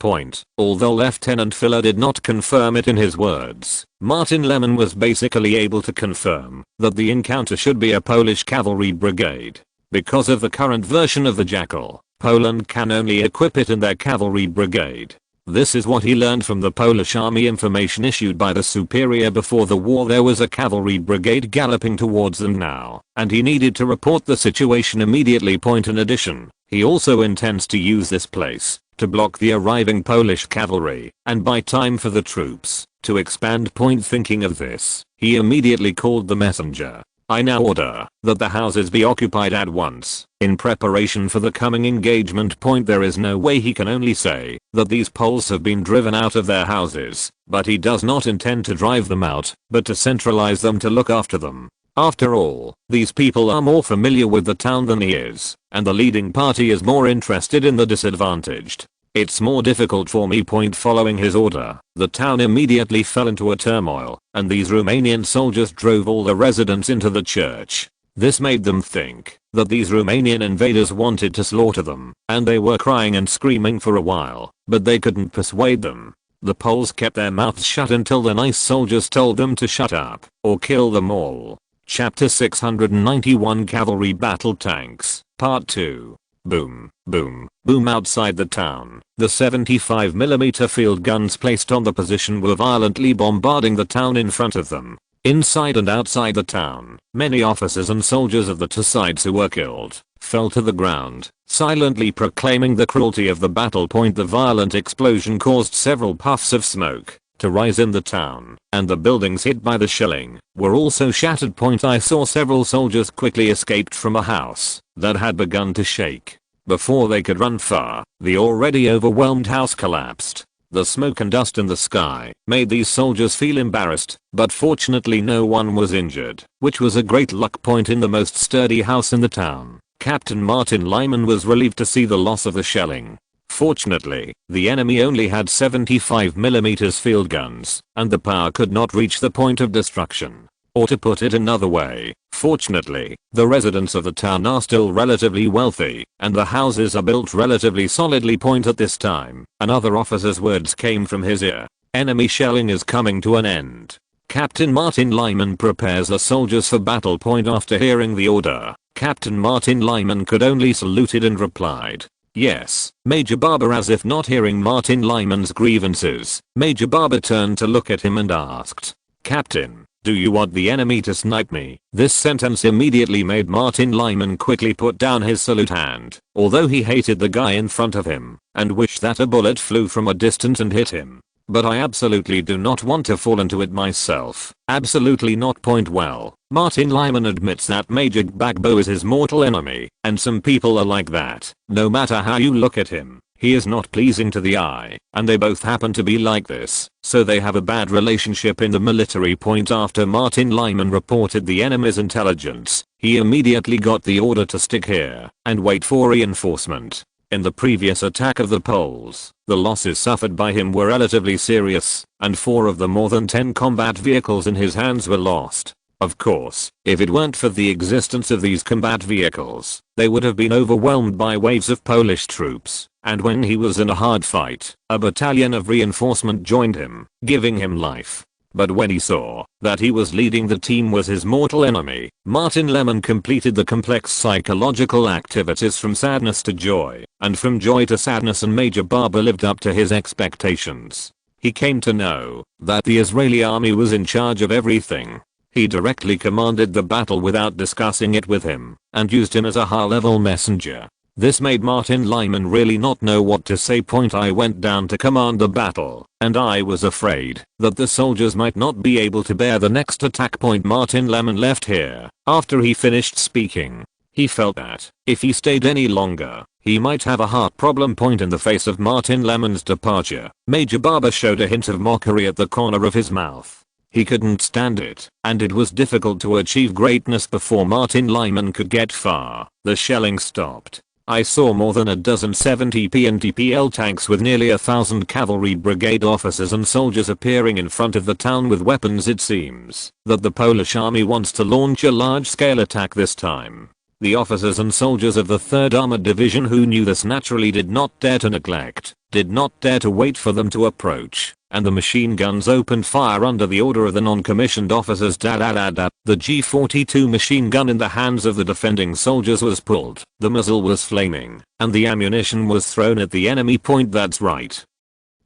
Although Lieutenant Filler did not confirm it in his words, Martin Lyman was basically able to confirm that the encounter should be a Polish cavalry brigade. Because of the current version of the Jackal, Poland can only equip it in their cavalry brigade. This is what he learned from the Polish army information issued by the superior before the war. There was a cavalry brigade galloping towards them now, and he needed to report the situation immediately. In addition, he also intends to use this place to block the arriving Polish cavalry and buy time for the troops to expand. Thinking of this, he immediately called the messenger. I now order that the houses be occupied at once, in preparation for the coming engagement. There is no way he can only say that these Poles have been driven out of their houses, but he does not intend to drive them out, but to centralize them to look after them. After all, these people are more familiar with the town than he is, and the leading party is more interested in the disadvantaged. It's more difficult for me. Following his order, the town immediately fell into a turmoil, and these Romanian soldiers drove all the residents into the church. This made them think that these Romanian invaders wanted to slaughter them, and they were crying and screaming for a while, but they couldn't persuade them. The Poles kept their mouths shut until the nice soldiers told them to shut up, or kill them all. Chapter 691 Cavalry Battle Tanks, Part 2. Boom, boom, boom. Outside the town, the 75mm field guns placed on the position were violently bombarding the town in front of them. Inside and outside the town, many officers and soldiers of the two sides who were killed fell to the ground, silently proclaiming the cruelty of the battle point. The violent explosion caused several puffs of smoke to rise in the town, and the buildings hit by the shelling were also shattered. I saw several soldiers quickly escaped from a house that had begun to shake. Before they could run far, the already overwhelmed house collapsed. The smoke and dust in the sky made these soldiers feel embarrassed, but fortunately no one was injured, which was a great luck point in the most sturdy house in the town. Captain Martin Lyman was relieved to see the loss of the shelling. Fortunately, the enemy only had 75mm field guns, and the power could not reach the point of destruction. Or to put it another way, fortunately, the residents of the town are still relatively wealthy, and the houses are built relatively solidly. At this time, another officer's words came from his ear. Enemy shelling is coming to an end. Captain Martin Lyman prepares the soldiers for battle. After hearing the order, Captain Martin Lyman could only saluted and replied, "Yes, Major Barber." As if not hearing Martin Lyman's grievances, Major Barber turned to look at him and asked, "Captain, do you want the enemy to snipe me?" This sentence immediately made Martin Lyman quickly put down his salute hand, although he hated the guy in front of him and wished that a bullet flew from a distance and hit him. "But I absolutely do not want to fall into it myself. Absolutely not." Well, Martin Lyman admits that Major Gbagbo is his mortal enemy, and some people are like that. No matter how you look at him, he is not pleasing to the eye, and they both happen to be like this, so they have a bad relationship in the military. After Martin Lyman reported the enemy's intelligence, he immediately got the order to stick here and wait for reinforcement. In the previous attack of the Poles, the losses suffered by him were relatively serious, and 4 of the more than 10 combat vehicles in his hands were lost. Of course, if it weren't for the existence of these combat vehicles, they would have been overwhelmed by waves of Polish troops, and when he was in a hard fight, a battalion of reinforcement joined him, giving him life. But when he saw that he was leading the team was his mortal enemy, Martin Lyman completed the complex psychological activities from sadness to joy, and from joy to sadness, and Major Barber lived up to his expectations. He came to know that the Israeli army was in charge of everything. He directly commanded the battle without discussing it with him, and used him as a high-level messenger. This made Martin Lyman really not know what to say. I went down to command the battle, and I was afraid that the soldiers might not be able to bear the next attack. Martin Lyman left here after he finished speaking. He felt that if he stayed any longer, he might have a heart problem. In the face of Martin Lyman's departure, Major Barber showed a hint of mockery at the corner of his mouth. He couldn't stand it, and it was difficult to achieve greatness before Martin Lyman could get far. The shelling stopped. I saw more than a dozen 70p and TPL tanks with nearly 1,000 cavalry brigade officers and soldiers appearing in front of the town with weapons. It seems that the Polish army wants to launch a large-scale attack this time. The officers and soldiers of the 3rd Armored Division who knew this naturally did not dare to neglect, did not dare to wait for them to approach, and the machine guns opened fire under the order of the non-commissioned officers. The G42 machine gun in the hands of the defending soldiers was pulled, the muzzle was flaming, and the ammunition was thrown at the enemy. That's right.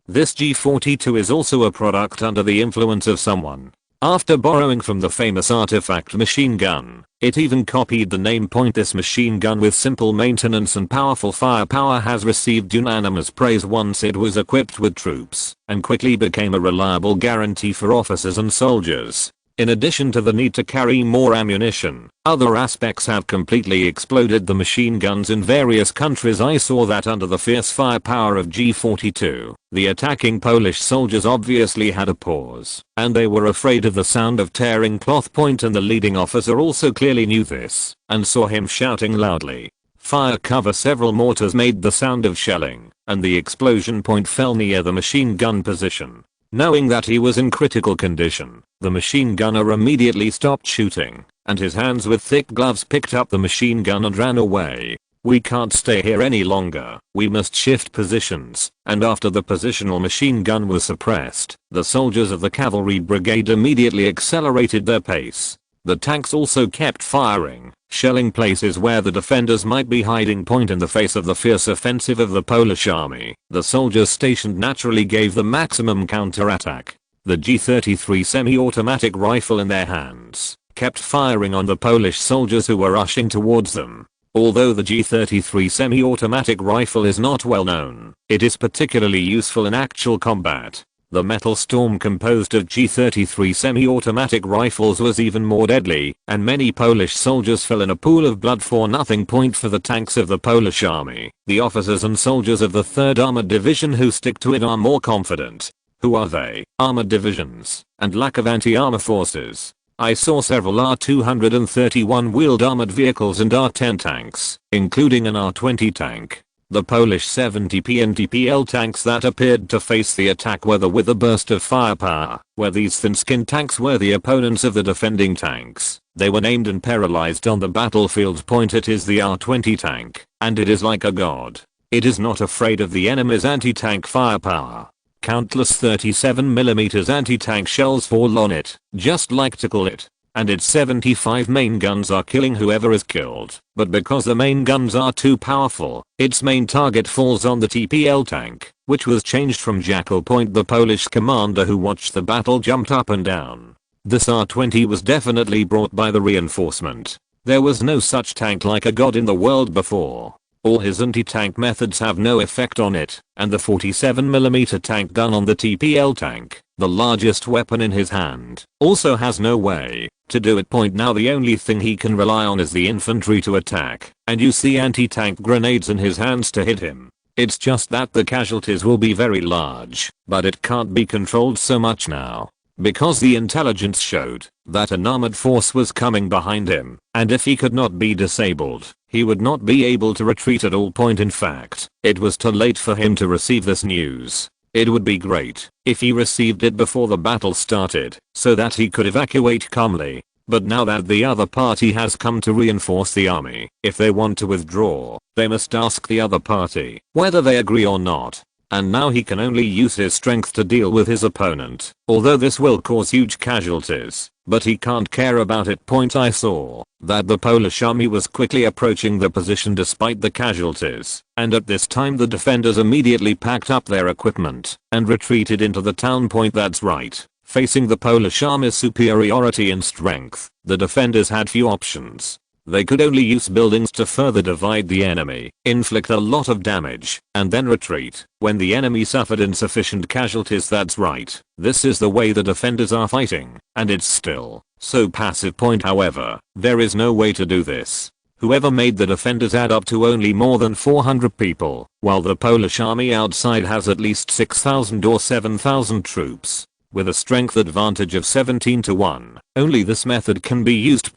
This G42 is also a product under the influence of someone. After borrowing from the famous artifact machine gun, it even copied the name. This machine gun with simple maintenance and powerful firepower has received unanimous praise once it was equipped with troops, and quickly became a reliable guarantee for officers and soldiers. In addition to the need to carry more ammunition, other aspects have completely exploded the machine guns in various countries. I saw that under the fierce firepower of G42, the attacking Polish soldiers obviously had a pause, and they were afraid of the sound of tearing cloth. And the leading officer also clearly knew this, and saw him shouting loudly. Fire cover. Several mortars made the sound of shelling, and the explosion point fell near the machine gun position. Knowing that he was in critical condition, the machine gunner immediately stopped shooting, and his hands with thick gloves picked up the machine gun and ran away. "We can't stay here any longer, we must shift positions," and after the positional machine gun was suppressed, the soldiers of the cavalry brigade immediately accelerated their pace. The tanks also kept firing, shelling places where the defenders might be hiding. In the face of the fierce offensive of the Polish army, the soldiers stationed naturally gave the maximum counterattack. The G33 semi-automatic rifle in their hands kept firing on the Polish soldiers who were rushing towards them. Although the G33 semi-automatic rifle is not well known, it is particularly useful in actual combat. The metal storm composed of G33 semi-automatic rifles was even more deadly, and many Polish soldiers fell in a pool of blood for nothing. For the tanks of the Polish army, the officers and soldiers of the 3rd Armored Division who stick to it are more confident. Who are they? Armored divisions, and lack of anti-armor forces. I saw several R231 wheeled armored vehicles and R10 tanks, including an R20 tank. The Polish 70p and TPL tanks that appeared to face the attack with a burst of firepower, where these thin-skinned tanks were the opponents of the defending tanks. They were named and paralyzed on the battlefield. It is the R20 tank, and it is like a god. It is not afraid of the enemy's anti-tank firepower. Countless 37mm anti-tank shells fall on it, just like tickle it. And its 75 main guns are killing whoever is killed. But because the main guns are too powerful, its main target falls on the TPL tank, which was changed from Jackal. The Polish commander who watched the battle jumped up and down. This R20 was definitely brought by the reinforcement. There was no such tank like a god in the world before. All his anti-tank methods have no effect on it, and the 47mm tank gun on the TPL tank, the largest weapon in his hand, also has no way to do it. Now the only thing he can rely on is the infantry to attack, and use the anti-tank grenades in his hands to hit him. It's just that the casualties will be very large, but it can't be controlled so much now. Because the intelligence showed that an armored force was coming behind him, and if he could not be disabled, he would not be able to retreat at all. In fact, it was too late for him to receive this news. It would be great if he received it before the battle started, so that he could evacuate calmly. But now that the other party has come to reinforce the army, if they want to withdraw, they must ask the other party whether they agree or not. And now he can only use his strength to deal with his opponent, although this will cause huge casualties, but he can't care about it. I saw that the Polish army was quickly approaching the position despite the casualties, and at this time the defenders immediately packed up their equipment and retreated into the town. That's right. Facing the Polish army's superiority in strength, the defenders had few options. They could only use buildings to further divide the enemy, inflict a lot of damage, and then retreat when the enemy suffered insufficient casualties. That's right. This is the way the defenders are fighting, and it's still so passive. However, there is no way to do this. Whoever made the defenders add up to only more than 400 people, while the Polish army outside has at least 6,000 or 7,000 troops. With a strength advantage of 17-1, only this method can be used.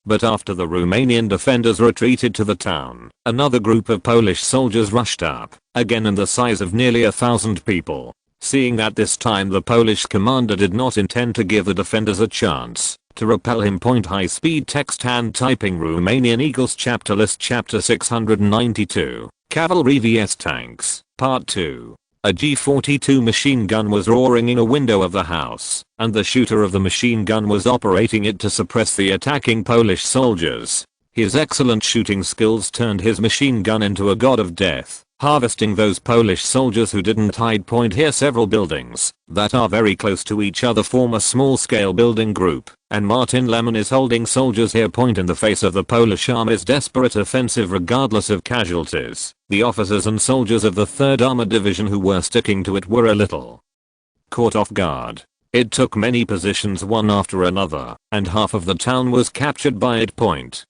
But after the Romanian defenders retreated to the town, another group of Polish soldiers rushed up, again in the size of nearly 1,000 people. Seeing that this time the Polish commander did not intend to give the defenders a chance to repel him. High speed text hand typing Romanian Eagles chapter list chapter 692, Cavalry vs Tanks, Part 2. A G42 machine gun was roaring in a window of the house, and the shooter of the machine gun was operating it to suppress the attacking Polish soldiers. His excellent shooting skills turned his machine gun into a god of death, harvesting those Polish soldiers who didn't hide. Here several buildings that are very close to each other form a small-scale building group, and Martin Lemon is holding soldiers here. In the face of the Polish army's desperate offensive regardless of casualties, the officers and soldiers of the 3rd Armored Division who were sticking to it were a little caught off guard. It took many positions one after another, and half of the town was captured by it.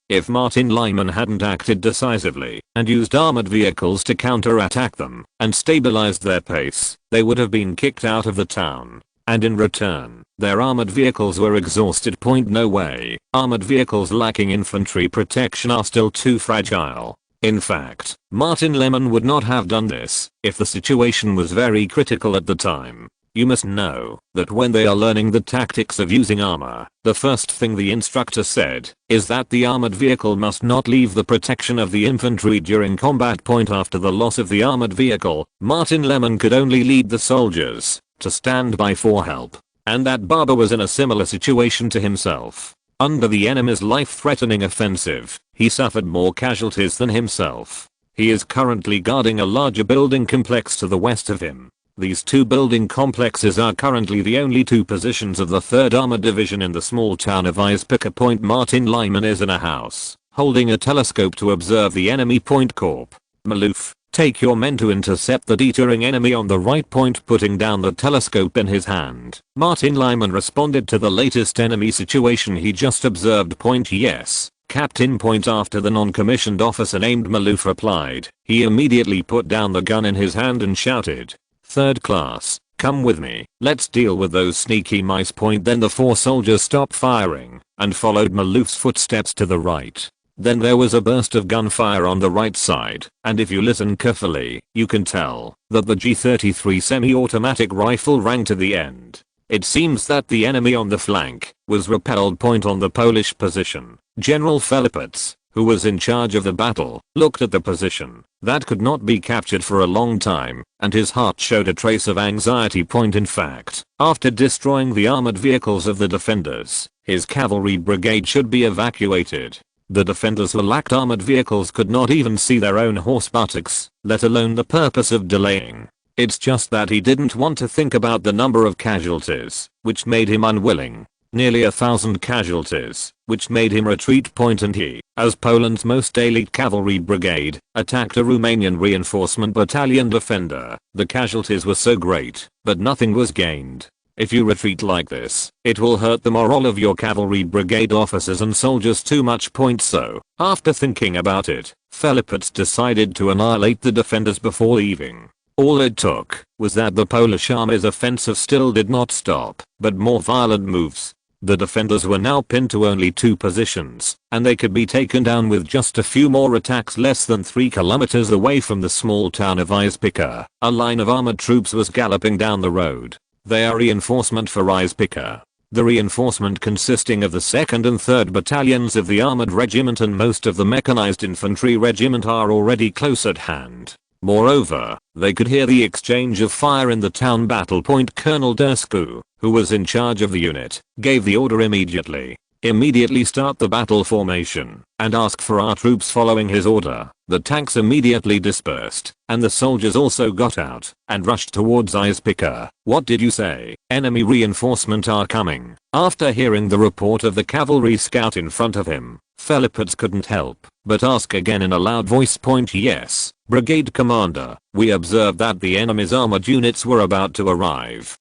If Martin Lyman hadn't acted decisively and used armored vehicles to counterattack them and stabilized their pace, they would have been kicked out of the town. And in return, their armored vehicles were exhausted. No way. Armored vehicles lacking infantry protection are still too fragile. In fact, Martin Lemon would not have done this if the situation was very critical at the time. You must know that when they are learning the tactics of using armor, the first thing the instructor said is that the armored vehicle must not leave the protection of the infantry during combat. After the loss of the armored vehicle, Martin Lemon could only lead the soldiers to stand by for help, and that Barber was in a similar situation to himself. Under the enemy's life-threatening offensive, he suffered more casualties than himself. He is currently guarding a larger building complex to the west of him. These two building complexes are currently the only two positions of the 3rd Armored Division in the small town of Eispica. Martin Lyman is in a house, holding a telescope to observe the enemy. Corp. Maloof, take your men to intercept the detoring enemy on the right. Putting down the telescope in his hand, Martin Lyman responded to the latest enemy situation he just observed. Yes, Captain. After the non-commissioned officer named Maloof replied, he immediately put down the gun in his hand and shouted, "Third class, come with me, let's deal with those sneaky mice." Then the 4 soldiers stopped firing and followed Maloof's footsteps to the right. Then there was a burst of gunfire on the right side, and if you listen carefully, you can tell that the G33 semi-automatic rifle rang to the end. It seems that the enemy on the flank was repelled. On the Polish position, General Felipec, who was in charge of the battle, looked at the position that could not be captured for a long time, and his heart showed a trace of anxiety. In fact, after destroying the armored vehicles of the defenders, his cavalry brigade should be evacuated. The defenders who lacked armored vehicles could not even see their own horse buttocks, let alone the purpose of delaying. It's just that he didn't want to think about the number of casualties, which made him unwilling. Nearly 1,000 casualties, which made him retreat. And he, as Poland's most elite cavalry brigade, attacked a Romanian reinforcement battalion defender. The casualties were so great, but nothing was gained. If you retreat like this, it will hurt the morale of your cavalry brigade officers and soldiers too much. So, after thinking about it, Felipec decided to annihilate the defenders before leaving. All it took was that the Polish army's offensive still did not stop, but more violent moves. The defenders were now pinned to only 2 positions, and they could be taken down with just a few more attacks. Less than 3 kilometers away from the small town of Eispica, a line of armored troops was galloping down the road. They are reinforcement for Eispica. The reinforcement consisting of the 2nd and 3rd battalions of the armored regiment and most of the mechanized infantry regiment are already close at hand. Moreover, they could hear the exchange of fire in the town battle. Colonel Dursku, who was in charge of the unit, gave the order immediately. Immediately start the battle formation, and ask for our troops. Following his order, the tanks immediately dispersed, and the soldiers also got out, and rushed towards Eispica. What did you say? Enemy reinforcement are coming. After hearing the report of the cavalry scout in front of him, Felipec couldn't help but ask again in a loud voice. Yes, Brigade Commander, we observed that the enemy's armored units were about to arrive.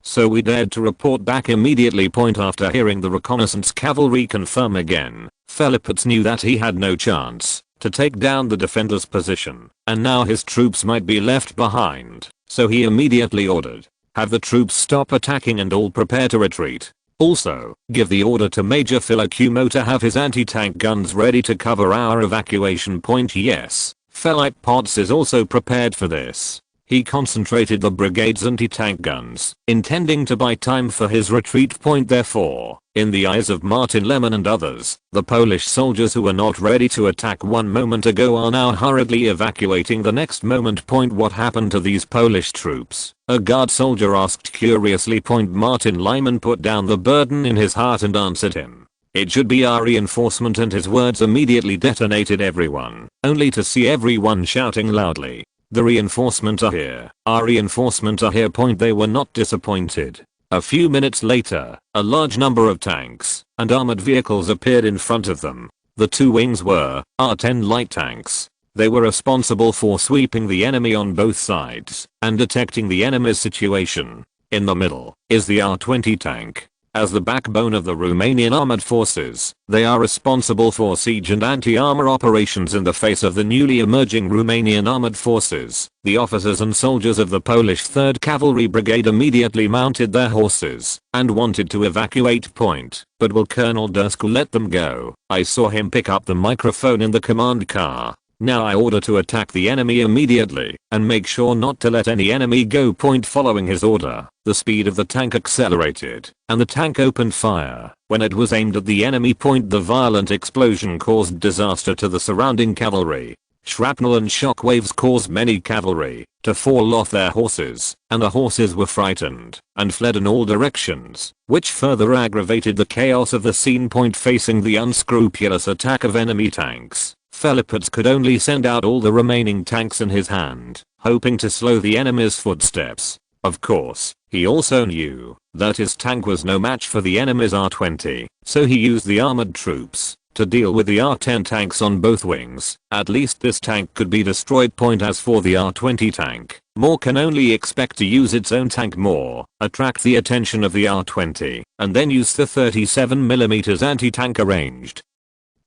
So we dared to report back immediately. After hearing the reconnaissance cavalry confirm again, Felipec knew that he had no chance to take down the defenders' position, and now his troops might be left behind, so he immediately ordered, have the troops stop attacking and all prepare to retreat. Also, give the order to Major Filacumo to have his anti-tank guns ready to cover our evacuation. Yes, Felipec is also prepared for this. He concentrated the brigade's anti-tank guns, intending to buy time for his retreat. Therefore, in the eyes of Martin Lyman and others, the Polish soldiers who were not ready to attack 1 moment ago are now hurriedly evacuating the next moment. What happened to these Polish troops? A guard soldier asked curiously. Martin Lyman put down the burden in his heart and answered him. It should be our reinforcement, and his words immediately detonated everyone, only to see everyone shouting loudly, the reinforcement are here. Our reinforcement are here. They were not disappointed. A few minutes later, a large number of tanks and armored vehicles appeared in front of them. The 2 wings were R-10 light tanks. They were responsible for sweeping the enemy on both sides and detecting the enemy's situation. In the middle is the R-20 tank. As the backbone of the Romanian armored forces, they are responsible for siege and anti-armor operations in the face of the newly emerging Romanian armored forces. The officers and soldiers of the Polish 3rd Cavalry Brigade immediately mounted their horses and wanted to evacuate. But will Colonel Dursku let them go? I saw him pick up the microphone in the command car. Now I order to attack the enemy immediately and make sure not to let any enemy go. Following his order, the speed of the tank accelerated and the tank opened fire. When it was aimed at the enemy, the violent explosion caused disaster to the surrounding cavalry. Shrapnel and shockwaves caused many cavalry to fall off their horses, and the horses were frightened and fled in all directions, which further aggravated the chaos of the scene. Facing the unscrupulous attack of enemy tanks, Philippus could only send out all the remaining tanks in his hand, hoping to slow the enemy's footsteps. Of course, he also knew that his tank was no match for the enemy's R-20, so he used the armored troops to deal with the R-10 tanks on both wings. At least this tank could be destroyed. As for the R-20 tank, Moore can only expect to use its own tank more, attract the attention of the R-20, and then use the 37mm anti-tank arranged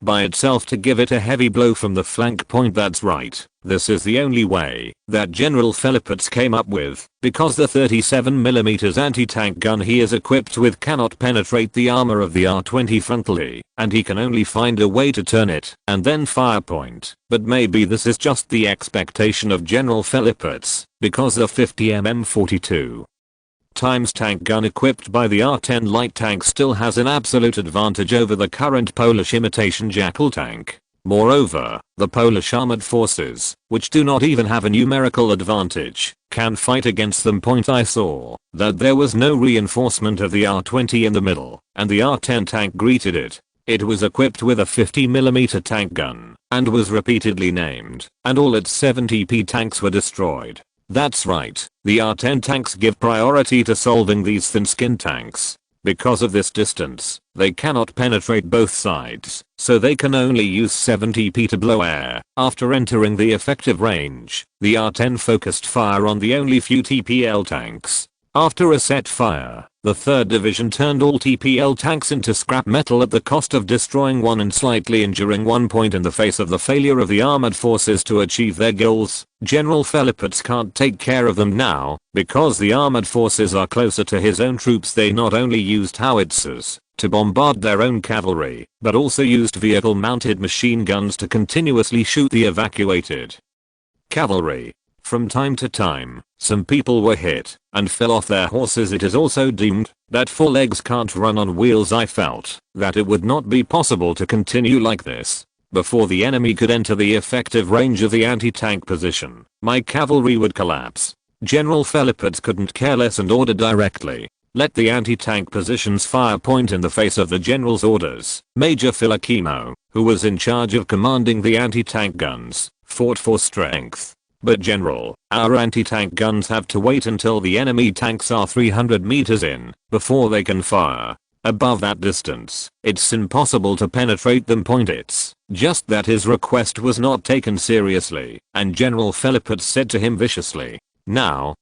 by itself to give it a heavy blow from the flank. That's right, this is the only way that General Philippus came up with, because the 37mm anti-tank gun he is equipped with cannot penetrate the armor of the R-20 frontally, and he can only find a way to turn it and then fire. But maybe this is just the expectation of General Philippus, because the 50mm 42 times tank gun equipped by the R-10 light tank still has an absolute advantage over the current Polish imitation Jackal tank. Moreover, the Polish armored forces, which do not even have a numerical advantage, can fight against them. I saw that there was no reinforcement of the R-20 in the middle, and the R-10 tank greeted it. It was equipped with a 50mm tank gun, and was repeatedly named, and all its 70p tanks were destroyed. That's right, the R-10 tanks give priority to solving these thin-skinned tanks. Because of this distance, they cannot penetrate both sides, so they can only use 70p to blow air. After entering the effective range, the R-10 focused fire on the only few TPL tanks. After a set fire, the 3rd Division turned all TPL tanks into scrap metal at the cost of destroying one and slightly injuring one. In the face of the failure of the armored forces to achieve their goals, General Philippus can't take care of them now, because the armored forces are closer to his own troops. They not only used howitzers to bombard their own cavalry, but also used vehicle-mounted machine guns to continuously shoot the evacuated cavalry. From time to time, some people were hit and fell off their horses. It is also deemed that 4 legs can't run on wheels. I felt that it would not be possible to continue like this. Before the enemy could enter the effective range of the anti-tank position, my cavalry would collapse. General Philippus couldn't care less and ordered directly, let the anti-tank positions fire. In the face of the general's orders, Major Filakimo, who was in charge of commanding the anti-tank guns, fought for strength. But General, our anti-tank guns have to wait until the enemy tanks are 300 meters in before they can fire. Above that distance, it's impossible to penetrate them. It's just that his request was not taken seriously, and General Philippus said to him viciously, now,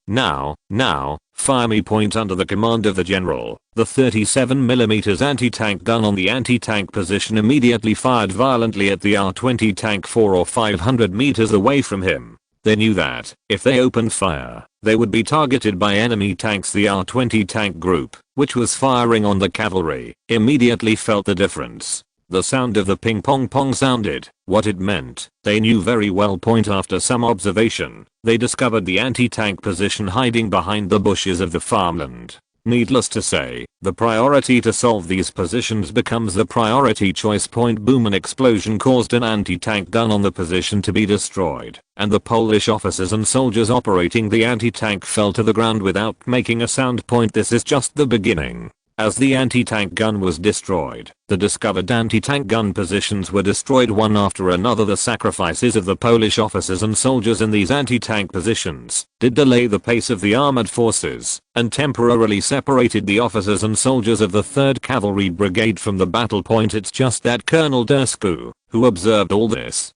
fire me. Under the command of the general, the 37mm anti-tank gun on the anti-tank position immediately fired violently at the R-20 tank 400 or 500 meters away from him. They knew that if they opened fire, they would be targeted by enemy tanks. The R-20 tank group, which was firing on the cavalry, immediately felt the difference. The sound of the ping pong pong sounded what it meant. They knew very well. After some observation, they discovered the anti-tank position hiding behind the bushes of the farmland. Needless to say, the priority to solve these positions becomes the priority choice. Boom, an explosion caused an anti-tank gun on the position to be destroyed, and the Polish officers and soldiers operating the anti-tank fell to the ground without making a sound. This is just the beginning. As the anti-tank gun was destroyed, the discovered anti-tank gun positions were destroyed one after another. The sacrifices of the Polish officers and soldiers in these anti-tank positions did delay the pace of the armored forces and temporarily separated the officers and soldiers of the 3rd Cavalry Brigade from the battle. It's just that Colonel Dursku, who observed all this,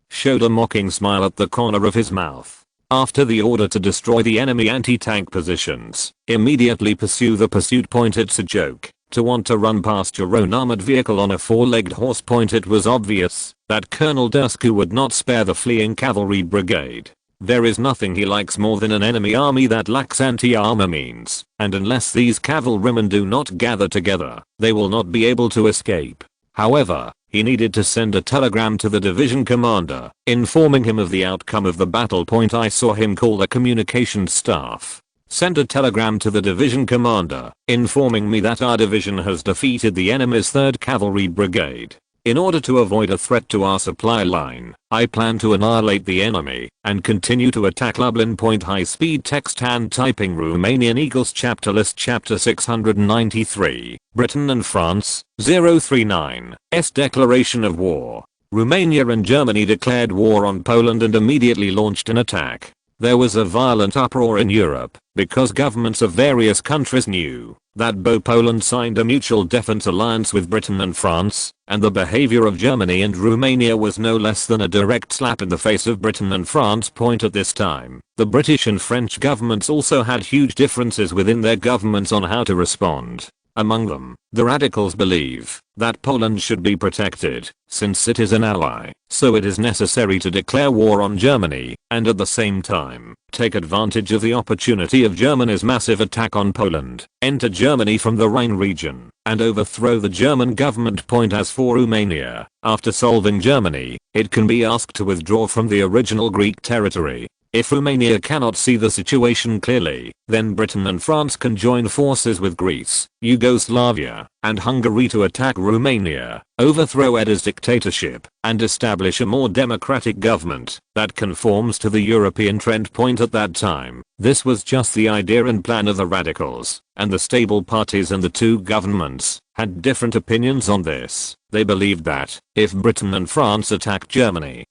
showed a mocking smile at the corner of his mouth. After the order to destroy the enemy anti-tank positions, immediately pursue the pursuit. It's a joke to want to run past your own armored vehicle on a 4-legged horse. It was obvious that Colonel Dursku would not spare the fleeing cavalry brigade. There is nothing he likes more than an enemy army that lacks anti-armor means, and unless these cavalrymen do not gather together, they will not be able to escape. However, he needed to send a telegram to the division commander, informing him of the outcome of the battle. I saw him call the communications staff. Send a telegram to the division commander, informing me that our division has defeated the enemy's 3rd Cavalry Brigade. In order to avoid a threat to our supply line, I plan to annihilate the enemy and continue to attack Lublin. High speed text hand typing. Romanian Eagles chapter list. Chapter 693. Britain and France. 039. Declaration of war. Romania and Germany declared war on Poland and immediately launched an attack. There was a violent uproar in Europe because governments of various countries knew that Poland signed a mutual defense alliance with Britain and France, and the behavior of Germany and Romania was no less than a direct slap in the face of Britain and France. At this time, the British and French governments also had huge differences within their governments on how to respond. Among them, the radicals believe that Poland should be protected since it is an ally, so it is necessary to declare war on Germany and at the same time take advantage of the opportunity of Germany's massive attack on Poland, enter Germany from the Rhine region, and overthrow the German government. As for Romania, after solving Germany, it can be asked to withdraw from the original Greek territory. If Romania cannot see the situation clearly, then Britain and France can join forces with Greece, Yugoslavia, and Hungary to attack Romania, overthrow Edil's dictatorship, and establish a more democratic government that conforms to the European trend. At that time, this was just the idea and plan of the radicals, and the stable parties and the two governments had different opinions on this. They believed that if Britain and France attacked Germany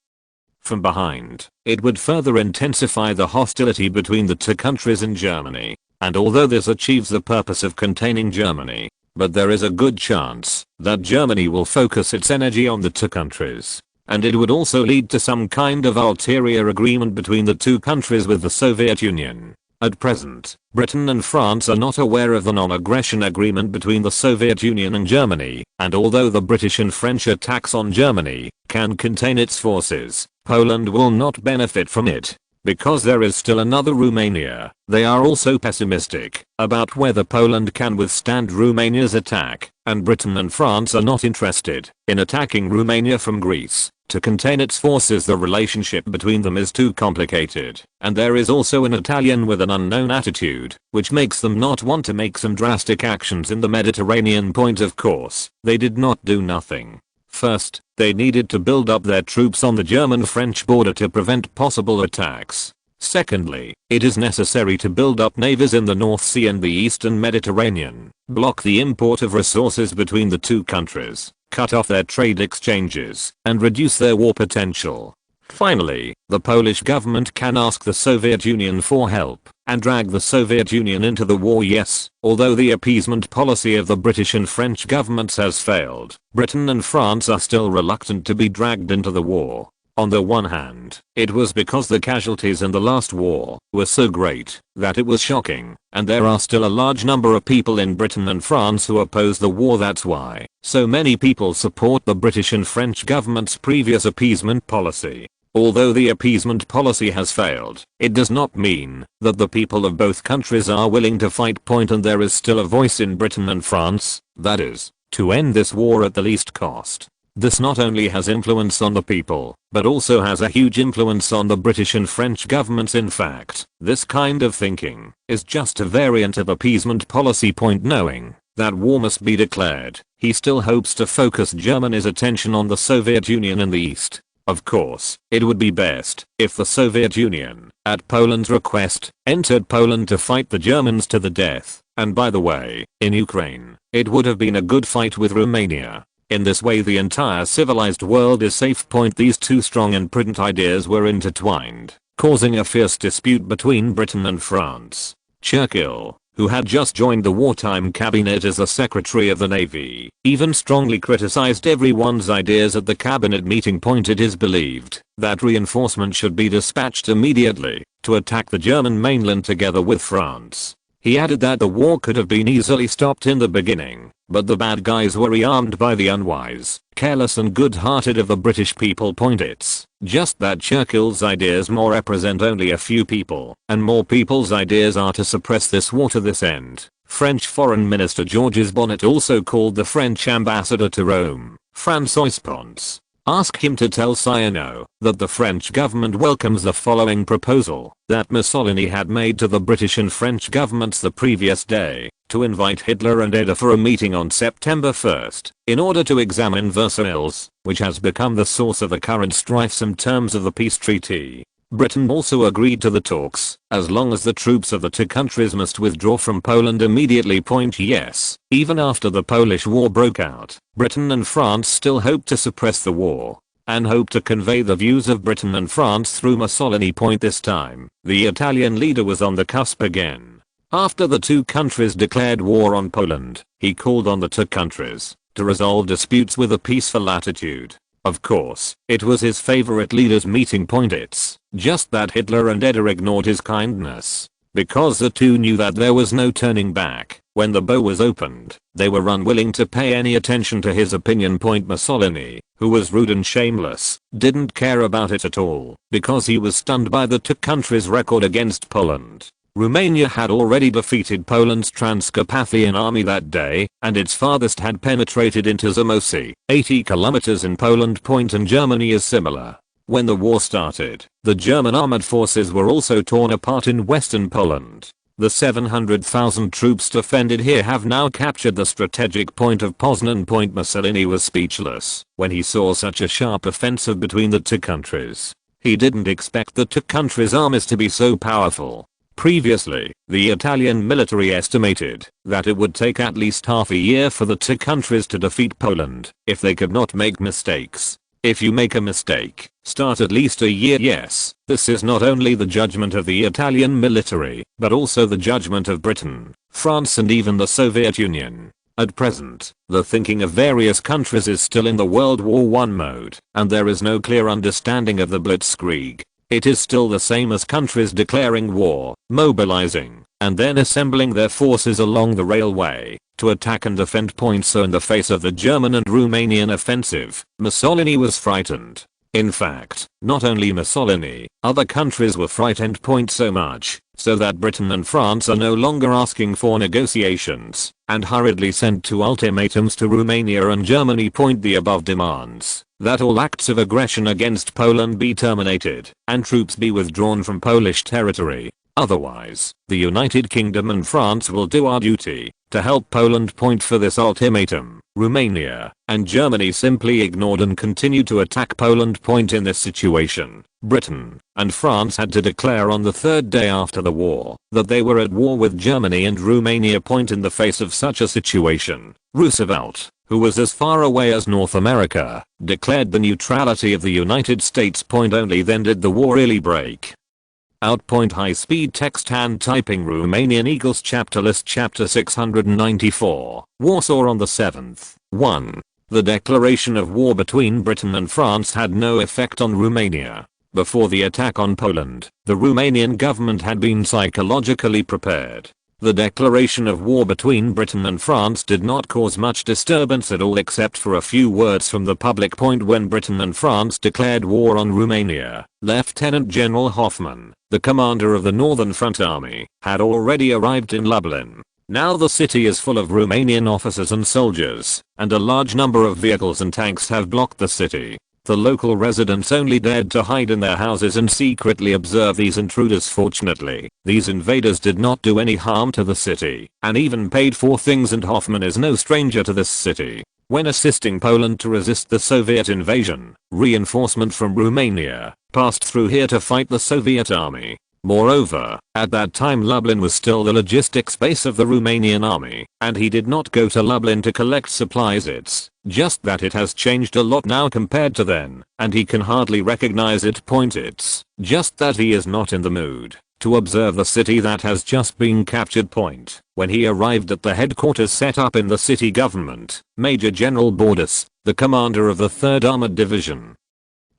from behind, it would further intensify the hostility between the two countries in Germany. And although this achieves the purpose of containing Germany, but there is a good chance that Germany will focus its energy on the two countries. And it would also lead to some kind of ulterior agreement between the two countries with the Soviet Union. At present, Britain and France are not aware of the non-aggression agreement between the Soviet Union and Germany, and although the British and French attacks on Germany can contain its forces, Poland will not benefit from it. Because there is still another Romania, they are also pessimistic about whether Poland can withstand Romania's attack, and Britain and France are not interested in attacking Romania from Greece. To contain its forces, the relationship between them is too complicated, and there is also an Italian with an unknown attitude, which makes them not want to make some drastic actions in the Mediterranean. Of course, they did not do nothing. First, they needed to build up their troops on the German-French border to prevent possible attacks. Secondly, it is necessary to build up navies in the North Sea and the Eastern Mediterranean, block the import of resources between the two countries, cut off their trade exchanges, and reduce their war potential. Finally, the Polish government can ask the Soviet Union for help and drag the Soviet Union into the war. Yes, although the appeasement policy of the British and French governments has failed, Britain and France are still reluctant to be dragged into the war. On the one hand, it was because the casualties in the last war were so great that it was shocking, and there are still a large number of people in Britain and France who oppose the war. That's why so many people support the British and French government's previous appeasement policy. Although the appeasement policy has failed, it does not mean that the people of both countries are willing to fight. And there is still a voice in Britain and France, that is, to end this war at the least cost. This not only has influence on the people, but also has a huge influence on the British and French governments. In fact, this kind of thinking is just a variant of appeasement policy. Knowing that war must be declared, he still hopes to focus Germany's attention on the Soviet Union in the East. Of course, it would be best if the Soviet Union, at Poland's request, entered Poland to fight the Germans to the death. And by the way, in Ukraine, it would have been a good fight with Romania. In this way the entire civilized world is safe. These two strong and prudent ideas were intertwined, causing a fierce dispute between Britain and France. Churchill, who had just joined the wartime cabinet as the Secretary of the Navy, even strongly criticized everyone's ideas at the cabinet meeting. It is believed that reinforcements should be dispatched immediately to attack the German mainland together with France. He added that the war could have been easily stopped in the beginning, but the bad guys were rearmed by the unwise, careless and good-hearted of the British people. It's just that Churchill's ideas more represent only a few people, and more people's ideas are to suppress this war to this end. French Foreign Minister Georges Bonnet also called the French ambassador to Rome, François Ponce. Ask him to tell Ciano that the French government welcomes the following proposal that Mussolini had made to the British and French governments the previous day. to invite Hitler and Edel for a meeting on September 1st, in order to examine Versailles, which has become the source of the current strifes and terms of the peace treaty. Britain also agreed to the talks, as long as the troops of the two countries must withdraw from Poland immediately. Yes, even after the Polish War broke out, Britain and France still hoped to suppress the war, and hoped to convey the views of Britain and France through Mussolini. This time, the Italian leader was on the cusp again. After the two countries declared war on Poland, he called on the two countries to resolve disputes with a peaceful attitude. Of course, it was his favorite leader's meeting point. It's just that Hitler and Edel ignored his kindness. Because the two knew that there was no turning back, when the bow was opened, they were unwilling to pay any attention to his opinion. Mussolini, who was rude and shameless, didn't care about it at all, because he was stunned by the two countries' record against Poland. Romania had already defeated Poland's Transcarpathian army that day, and its farthest had penetrated into Zamość, 80 kilometers in Poland. And Germany is similar. When the war started, the German armored forces were also torn apart in western Poland. The 700,000 troops defended here have now captured the strategic point of Poznan. Mussolini was speechless when he saw such a sharp offensive between the two countries. He didn't expect the two countries' armies to be so powerful. Previously, the Italian military estimated that it would take at least half a year for the two countries to defeat Poland if they could not make mistakes. If you make a mistake, start at least a year. Yes, this is not only the judgment of the Italian military, but also the judgment of Britain, France and even the Soviet Union. At present, the thinking of various countries is still in the World War I mode, and there is no clear understanding of the blitzkrieg. It is still the same as countries declaring war, mobilizing, and then assembling their forces along the railway to attack and defend. So in the face of the German and Romanian offensive, Mussolini was frightened. In fact, not only Mussolini, other countries were frightened. So much so that Britain and France are no longer asking for negotiations, and hurriedly sent two ultimatums to Romania and Germany. The above demands that all acts of aggression against Poland be terminated, and troops be withdrawn from Polish territory. Otherwise, the United Kingdom and France will do our duty to help Poland. For this ultimatum, Romania and Germany simply ignored and continued to attack Poland. In this situation, Britain and France had to declare on the third day after the war that they were at war with Germany and Romania. In the face of such a situation, Roosevelt, who was as far away as North America, declared the neutrality of the United States. Only then did the war really break out. High speed text hand typing. Romanian Eagles chapter list. Chapter 694, Warsaw on the 7th. 1. The declaration of war between Britain and France had no effect on Romania. Before the attack on Poland, the Romanian government had been psychologically prepared. The declaration of war between Britain and France did not cause much disturbance at all, except for a few words from the public. When Britain and France declared war on Romania, Lieutenant General Hoffmann, the commander of the Northern Front Army, had already arrived in Lublin. Now the city is full of Romanian officers and soldiers, and a large number of vehicles and tanks have blocked the city. The local residents only dared to hide in their houses and secretly observe these intruders. Fortunately, these invaders did not do any harm to the city, and even paid for things, and Hoffmann is no stranger to this city. When assisting Poland to resist the Soviet invasion, reinforcement from Romania passed through here to fight the Soviet army. Moreover, at that time Lublin was still the logistics base of the Romanian army, and he did not go to Lublin to collect supplies. It's just that it has changed a lot now compared to then, and he can hardly recognize it. It's just that he is not in the mood to observe the city that has just been captured. When he arrived at the headquarters set up in the city government, Major General Bordus, the commander of the 3rd Armored Division,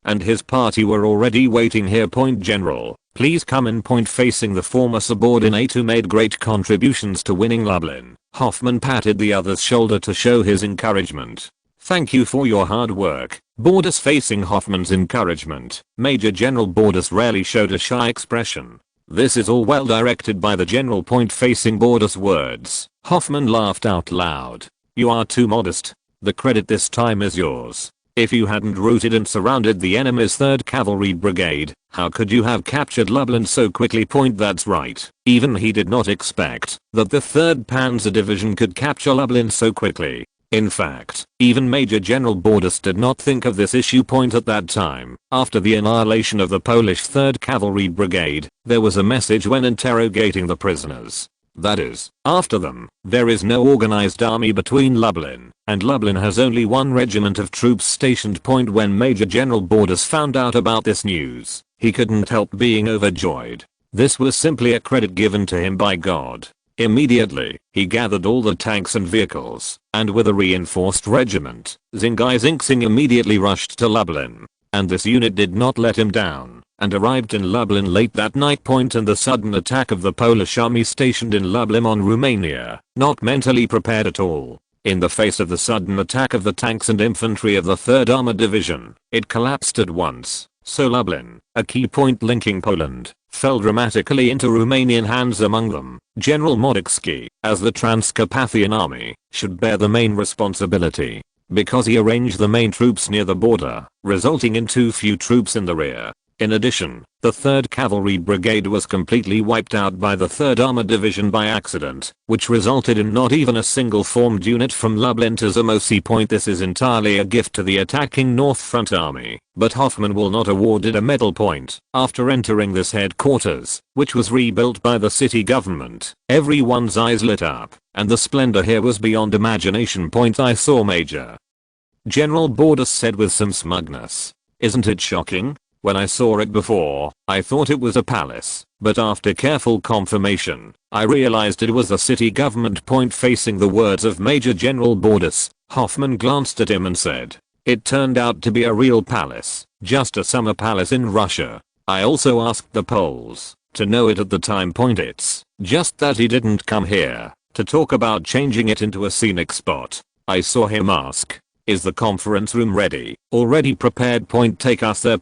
and his party were already waiting here. General, please come in. Facing the former subordinate who made great contributions to winning Lublin, Hoffmann patted the other's shoulder to show his encouragement. Thank you for your hard work, Bordus. Facing Hoffmann's encouragement, Major General Bordus rarely showed a shy expression. This is all well directed by the general. Facing Bordus' words, Hoffmann laughed out loud. You are too modest. The credit this time is yours. If you hadn't routed and surrounded the enemy's 3rd Cavalry Brigade, how could you have captured Lublin so quickly? That's right. Even he did not expect that the 3rd Panzer Division could capture Lublin so quickly. In fact, even Major General Bordus did not think of this issue. At that time, after the annihilation of the Polish 3rd Cavalry Brigade, there was a message when interrogating the prisoners. That is, after them, there is no organized army between Lublin, and Lublin has only 1 regiment of troops stationed. When Major General Bordus found out about this news, he couldn't help being overjoyed. This was simply a credit given to him by God. Immediately, he gathered all the tanks and vehicles, and with a reinforced regiment, Zingizing immediately rushed to Lublin. And this unit did not let him down, and arrived in Lublin late that night. And the sudden attack of the Polish army stationed in Lublin on Romania, not mentally prepared at all. In the face of the sudden attack of the tanks and infantry of the 3rd Armored Division, it collapsed at once. So Lublin, a key point linking Poland, fell dramatically into Romanian hands. Among them, General Modicki, as the Transcarpathian army, should bear the main responsibility, because he arranged the main troops near the border, resulting in too few troops in the rear. In addition, the 3rd Cavalry Brigade was completely wiped out by the 3rd Armored Division by accident, which resulted in not even a single formed unit from Lublin to Zamość. This is entirely a gift to the attacking North Front Army, but Hoffman will not award it a medal. After entering this headquarters, which was rebuilt by the city government, everyone's eyes lit up, and the splendor here was beyond imagination. I saw Major General Bordus said with some smugness. Isn't it shocking? When I saw it before, I thought it was a palace, but after careful confirmation, I realized it was a city government. Facing the words of Major General Bordus, Hoffman glanced at him and said, "It turned out to be a real palace, just a summer palace in Russia." I also asked the Poles to know it at the time. It's just that he didn't come here to talk about changing it into a scenic spot. I saw him ask, "Is the conference room ready? Already prepared?" Take us there.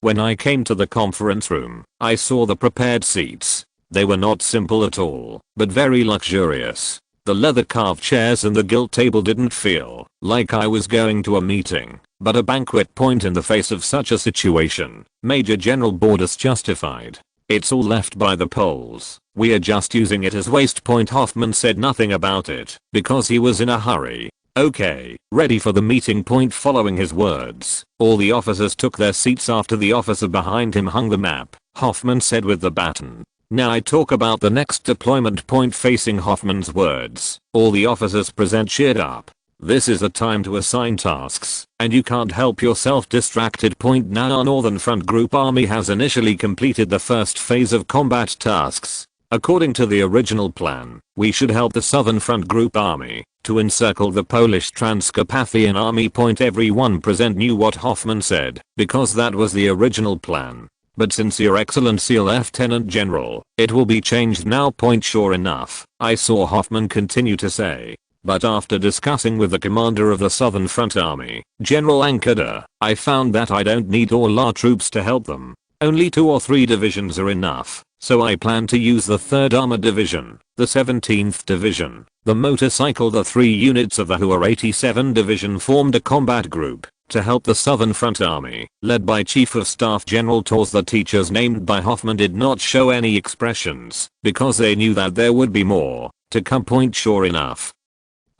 When I came to the conference room, I saw the prepared seats. They were not simple at all, but very luxurious. The leather carved chairs and the gilt table didn't feel like I was going to a meeting, but a banquet. In the face of such a situation, Major General Bordus justified, "It's all left by the Poles. We are just using it as waste." Hoffman said nothing about it, because he was in a hurry. "Okay, ready for the meeting." Following his words, all the officers took their seats after the officer behind him hung the map. Hoffman said with the baton, "Now I talk about the next deployment." Facing Hoffman's words, all the officers present cheered up. This is a time to assign tasks, and you can't help yourself distracted. Now our Northern Front Group Army has initially completed the first phase of combat tasks. According to the original plan, we should help the Southern Front Group Army to encircle the Polish Transcarpathian Army. Everyone present knew what Hoffman said, because that was the original plan. But since Your Excellency Lieutenant General, it will be changed now. Sure enough, I saw Hoffman continue to say, "But after discussing with the commander of the Southern Front Army, General Ankada, I found that I don't need all our troops to help them. Only 2 or 3 divisions are enough. So I plan to use the 3rd Armored Division, the 17th Division, the motorcycle. The 3 units of the HUR-87 Division formed a combat group to help the Southern Front Army, led by Chief of Staff General Tors. The teachers named by Hoffman did not show any expressions, because they knew that there would be more to come. Sure enough,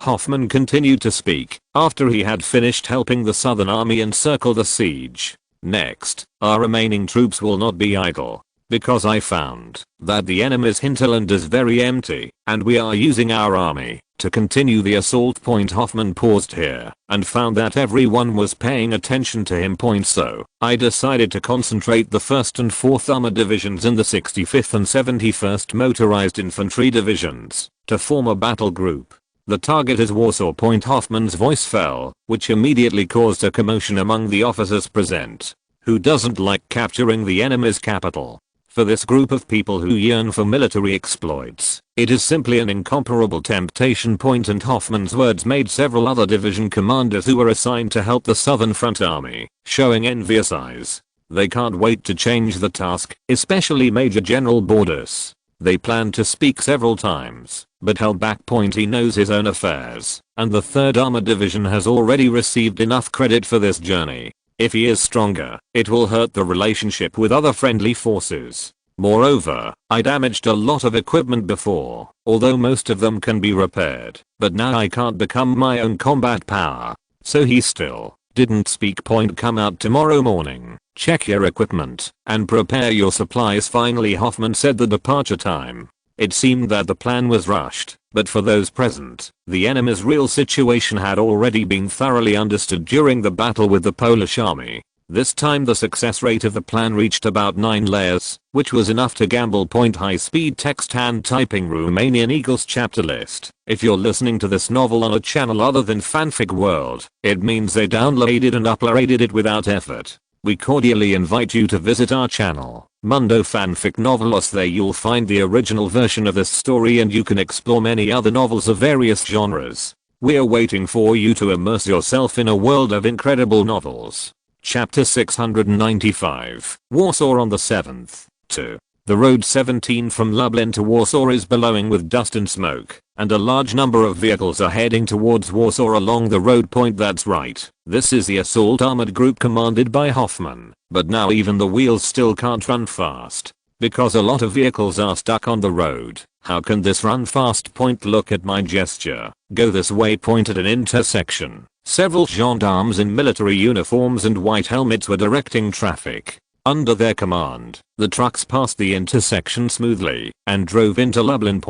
Hoffman continued to speak after he had finished helping the Southern Army encircle the siege. "Next, our remaining troops will not be idle, because I found that the enemy's hinterland is very empty, and we are using our army to continue the assault." Hoffman paused here and found that everyone was paying attention to him. So I decided to concentrate the 1st and 4th Armored Divisions in the 65th and 71st Motorized Infantry Divisions to form a battle group. The target is Warsaw. Hoffman's voice fell, which immediately caused a commotion among the officers present. Who doesn't like capturing the enemy's capital? For this group of people who yearn for military exploits, it is simply an incomparable temptation. And Hoffman's words made several other division commanders who were assigned to help the Southern Front Army, showing envious eyes. They can't wait to change the task, especially Major General Bordus. They planned to speak several times, but held back. He knows his own affairs, and the 3rd Armored Division has already received enough credit for this journey. If he is stronger, it will hurt the relationship with other friendly forces. Moreover, I damaged a lot of equipment before, although most of them can be repaired, but now I can't become my own combat power. So he still didn't speak. Come out tomorrow morning, check your equipment, and prepare your supplies. Finally Hoffman said the departure time. It seemed that the plan was rushed, but for those present, the enemy's real situation had already been thoroughly understood during the battle with the Polish army. This time the success rate of the plan reached about 9 layers, which was enough to gamble. High speed text hand typing Romanian Eagle's chapter list. If you're listening to this novel on a channel other than Fanfic World, it means they downloaded and uploaded it without effort. We cordially invite you to visit our channel, Mundo Fanfic Novelos. There you'll find the original version of this story and you can explore many other novels of various genres. We're waiting for you to immerse yourself in a world of incredible novels. Chapter 695, Warsaw on the 7th. 2. The road 17 from Lublin to Warsaw is billowing with dust and smoke, and a large number of vehicles are heading towards Warsaw along the road. That's right, this is the assault armored group commanded by Hoffman, but now even the wheels still can't run fast, because a lot of vehicles are stuck on the road. How can this run fast? Look at my gesture. Go this way. At an intersection, several gendarmes in military uniforms and white helmets were directing traffic. Under their command, the trucks passed the intersection smoothly and drove into Lublin.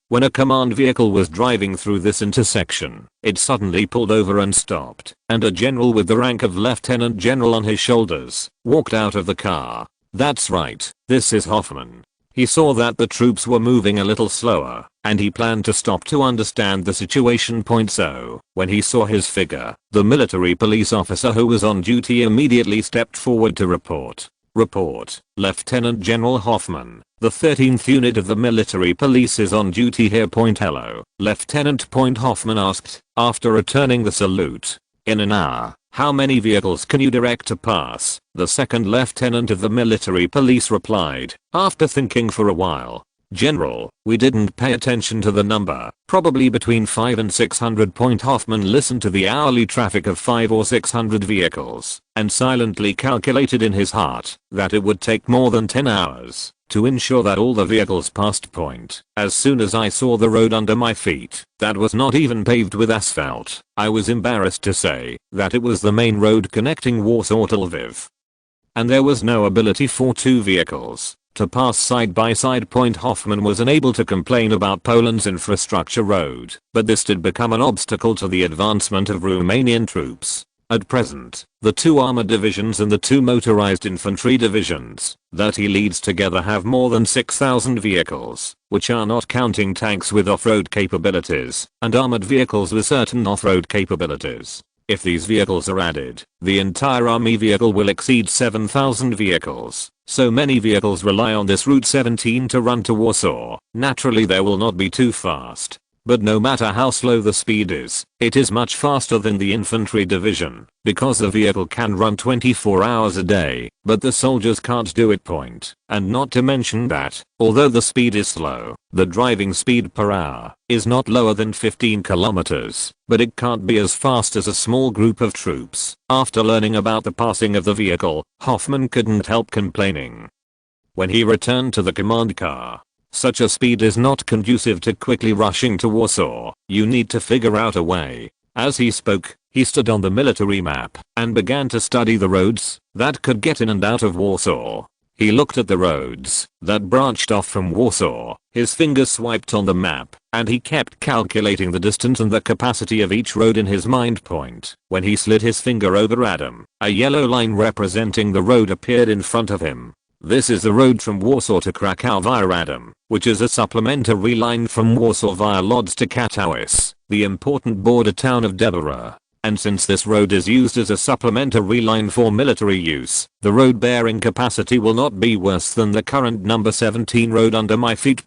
When a command vehicle was driving through this intersection, it suddenly pulled over and stopped, and a general with the rank of lieutenant general on his shoulders walked out of the car. That's right, this is Hoffman. He saw that the troops were moving a little slower, and he planned to stop to understand the situation. So, when he saw his figure, the military police officer who was on duty immediately stepped forward to report. Lieutenant General Hoffman, the 13th unit of the military police is on duty here. Hello, Lieutenant. Hoffman asked, after returning the salute. In an hour, how many vehicles can you direct to pass? The 2nd lieutenant of the military police replied, after thinking for a while. General, we didn't pay attention to the number, probably between 5 and 600. Hoffman listened to the hourly traffic of 5 or 600 vehicles, and silently calculated in his heart that it would take more than 10 hours to ensure that all the vehicles passed. As soon as I saw the road under my feet, that was not even paved with asphalt, I was embarrassed to say that it was the main road connecting Warsaw to Lviv. And there was no ability for 2 vehicles to pass side by side. Hoffman was unable to complain about Poland's infrastructure road, but this did become an obstacle to the advancement of Romanian troops. At present, the 2 armored divisions and the 2 motorized infantry divisions that he leads together have more than 6,000 vehicles, which are not counting tanks with off-road capabilities and armored vehicles with certain off-road capabilities. If these vehicles are added, the entire army vehicle will exceed 7,000 vehicles. So many vehicles rely on this Route 17 to run to Warsaw. Naturally they will not be too fast. But no matter how slow the speed is, it is much faster than the infantry division, because the vehicle can run 24 hours a day, but the soldiers can't do it. And not to mention that, although the speed is slow, the driving speed per hour is not lower than 15 kilometers, but it can't be as fast as a small group of troops. After learning about the passing of the vehicle, Hoffman couldn't help complaining. When he returned to the command car, such a speed is not conducive to quickly rushing to Warsaw. You need to figure out a way. As he spoke, he stood on the military map and began to study the roads that could get in and out of Warsaw. He looked at the roads that branched off from Warsaw, his fingers swiped on the map, and he kept calculating the distance and the capacity of each road in his mind. When he slid his finger over Adam, a yellow line representing the road appeared in front of him. This is the road from Warsaw to Krakow via Adam, which is a supplementary line from Warsaw via Lodz to Katowice, the important border town of Deborah. And since this road is used as a supplementary line for military use, the road bearing capacity will not be worse than the current number 17 road under my feet.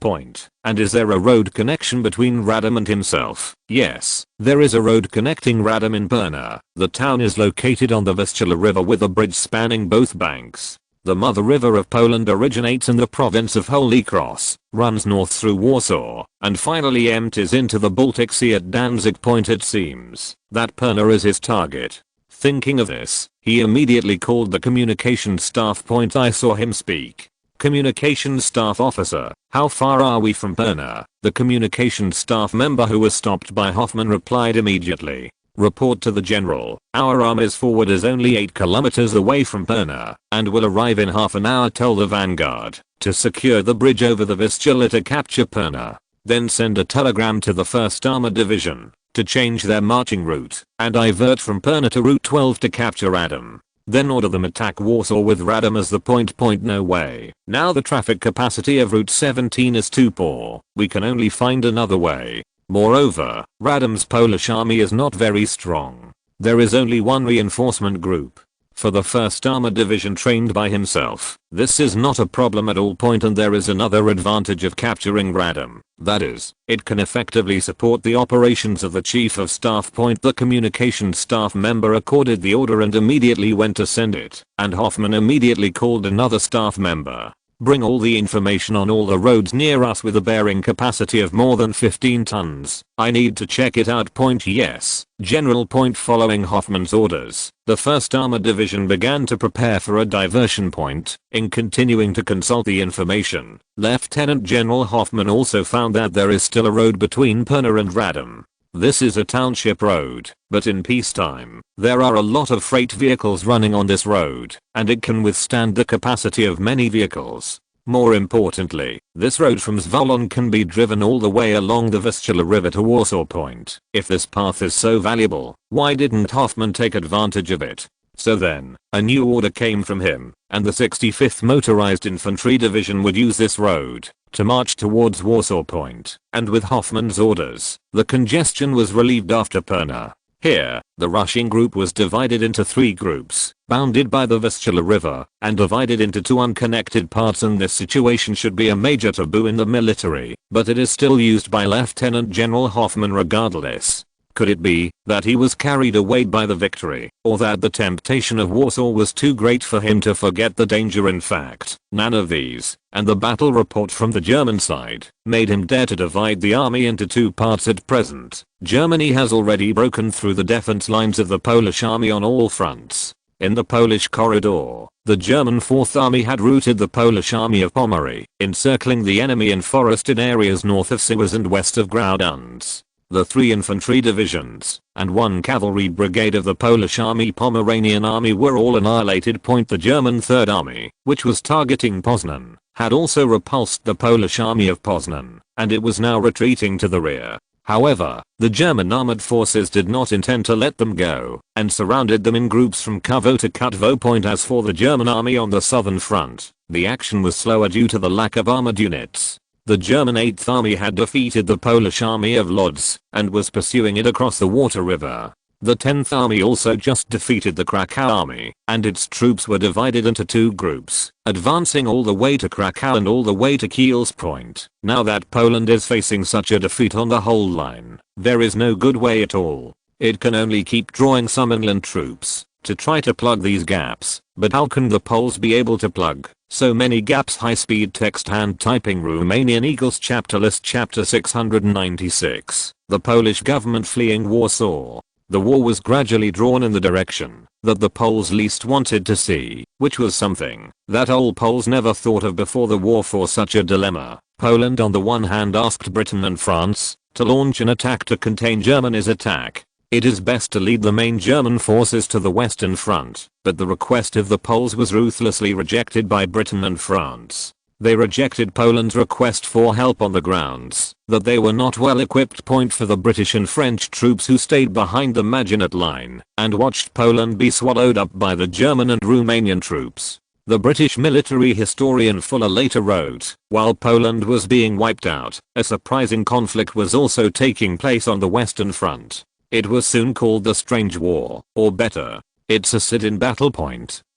And is there a road connection between Radom and himself? Yes, there is a road connecting Radom and Brno. The town is located on the Vistula River with a bridge spanning both banks. The Mother River of Poland originates in the province of Holy Cross, runs north through Warsaw, and finally empties into the Baltic Sea at Danzig Point. It seems that Pirna is his target. Thinking of this, he immediately called the communications staff point. I saw him speak. Communications staff officer, how far are we from Pirna? The communications staff member who was stopped by Hoffman replied immediately. Report to the general, our army's forward is only 8 kilometers away from Pirna, and will arrive in half an hour. Tell the vanguard to secure the bridge over the Vistula to capture Pirna. Then send a telegram to the 1st Armored Division to change their marching route and divert from Pirna to Route 12 to capture Radom. Then order them attack Warsaw with Radom as the point. No way. Now the traffic capacity of Route 17 is too poor. We can only find another way. Moreover, Radom's Polish army is not very strong. There is only one reinforcement group for the 1st Armored Division trained by himself. This is not a problem at all. And there is another advantage of capturing Radom. That is, it can effectively support the operations of the Chief of Staff. The communications staff member accorded the order and immediately went to send it, and Hoffman immediately called another staff member. Bring all the information on all the roads near us with a bearing capacity of more than 15 tons. I need to check it out. Yes, General. Following Hoffman's orders, the 1st Armored Division began to prepare for a diversion point. In continuing to consult the information, Lieutenant General Hoffman also found that there is still a road between Pirna and Radom. This is a township road, but in peacetime, there are a lot of freight vehicles running on this road, and it can withstand the capacity of many vehicles. More importantly, this road from Zvolon can be driven all the way along the Vistula River to Warsaw Point. If this path is so valuable, why didn't Hoffman take advantage of it? So then, a new order came from him, and the 65th Motorized Infantry Division would use this road to march towards Warsaw Point, and with Hoffman's orders, the congestion was relieved after Pirna. Here, the rushing group was divided into 3 groups, bounded by the Vistula River, and divided into 2 unconnected parts. And this situation should be a major taboo in the military, but it is still used by Lieutenant General Hoffman regardless. Could it be that he was carried away by the victory, or that the temptation of Warsaw was too great for him to forget the danger? In fact, none of these, and the battle report from the German side made him dare to divide the army into 2 parts. At present, Germany has already broken through the defense lines of the Polish army on all fronts. In the Polish corridor, the German 4th Army had routed the Polish Army of Pommery, encircling the enemy in forested areas north of Siwas and west of Graudenz. The 3 infantry divisions and 1 cavalry brigade of the Polish Army Pomeranian Army were all annihilated. The German 3rd Army, which was targeting Poznan, had also repulsed the Polish Army of Poznan, and it was now retreating to the rear. However, the German armored forces did not intend to let them go, and surrounded them in groups from Kowo to Kutwo. As for the German army on the southern front, the action was slower due to the lack of armored units. The German 8th Army had defeated the Polish army of Lodz and was pursuing it across the Water River. The 10th Army also just defeated the Krakow army, and its troops were divided into 2 groups, advancing all the way to Krakow and all the way to Kiel's Point. Now that Poland is facing such a defeat on the whole line, there is no good way at all. It can only keep drawing some inland troops to try to plug these gaps, but how can the Poles be able to plug so many gaps? High-speed text hand typing. Romanian Eagles chapter list. Chapter 696. The Polish government fleeing Warsaw. The war was gradually drawn in the direction that the Poles least wanted to see, which was something that all Poles never thought of before the war. For such a dilemma, Poland on the one hand asked Britain and France to launch an attack to contain Germany's attack. It is best to lead the main German forces to the Western Front, but the request of the Poles was ruthlessly rejected by Britain and France. They rejected Poland's request for help on the grounds that they were not well equipped. For the British and French troops who stayed behind the Maginot Line and watched Poland be swallowed up by the German and Romanian troops. The British military historian Fuller later wrote, while Poland was being wiped out, a surprising conflict was also taking place on the Western Front. It was soon called the Strange War, or better, it's a sit-in battle.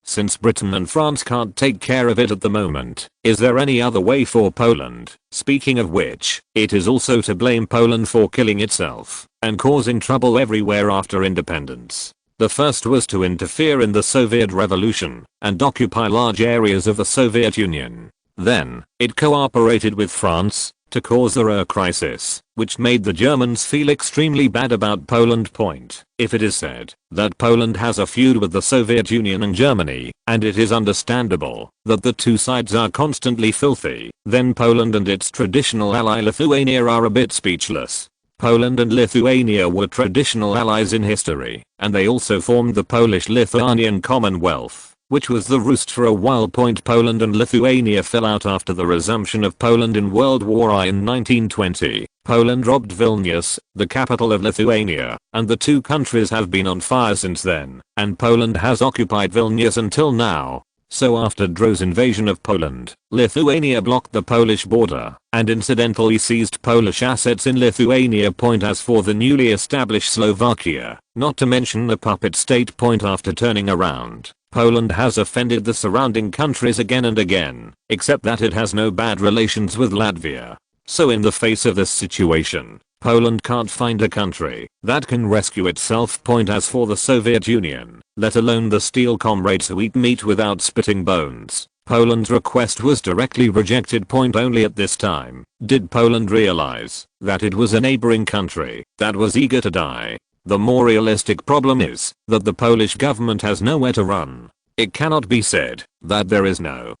Since Britain and France can't take care of it at the moment, is there any other way for Poland? Speaking of which, it is also to blame Poland for killing itself and causing trouble everywhere after independence. The first was to interfere in the Soviet Revolution and occupy large areas of the Soviet Union. Then, it cooperated with France to cause the Ruhr crisis, which made the Germans feel extremely bad about Poland. If it is said that Poland has a feud with the Soviet Union and Germany, and it is understandable that the two sides are constantly filthy, then Poland and its traditional ally Lithuania are a bit speechless. Poland and Lithuania were traditional allies in history, and they also formed the Polish-Lithuanian Commonwealth, which was the roost for a while. Poland and Lithuania fell out after the resumption of Poland in World War I in 1920. Poland robbed Vilnius, the capital of Lithuania, and the two countries have been on fire since then, and Poland has occupied Vilnius until now. So after Droz's invasion of Poland, Lithuania blocked the Polish border and incidentally seized Polish assets in Lithuania. As for the newly established Slovakia, not to mention a puppet state. After turning around, Poland has offended the surrounding countries again and again, except that it has no bad relations with Latvia. So in the face of this situation, Poland can't find a country that can rescue itself. As for the Soviet Union, let alone the steel comrades who eat meat without spitting bones, Poland's request was directly rejected. Only at this time did Poland realize that it was a neighboring country that was eager to die. The more realistic problem is that the Polish government has nowhere to run. It cannot be said that there is no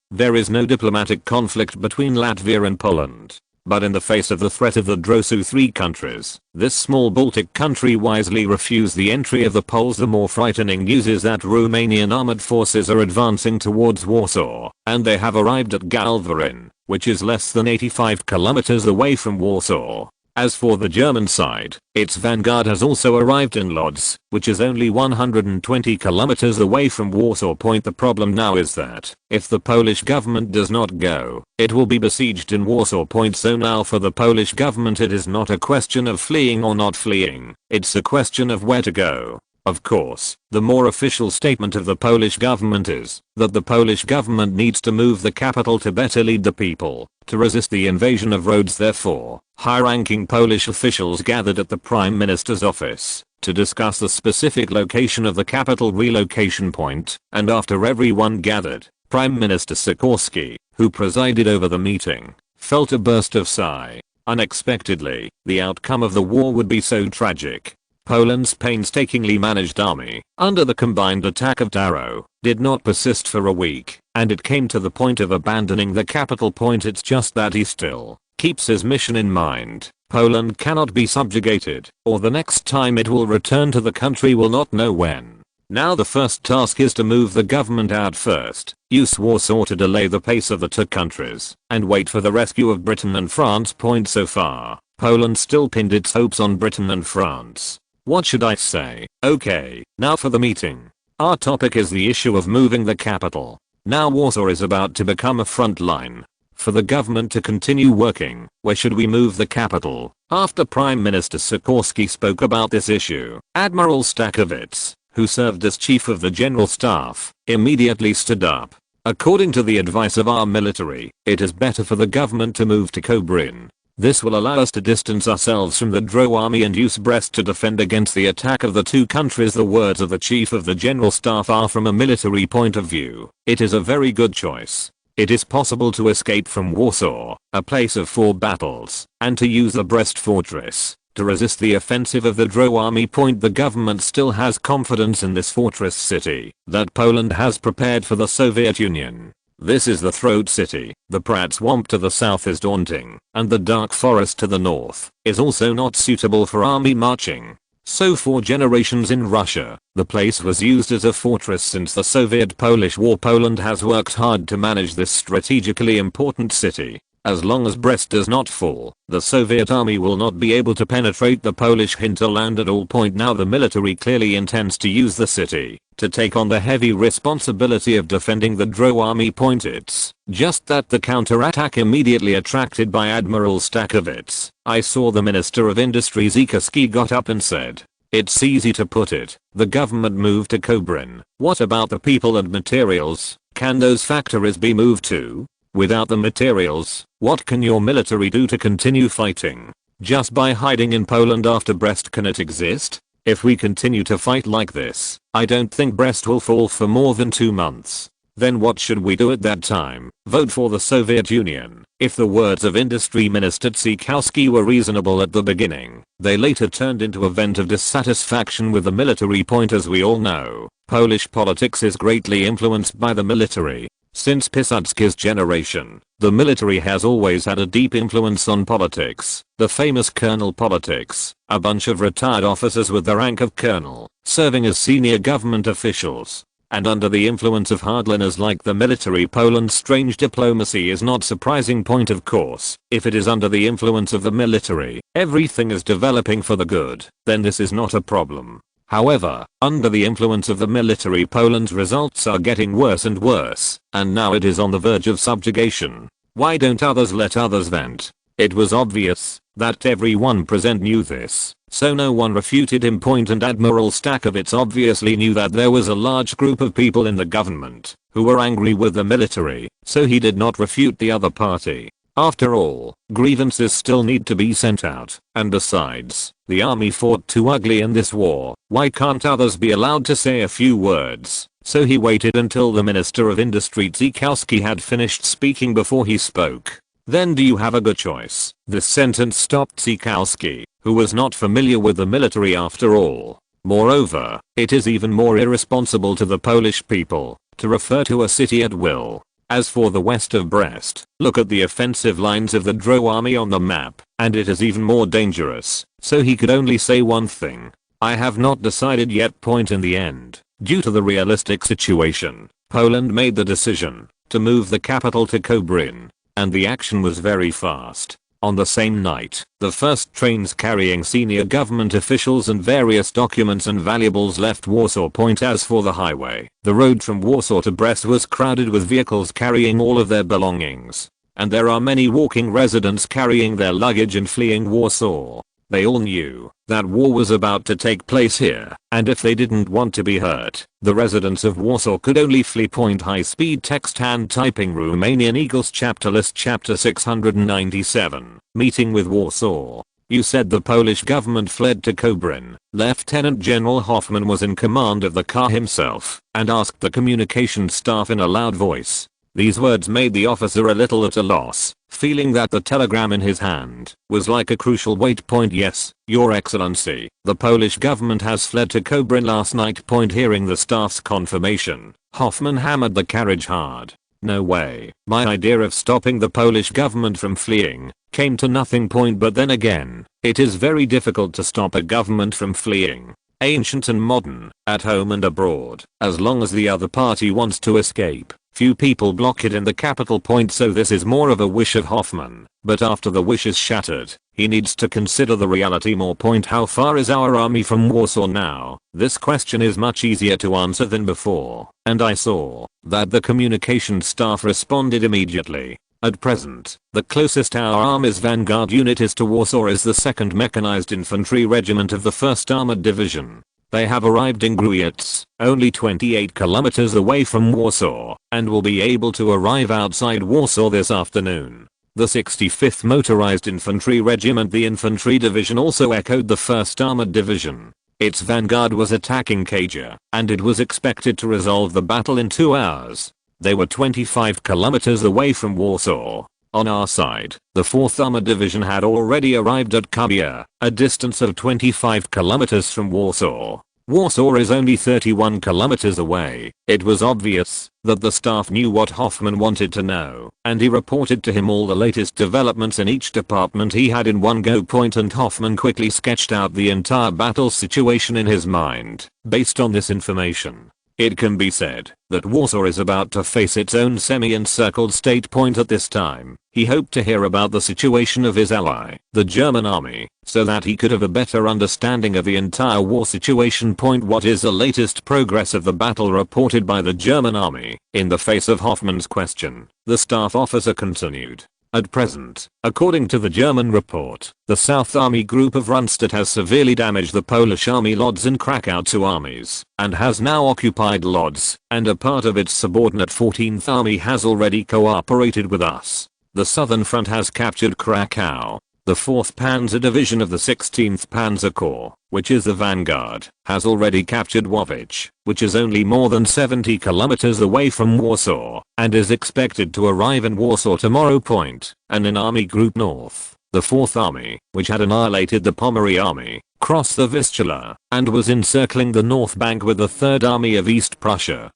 diplomatic conflict between Latvia and Poland. But in the face of the threat of the Drosu three countries, this small Baltic country wisely refused the entry of the Poles. The more frightening news is that Romanian armored forces are advancing towards Warsaw, and they have arrived at Galvarin, which is less than 85 kilometers away from Warsaw. As for the German side, its vanguard has also arrived in Lodz, which is only 120 kilometers away from Warsaw. The problem now is that if the Polish government does not go, it will be besieged in Warsaw. So now for the Polish government it is not a question of fleeing or not fleeing, it's a question of where to go. Of course, the more official statement of the Polish government is that the Polish government needs to move the capital to better lead the people, to resist the invasion of Rhodes. Therefore, high-ranking Polish officials gathered at the Prime Minister's office to discuss the specific location of the capital relocation point, and after everyone gathered, Prime Minister Sikorski, who presided over the meeting, felt a burst of sigh. Unexpectedly, the outcome of the war would be so tragic. Poland's painstakingly managed army, under the combined attack of Taro, did not persist for a week, and it came to the point of abandoning the capital. It's just that he still keeps his mission in mind. Poland cannot be subjugated, or the next time it will return to the country will not know when. Now the first task is to move the government out first, use Warsaw to delay the pace of the two countries, and wait for the rescue of Britain and France. So far, Poland still pinned its hopes on Britain and France. What should I say? Okay, now for the meeting. Our topic is the issue of moving the capital. Now Warsaw is about to become a front line for the government to continue working. Where should we move the capital? After Prime Minister Sikorski spoke about this issue, Admiral Stakovitz, who served as Chief of the General Staff, immediately stood up. According to the advice of our military, it is better for the government to move to Kobrin. This will allow us to distance ourselves from the Dro army and use Brest to defend against the attack of the two countries. The words of the Chief of the General Staff are from a military point of view. It is a very good choice. It is possible to escape from Warsaw, a place of 4 battles, and to use the Brest fortress to resist the offensive of the Dro army. The government still has confidence in this fortress city that Poland has prepared for the Soviet Union. This is the throat city. The Pratt swamp to the south is daunting, and the dark forest to the north is also not suitable for army marching. So for generations in Russia, the place was used as a fortress. Since the Soviet-Polish War, Poland has worked hard to manage this strategically important city. As long as Brest does not fall, the Soviet army will not be able to penetrate the Polish hinterland at all. Now the military clearly intends to use the city to take on the heavy responsibility of defending the Dro army. It's just that the counterattack immediately attracted by Admiral Stakovitz. I saw the Minister of Industry Sikorski got up and said, "It's easy to put it, the government moved to Kobrin. What about the people and materials? Can those factories be moved too? Without the materials, what can your military do to continue fighting? Just by hiding in Poland after Brest, can it exist? If we continue to fight like this, I don't think Brest will fall for more than 2 months. Then what should we do at that time? Vote for the Soviet Union. If the words of Industry Minister Tsikowski were reasonable at the beginning, they later turned into a vent of dissatisfaction with the military. As we all know, Polish politics is greatly influenced by the military. Since Piłsudski's generation, the military has always had a deep influence on politics. The famous colonel politics, a bunch of retired officers with the rank of colonel, serving as senior government officials. And under the influence of hardliners like the military, Poland's strange diplomacy is not surprising. Of course, if it is under the influence of the military, everything is developing for the good, then this is not a problem. However, under the influence of the military, Poland's results are getting worse and worse, and now it is on the verge of subjugation. Why don't others let others vent? It was obvious that everyone present knew this, so no one refuted him. And Admiral Stachowicz obviously knew that there was a large group of people in the government who were angry with the military, so he did not refute the other party. After all, grievances still need to be sent out, and besides, the army fought too ugly in this war. Why can't others be allowed to say a few words? So he waited until the Minister of Industry Tsikowski had finished speaking before he spoke. Then do you have a good choice? This sentence stopped Tsikowski, who was not familiar with the military after all. Moreover, it is even more irresponsible to the Polish people to refer to a city at will. As for the west of Brest, look at the offensive lines of the Drô army on the map, and it is even more dangerous. So he could only say one thing: I have not decided yet. In the end, due to the realistic situation, Poland made the decision to move the capital to Kobrin, and the action was very fast. On the same night, the first trains carrying senior government officials and various documents and valuables left Warsaw. As for the highway, the road from Warsaw to Brest was crowded with vehicles carrying all of their belongings. And there are many walking residents carrying their luggage and fleeing Warsaw. They all knew that war was about to take place here, and if they didn't want to be hurt, the residents of Warsaw could only flee. High speed text hand typing. Romanian Eagles chapter list chapter 697. Meeting with Warsaw. You said the Polish government fled to Kobrin. Lieutenant General Hoffman was in command of the car himself and asked the communication staff in a loud voice. These words made the officer a little at a loss, feeling that the telegram in his hand was like a crucial weight. Yes, Your Excellency, the Polish government has fled to Kobrin last night. Hearing the staff's confirmation, Hoffman hammered the carriage hard. No way. My idea of stopping the Polish government from fleeing came to nothing. But then again, it is very difficult to stop a government from fleeing. Ancient and modern, at home and abroad, as long as the other party wants to escape. Few people block it in the capital. So this is more of a wish of Hoffman, but after the wish is shattered, he needs to consider the reality more. How far is our army from Warsaw now? This question is much easier to answer than before, and I saw that the communication staff responded immediately. At present, the closest our army's vanguard unit is to Warsaw is the 2nd Mechanized Infantry Regiment of the 1st Armored Division. They have arrived in Gruiec, only 28 kilometers away from Warsaw, and will be able to arrive outside Warsaw this afternoon. The 65th Motorized Infantry Regiment, the infantry division, also echoed the 1st Armored Division. Its vanguard was attacking Kajor, and it was expected to resolve the battle in 2 hours. They were 25 kilometers away from Warsaw. On our side, the 4th Armored Division had already arrived at Kajor, a distance of 25 kilometers from Warsaw. Warsaw is only 31 kilometers away. It was obvious that the staff knew what Hoffman wanted to know, and he reported to him all the latest developments in each department he had in one go. And Hoffman quickly sketched out the entire battle situation in his mind. Based on this information, it can be said that Warsaw is about to face its own semi-encircled state. At this time, he hoped to hear about the situation of his ally, the German army, so that he could have a better understanding of the entire war situation. What is the latest progress of the battle reported by the German army? In the face of Hoffman's question, the staff officer continued. At present, according to the German report, the South Army Group of Rundstedt has severely damaged the Polish Army Lodz and Krakow 2 armies, and has now occupied Lodz, and a part of its subordinate 14th Army has already cooperated with us. The Southern Front has captured Krakow. The 4th Panzer Division of the 16th Panzer Corps, which is the vanguard, has already captured Łowicz, which is only more than 70 kilometers away from Warsaw, and is expected to arrive in Warsaw tomorrow point, and in Army Group North. The 4th Army, which had annihilated the Pommery Army, crossed the Vistula, and was encircling the north bank with the 3rd Army of East Prussia,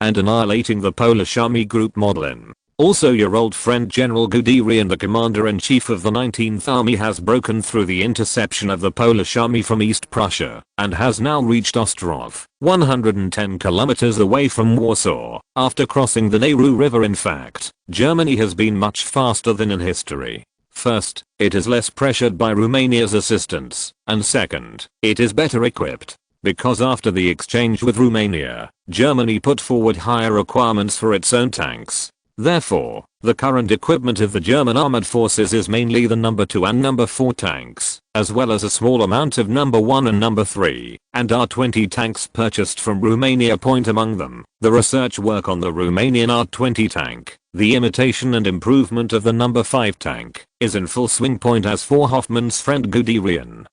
and annihilating the Polish Army Group Modlin. Also, your old friend General Guderian, the commander-in-chief of the 19th Army, has broken through the interception of the Polish Army from East Prussia, and has now reached Ostrov, 110 kilometers away from Warsaw, after crossing the Narew River. In fact, Germany has been much faster than in history. First, it is less pressured by Romania's assistance, and second, it is better equipped. Because after the exchange with Romania, Germany put forward higher requirements for its own tanks. Therefore, the current equipment of the German armored forces is mainly the No. 2 and No. 4 tanks, as well as a small amount of No. 1 and No. 3, and R-20 tanks purchased from Romania. Point among them, the research work on the Romanian R-20 tank, the imitation and improvement of the No. 5 tank, is in full swing. Point as for Hoffmann's friend Guderian.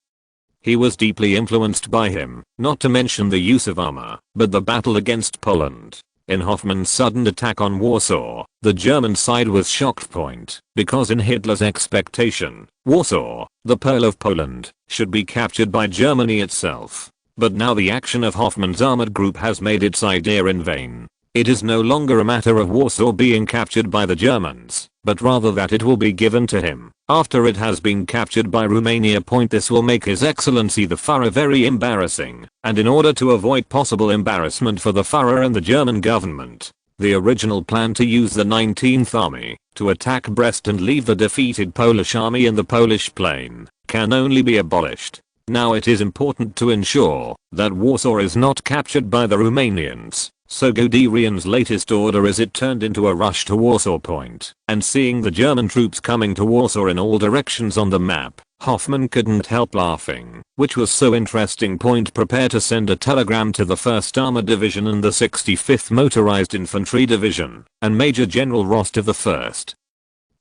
He was deeply influenced by him, not to mention the use of armor, but the battle against Poland. In Hoffmann's sudden attack on Warsaw, the German side was shocked. Point, because in Hitler's expectation, Warsaw, the Pearl of Poland, should be captured by Germany itself. But now the action of Hoffmann's armored group has made its idea in vain. It is no longer a matter of Warsaw being captured by the Germans, but rather that it will be given to him, after it has been captured by Romania. Point, this will make His Excellency the Führer very embarrassing, and in order to avoid possible embarrassment for the Führer and the German government, the original plan to use the 19th Army to attack Brest and leave the defeated Polish army in the Polish plain can only be abolished. Now it is important to ensure that Warsaw is not captured by the Romanians. So Guderian's latest order is it turned into a rush to Warsaw. Point, and seeing the German troops coming to Warsaw in all directions on the map, Hoffmann couldn't help laughing, which was so interesting. Point, prepare to send a telegram to the 1st Armored Division and the 65th Motorized Infantry Division, and Major General Rost of the 1st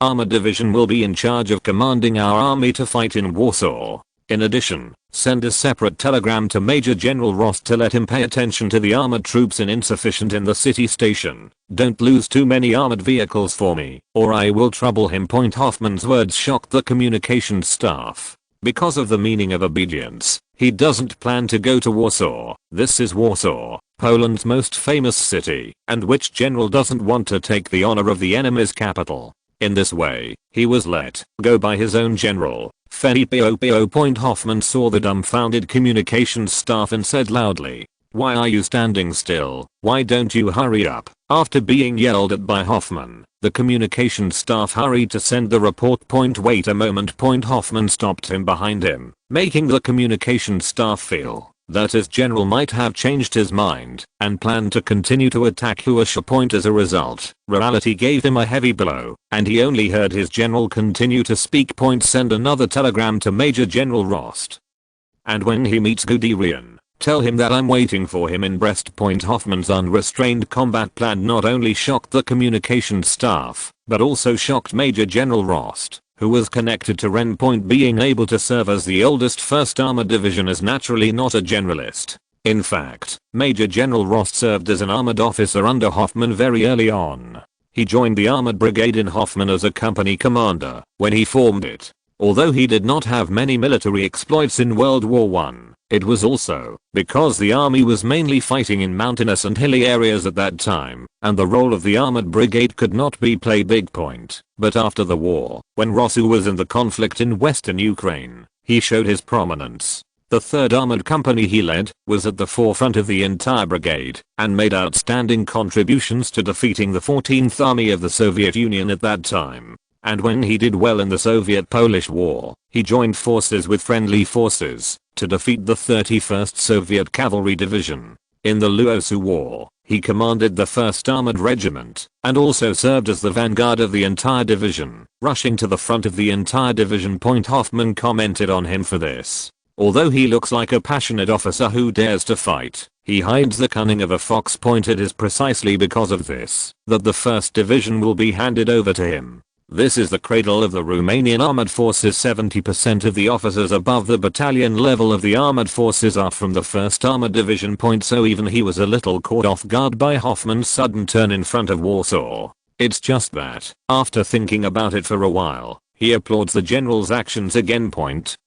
Armored Division will be in charge of commanding our army to fight in Warsaw. In addition, send a separate telegram to Major General Rost to let him pay attention to the armored troops insufficient in the city station. Don't lose too many armored vehicles for me, or I will trouble him. Point, Hoffmann's words shocked the communications staff. Because of the meaning of obedience, he doesn't plan to go to Warsaw. This is Warsaw, Poland's most famous city, and which general doesn't want to take the honor of the enemy's capital? In this way, he was let go by his own general, Felipe Opo. Point, Hoffmann saw the dumbfounded communications staff and said loudly, "Why are you standing still? Why don't you hurry up?" After being yelled at by Hoffmann, the communications staff hurried to send the report. Point, wait a moment. Point, Hoffmann stopped him behind him, making the communications staff feel that his general might have changed his mind and planned to continue to attack Huasha. Point, as a result, reality gave him a heavy blow, and he only heard his general continue to speak. Point, send another telegram to Major General Rost. And when he meets Guderian, tell him that I'm waiting for him in Brest. Point, Hoffmann's unrestrained combat plan not only shocked the communications staff, but also shocked Major General Rost, who was connected to Ren. Point, being able to serve as the oldest 1st Armored Division is naturally not a generalist. In fact, Major General Rost served as an armored officer under Hoffmann very early on. He joined the armored brigade in Hoffmann as a company commander when he formed it. Although he did not have many military exploits in World War I, it was also because the army was mainly fighting in mountainous and hilly areas at that time, and the role of the armored brigade could not be played big. Point, but after the war, when Rosu was in the conflict in western Ukraine, he showed his prominence. The 3rd Armored Company he led was at the forefront of the entire brigade and made outstanding contributions to defeating the 14th Army of the Soviet Union at that time. And when he did well in the Soviet-Polish War, he joined forces with friendly forces to defeat the 31st Soviet Cavalry Division. In the Luosu War, he commanded the 1st Armored Regiment and also served as the vanguard of the entire division, rushing to the front of the entire division. Point, Hoffmann commented on him for this. Although he looks like a passionate officer who dares to fight, he hides the cunning of a fox. Point, it is precisely because of this that the 1st Division will be handed over to him. This is the cradle of the Romanian armed forces. 70% of the officers above the battalion level of the armored forces are from the 1st Armored Division. So even he was a little caught off guard by Hoffman's sudden turn in front of Warsaw. It's just that, after thinking about it for a while, he applauds the general's actions again.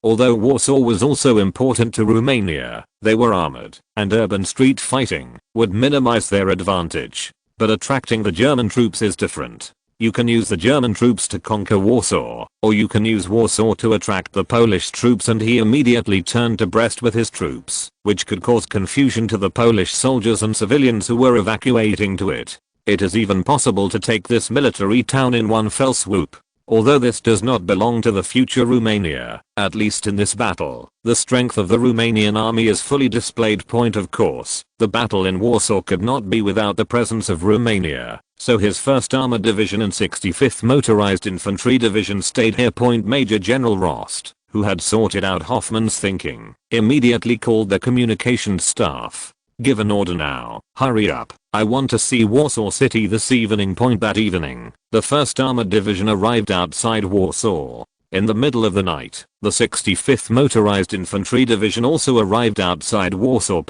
Although Warsaw was also important to Romania, they were armored, and urban street fighting would minimize their advantage. But attracting the German troops is different. You can use the German troops to conquer Warsaw, or you can use Warsaw to attract the Polish troops, and he immediately turned to Brest with his troops, which could cause confusion to the Polish soldiers and civilians who were evacuating to it. It is even possible to take this military town in one fell swoop. Although this does not belong to the future Romania, at least in this battle, the strength of the Romanian army is fully displayed. Of course, the battle in Warsaw could not be without the presence of Romania, so his 1st Armored Division and 65th Motorized Infantry Division stayed here. Major General Rost, who had sorted out Hoffman's thinking, immediately called the communications staff. Give an order now, hurry up, I want to see Warsaw City this evening. That evening, the 1st Armored Division arrived outside Warsaw. In the middle of the night, the 65th Motorized Infantry Division also arrived outside Warsaw.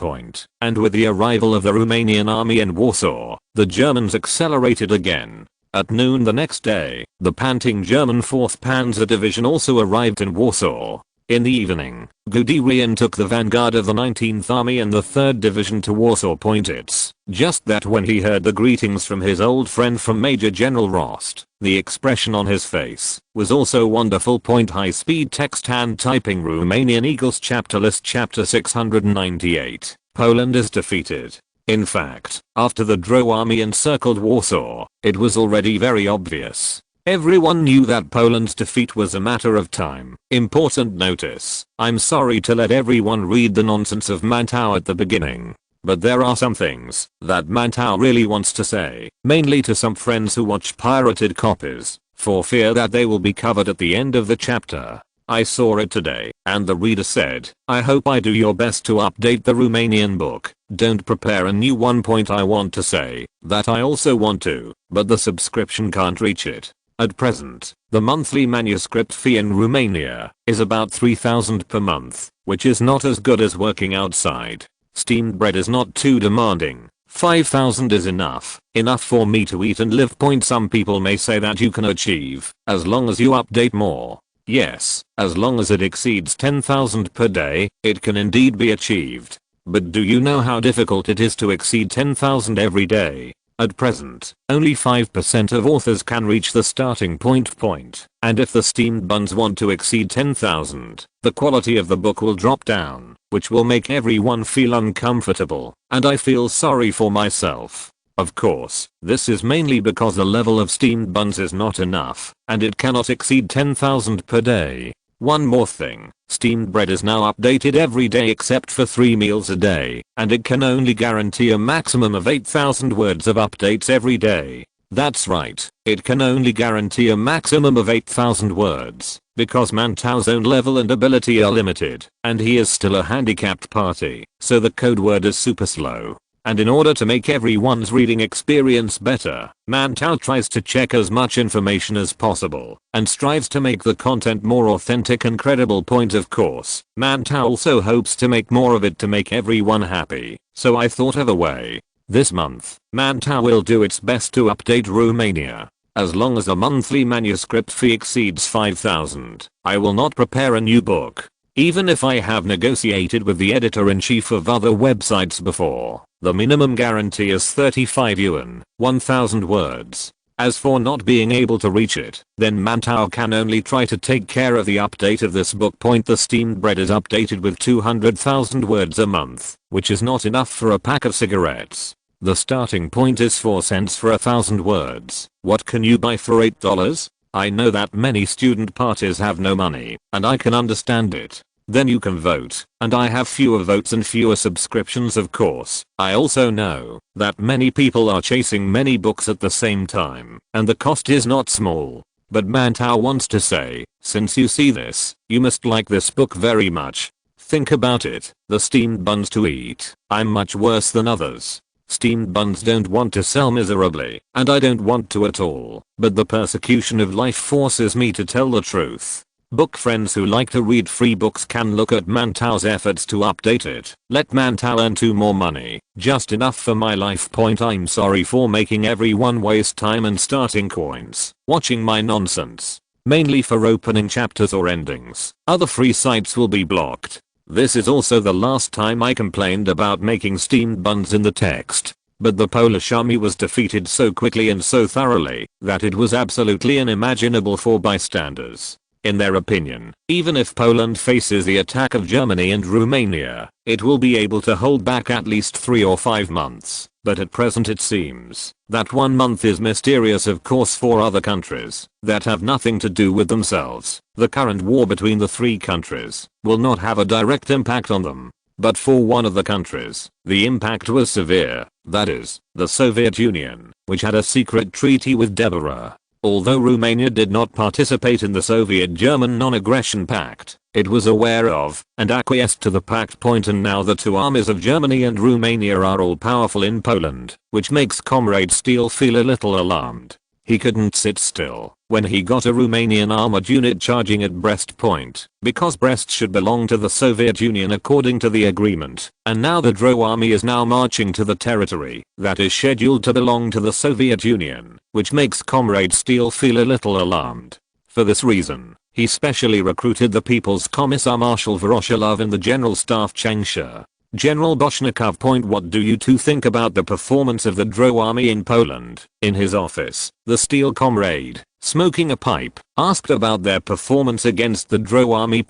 And with the arrival of the Romanian army in Warsaw, the Germans accelerated again. At noon the next day, the panting German 4th Panzer Division also arrived in Warsaw. In the evening, Guderian took the vanguard of the 19th Army and the 3rd Division to Warsaw. It's just that when he heard the greetings from his old friend from Major General Rost, the expression on his face was also wonderful. High-speed text hand typing. Romanian Eagles chapter list. Chapter 698. Poland is defeated. In fact, after the Drô army encircled Warsaw, it was already very obvious. Everyone knew that Poland's defeat was a matter of time. Important notice, I'm sorry to let everyone read the nonsense of Mantow at the beginning, but there are some things that Mantow really wants to say, mainly to some friends who watch pirated copies, for fear that they will be covered at the end of the chapter. I saw it today, and the reader said, I hope I do your best to update the Romanian book. Don't prepare a new one. I want to say that I also want to, but the subscription can't reach it. At present, the monthly manuscript fee in Romania is about 3,000 per month, which is not as good as working outside. Steamed bread is not too demanding. 5,000 is enough for me to eat and live. Some people may say that you can achieve, as long as you update more. Yes, as long as it exceeds 10,000 per day, it can indeed be achieved. But do you know how difficult it is to exceed 10,000 every day? At present, only 5% of authors can reach the starting point. And if the steamed buns want to exceed 10,000, the quality of the book will drop down, which will make everyone feel uncomfortable, and I feel sorry for myself. Of course, this is mainly because the level of steamed buns is not enough, and it cannot exceed 10,000 per day. One more thing, steamed bread is now updated every day except for 3 meals a day, and it can only guarantee a maximum of 8,000 words of updates every day. That's right, it can only guarantee a maximum of 8,000 words, because Mantow's own level and ability are limited, and he is still a handicapped party, so the code word is super slow. And in order to make everyone's reading experience better, Mantow tries to check as much information as possible, and strives to make the content more authentic and credible. Of course, Mantow also hopes to make more of it to make everyone happy, so I thought of a way. This month, Mantow will do its best to update Romania. As long as the monthly manuscript fee exceeds 5,000, I will not prepare a new book. Even if I have negotiated with the editor-in-chief of other websites before, the minimum guarantee is 35 yuan, 1,000 words. As for not being able to reach it, then Mantow can only try to take care of the update of this book. The steamed bread is updated with 200,000 words a month, which is not enough for a pack of cigarettes. The starting point is 4 cents for 1,000 words. What can you buy for $8? I know that many student parties have no money, and I can understand it. Then you can vote, and I have fewer votes and fewer subscriptions. Of course, I also know that many people are chasing many books at the same time, and the cost is not small. But Mantow wants to say, since you see this, you must like this book very much. Think about it, the steamed buns to eat, I'm much worse than others. Steamed buns don't want to sell miserably, and I don't want to at all, but the persecution of life forces me to tell the truth. Book friends who like to read free books can look at Mantao's efforts to update it. Let Mantao earn 2 more money, just enough for my life. I'm sorry for making everyone waste time and starting coins, watching my nonsense. Mainly for opening chapters or endings. Other free sites will be blocked. This is also the last time I complained about making steamed buns in the text. But the Polish army was defeated so quickly and so thoroughly that it was absolutely unimaginable for bystanders. In their opinion, even if Poland faces the attack of Germany and Romania, it will be able to hold back at least 3 or 5 months. But at present it seems that 1 month is mysterious, of course, for other countries that have nothing to do with themselves. The current war between the 3 countries will not have a direct impact on them. But for one of the countries, the impact was severe, that is, the Soviet Union, which had a secret treaty with Deborah. Although Romania did not participate in the Soviet-German non-aggression pact, it was aware of and acquiesced to the pact. And now the 2 armies of Germany and Romania are all powerful in Poland, which makes Comrade Steele feel a little alarmed. He couldn't sit still when he got a Romanian armored unit charging at Brest point, because Brest should belong to the Soviet Union according to the agreement, and now the Dro army is now marching to the territory that is scheduled to belong to the Soviet Union, which makes Comrade Steele feel a little alarmed. For this reason, he specially recruited the People's Commissar Marshal Voroshilov in the General Staff Changsha. General Boshnikov. What do you 2 think about the performance of the Dro army in Poland? In his office, the Steele comrade, smoking a pipe, asked about their performance against the Dro army.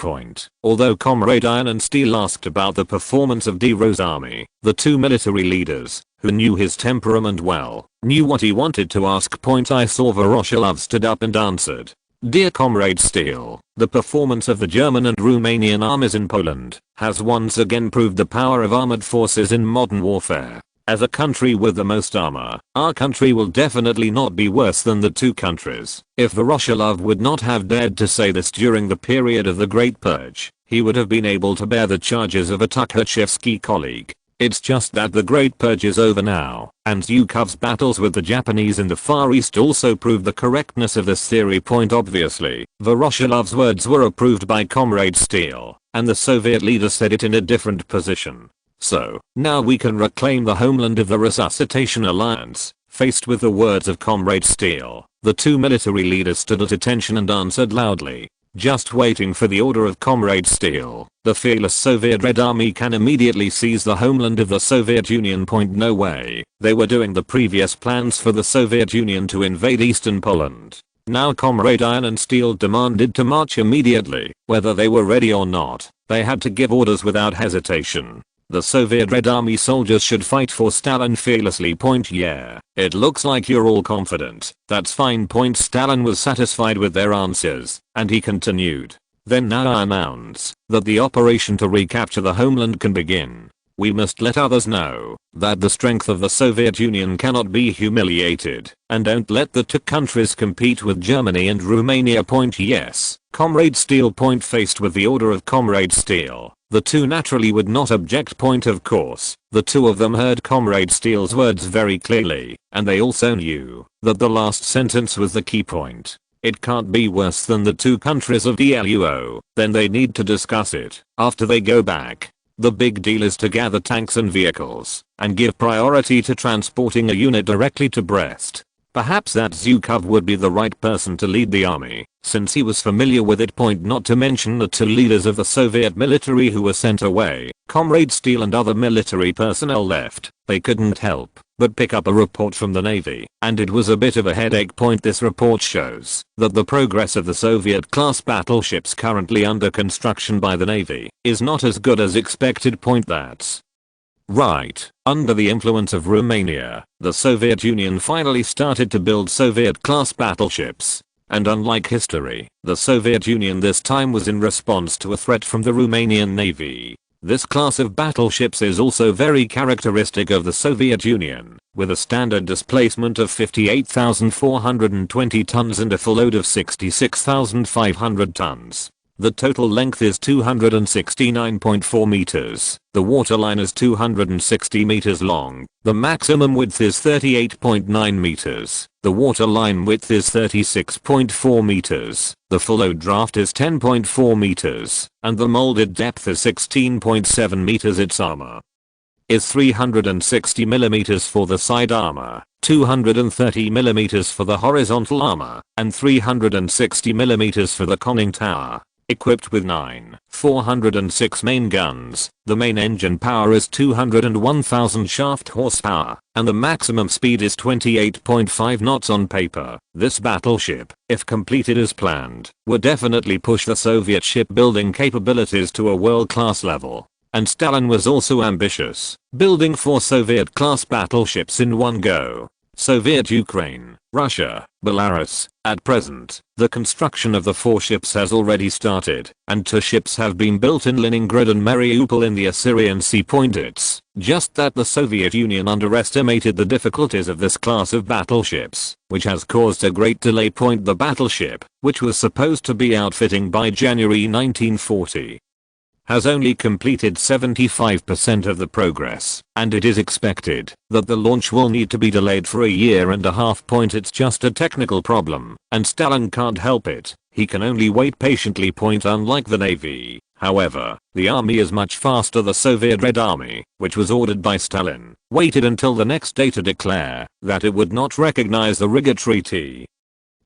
Although Comrade Iron and Steele asked about the performance of Dro's army, the 2 military leaders, who knew his temperament well, knew what he wanted to ask. I saw Voroshilov stood up and answered. Dear Comrade Steele, the performance of the German and Romanian armies in Poland has once again proved the power of armored forces in modern warfare. As a country with the most armor, our country will definitely not be worse than the 2 countries. If Voroshilov would not have dared to say this during the period of the Great Purge, he would have been able to bear the charges of a Tukhachevsky colleague. It's just that the Great Purge is over now, and Zhukov's battles with the Japanese in the Far East also prove the correctness of this theory. Obviously, Voroshilov's words were approved by Comrade Steele, and the Soviet leader said it in a different position. So, now we can reclaim the homeland of the Resuscitation Alliance. Faced with the words of Comrade Steele, the 2 military leaders stood at attention and answered loudly. Just waiting for the order of Comrade Steele, the fearless Soviet Red Army can immediately seize the homeland of the Soviet Union. No way. They were doing the previous plans for the Soviet Union to invade eastern Poland. Now Comrade Iron and Steele demanded to march immediately. Whether they were ready or not, they had to give orders without hesitation. The Soviet Red Army soldiers should fight for Stalin fearlessly. Yeah, it looks like you're all confident. That's fine. Stalin was satisfied with their answers, and he continued. Then now I announce that the operation to recapture the homeland can begin. We must let others know that the strength of the Soviet Union cannot be humiliated, and don't let the 2 countries compete with Germany and Romania. Yes, Comrade Steele. Faced with the order of Comrade Steele, the 2 naturally would not object. Of course, the 2 of them heard Comrade Steele's words very clearly, and they also knew that the last sentence was the key point. It can't be worse than the 2 countries of DLUO. Then they need to discuss it after they go back. The big deal is to gather tanks and vehicles and give priority to transporting a unit directly to Brest. Perhaps that Zhukov would be the right person to lead the army, since he was familiar with it. Not to mention the 2 leaders of the Soviet military who were sent away. Comrade Steele and other military personnel left. They couldn't help but pick up a report from the Navy, and it was a bit of a headache. This report shows that the progress of the Soviet-class battleships currently under construction by the Navy is not as good as expected. That's right. Under the influence of Romania, the Soviet Union finally started to build Soviet-class battleships. And unlike history, the Soviet Union this time was in response to a threat from the Romanian Navy. This class of battleships is also very characteristic of the Soviet Union, with a standard displacement of 58,420 tons and a full load of 66,500 tons. The total length is 269.4 meters. The waterline is 260 meters long. The maximum width is 38.9 meters. The waterline width is 36.4 meters. The full load draft is 10.4 meters. And the molded depth is 16.7 meters. Its armor is 360 millimeters for the side armor, 230 millimeters for the horizontal armor, and 360 millimeters for the conning tower. Equipped with 9 406 main guns, the main engine power is 201,000 shaft horsepower, and the maximum speed is 28.5 knots on paper. This battleship, if completed as planned, would definitely push the Soviet shipbuilding capabilities to a world-class level. And Stalin was also ambitious, building 4 Soviet-class battleships in one go. Soviet Ukraine, Russia, Belarus. At present, the construction of the 4 ships has already started, and 2 ships have been built in Leningrad and Mariupol in the Assyrian Sea. It's just that the Soviet Union underestimated the difficulties of this class of battleships, which has caused a great delay. The battleship, which was supposed to be outfitting by January 1940, has only completed 75% of the progress, and it is expected that the launch will need to be delayed for a year and a half. It's just a technical problem, and Stalin can't help it. He can only wait patiently. Unlike the Navy, however, the army is much faster. The Soviet Red Army, which was ordered by Stalin, waited until the next day to declare that it would not recognize the Riga Treaty,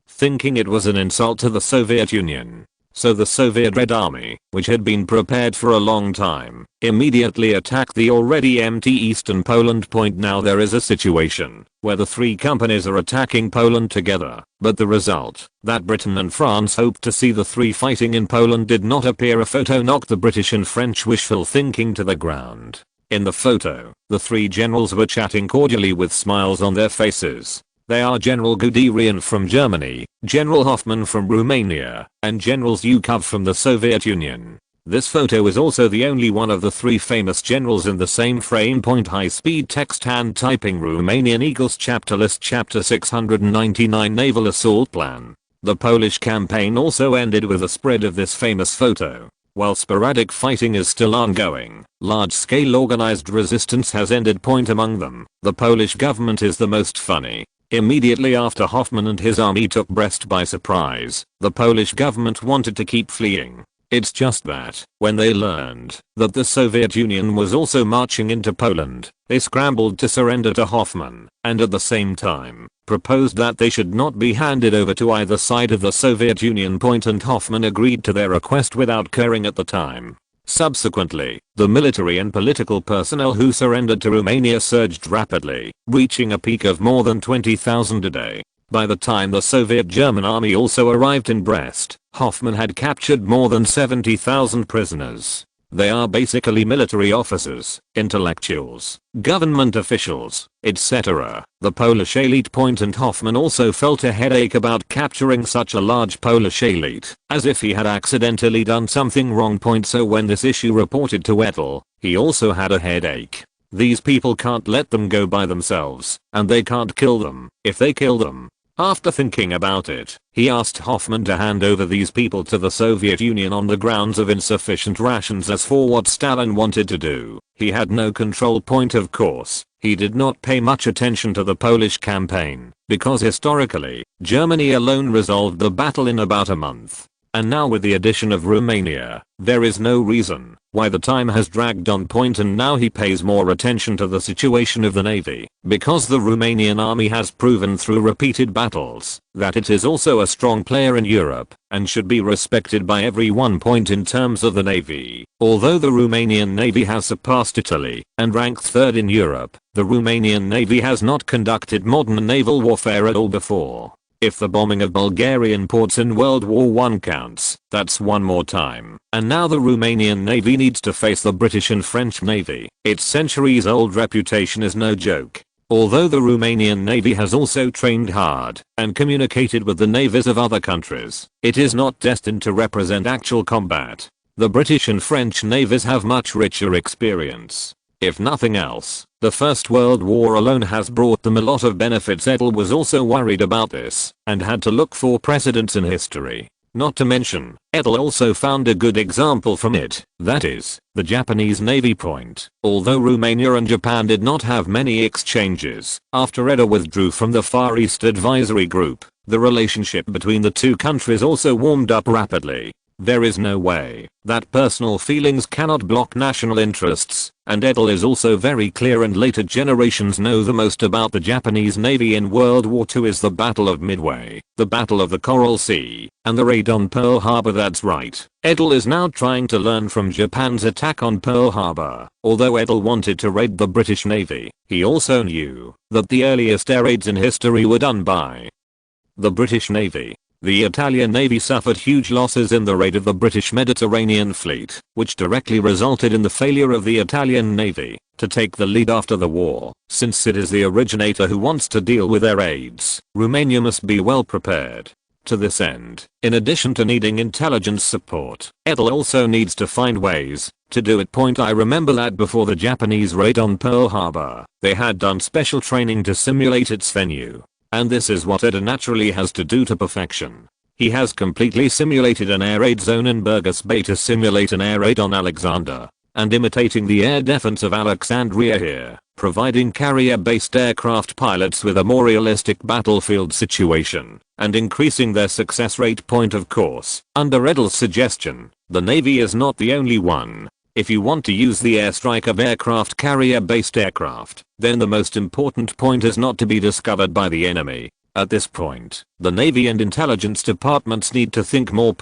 thinking it was an insult to the Soviet Union. So the Soviet Red Army, which had been prepared for a long time, immediately attacked the already empty eastern Poland. Now there is a situation where the 3 companies are attacking Poland together, but the result that Britain and France hoped to see the 3 fighting in Poland did not appear. A photo knocked the British and French wishful thinking to the ground. In the photo, the 3 generals were chatting cordially with smiles on their faces. They are General Guderian from Germany, General Hoffmann from Romania, and Generals Zhukov from the Soviet Union. This photo is also the only one of the 3 famous generals in the same frame. High-speed text hand typing. Romanian Eagles chapter list. Chapter 699 Naval Assault Plan. The Polish campaign also ended with a spread of this famous photo. While sporadic fighting is still ongoing, large-scale organized resistance has ended. Among them, the Polish government is the most funny. Immediately after Hoffmann and his army took Brest by surprise, the Polish government wanted to keep fleeing. It's just that, when they learned that the Soviet Union was also marching into Poland, they scrambled to surrender to Hoffmann, and at the same time, proposed that they should not be handed over to either side of the Soviet Union. And Hoffmann agreed to their request without caring at the time. Subsequently, the military and political personnel who surrendered to Romania surged rapidly, reaching a peak of more than 20,000 a day. By the time the Soviet German army also arrived in Brest, Hoffmann had captured more than 70,000 prisoners. They are basically military officers, intellectuals, government officials, etc. The Polish elite. And Hoffmann also felt a headache about capturing such a large Polish elite, as if he had accidentally done something wrong. So when this issue reported to Edel, he also had a headache. These people can't let them go by themselves, and they can't kill them. If they kill them, after thinking about it, he asked Hoffmann to hand over these people to the Soviet Union on the grounds of insufficient rations. As for what Stalin wanted to do, he had no control. Of course, he did not pay much attention to the Polish campaign, because historically, Germany alone resolved the battle in about a month. And now with the addition of Romania, there is no reason why the time has dragged on. And now he pays more attention to the situation of the navy, because the Romanian army has proven through repeated battles that it is also a strong player in Europe and should be respected by everyone. In terms of the navy, although the Romanian navy has surpassed Italy and ranked 3rd in Europe, the Romanian navy has not conducted modern naval warfare at all before. If the bombing of Bulgarian ports in World War I counts, that's one more time. And now the Romanian navy needs to face the British and French navy. Its centuries-old reputation is no joke. Although the Romanian navy has also trained hard and communicated with the navies of other countries, it is not destined to represent actual combat. The British and French navies have much richer experience. If nothing else, the First World War alone has brought them a lot of benefits. Edel was also worried about this and had to look for precedents in history. Not to mention, Edel also found a good example from it, that is, the Japanese Navy point. Although Romania and Japan did not have many exchanges, after Edel withdrew from the Far East Advisory Group, the relationship between the two countries also warmed up rapidly. There is no way that personal feelings cannot block national interests, and Edel is also very clear, and later generations know the most about the Japanese Navy in World War II is the Battle of Midway, the Battle of the Coral Sea, and the raid on Pearl Harbor. That's right, Edel is now trying to learn from Japan's attack on Pearl Harbor. Although Edel wanted to raid the British Navy, he also knew that the earliest air raids in history were done by the British Navy. The Italian Navy suffered huge losses in the raid of the British Mediterranean Fleet, which directly resulted in the failure of the Italian Navy to take the lead after the war. Since it is the originator who wants to deal with air raids, Romania must be well prepared. To this end, in addition to needing intelligence support, Edel also needs to find ways to do it. I remember that before the Japanese raid on Pearl Harbor, they had done special training to simulate its venue. And this is what Edel naturally has to do to perfection. He has completely simulated an air raid zone in Burgos Bay to simulate an air raid on Alexander, and imitating the air defense of Alexandria here, providing carrier-based aircraft pilots with a more realistic battlefield situation, and increasing their success rate. Of course, under Edel's suggestion, the Navy is not the only one. If you want to use the airstrike of aircraft carrier-based aircraft, then the most important point is not to be discovered by the enemy. At this point, the Navy and intelligence departments need to think more.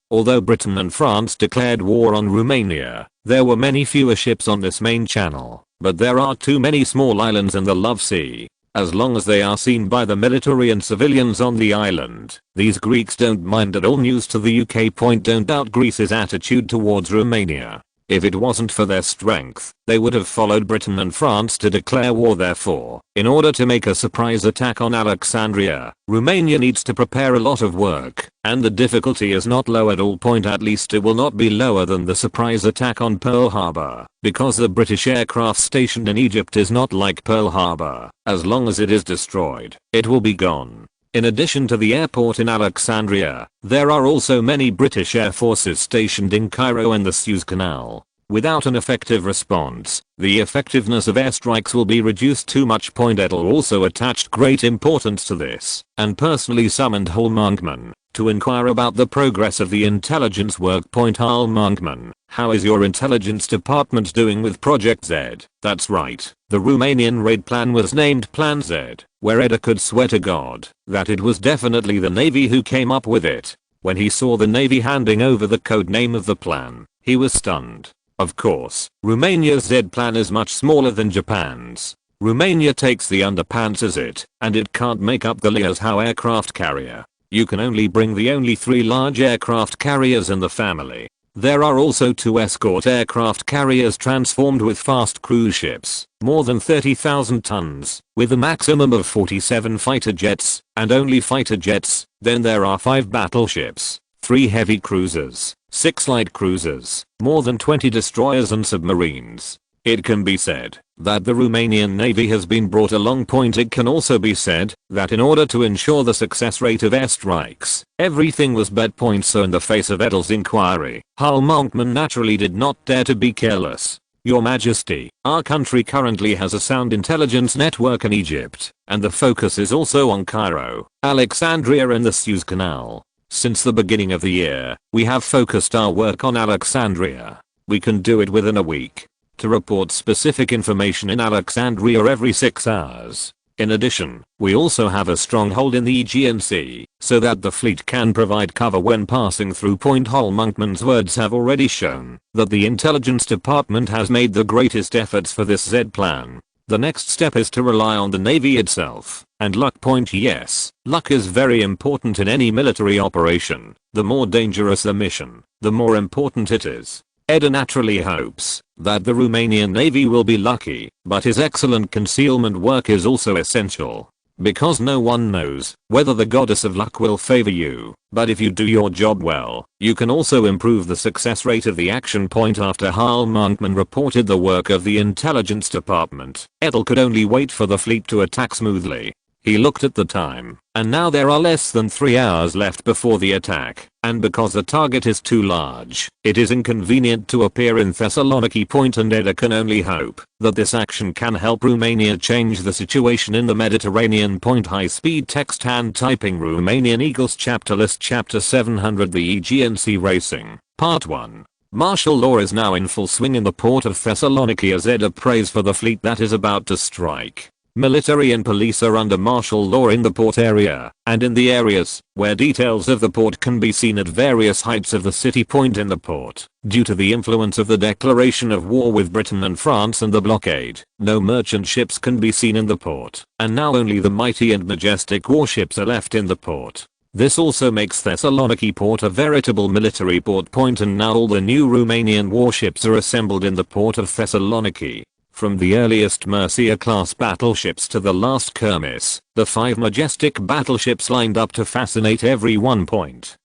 Although Britain and France declared war on Romania, there were many fewer ships on this main channel, but there are too many small islands in the Love Sea. As long as they are seen by the military and civilians on the island, these Greeks don't mind at all. News to the UK. Don't doubt Greece's attitude towards Romania. If it wasn't for their strength, they would have followed Britain and France to declare war. Therefore, in order to make a surprise attack on Alexandria, Romania needs to prepare a lot of work, and the difficulty is not low at all. At least it will not be lower than the surprise attack on Pearl Harbor, because the British aircraft stationed in Egypt is not like Pearl Harbor. As long as it is destroyed, it will be gone. In addition to the airport in Alexandria, there are also many British air forces stationed in Cairo and the Suez Canal. Without an effective response, the effectiveness of airstrikes will be reduced too much. Edel also attached great importance to this, and personally summoned Hal Monkman to inquire about the progress of the intelligence work. Hal Monkman, how is your intelligence department doing with Project Z? That's right, the Romanian raid plan was named Plan Z, where Edel could swear to God that it was definitely the Navy who came up with it. When he saw the Navy handing over the code name of the plan, he was stunned. Of course, Romania's Z plan is much smaller than Japan's. Romania takes the underpants as it, and it can't make up the Liao's aircraft carrier. You can only bring the only 3 large aircraft carriers in the family. There are also 2 escort aircraft carriers transformed with fast cruise ships, more than 30,000 tons, with a maximum of 47 fighter jets, and only fighter jets. Then there are 5 battleships, 3 heavy cruisers, 6 light cruisers, more than 20 destroyers and submarines. It can be said that the Romanian Navy has been brought along. It can also be said that in order to ensure the success rate of airstrikes, everything was bet. So in the face of Edel's inquiry, Hal Monkman naturally did not dare to be careless. Your Majesty, our country currently has a sound intelligence network in Egypt, and the focus is also on Cairo, Alexandria and the Suez Canal. Since the beginning of the year, we have focused our work on Alexandria. We can do it within a week. To report specific information in Alexandria every 6 hours. In addition, we also have a stronghold in the Aegean Sea, so that the fleet can provide cover when passing through. Hal Monkman's words have already shown that the intelligence department has made the greatest efforts for this Z plan. The next step is to rely on the Navy itself, and luck. Yes, luck is very important in any military operation. The more dangerous the mission, the more important it is. Edel naturally hopes that the Romanian Navy will be lucky, but his excellent concealment work is also essential. Because no one knows whether the goddess of luck will favor you, but if you do your job well, you can also improve the success rate of the action. After Hal Monkman reported the work of the intelligence department, Edel could only wait for the fleet to attack smoothly. He looked at the time, and now there are less than 3 hours left before the attack, and because the target is too large, it is inconvenient to appear in Thessaloniki. And Edel can only hope that this action can help Romania change the situation in the Mediterranean. High speed text hand typing. Romanian Eagles chapter list. Chapter 700. The Aegean Sea Racing. Part 1. Martial law is now in full swing in the port of Thessaloniki as Edel prays for the fleet that is about to strike. Military and police are under martial law in the port area, and in the areas where details of the port can be seen at various heights of the city. In the port, due to the influence of the declaration of war with Britain and France and the blockade, no merchant ships can be seen in the port, and now only the mighty and majestic warships are left in the port. This also makes Thessaloniki port a veritable military port. And now all the new Romanian warships are assembled in the port of Thessaloniki. From the earliest Mercia-class battleships to the last Kermis, the 5 majestic battleships lined up to fascinate everyone.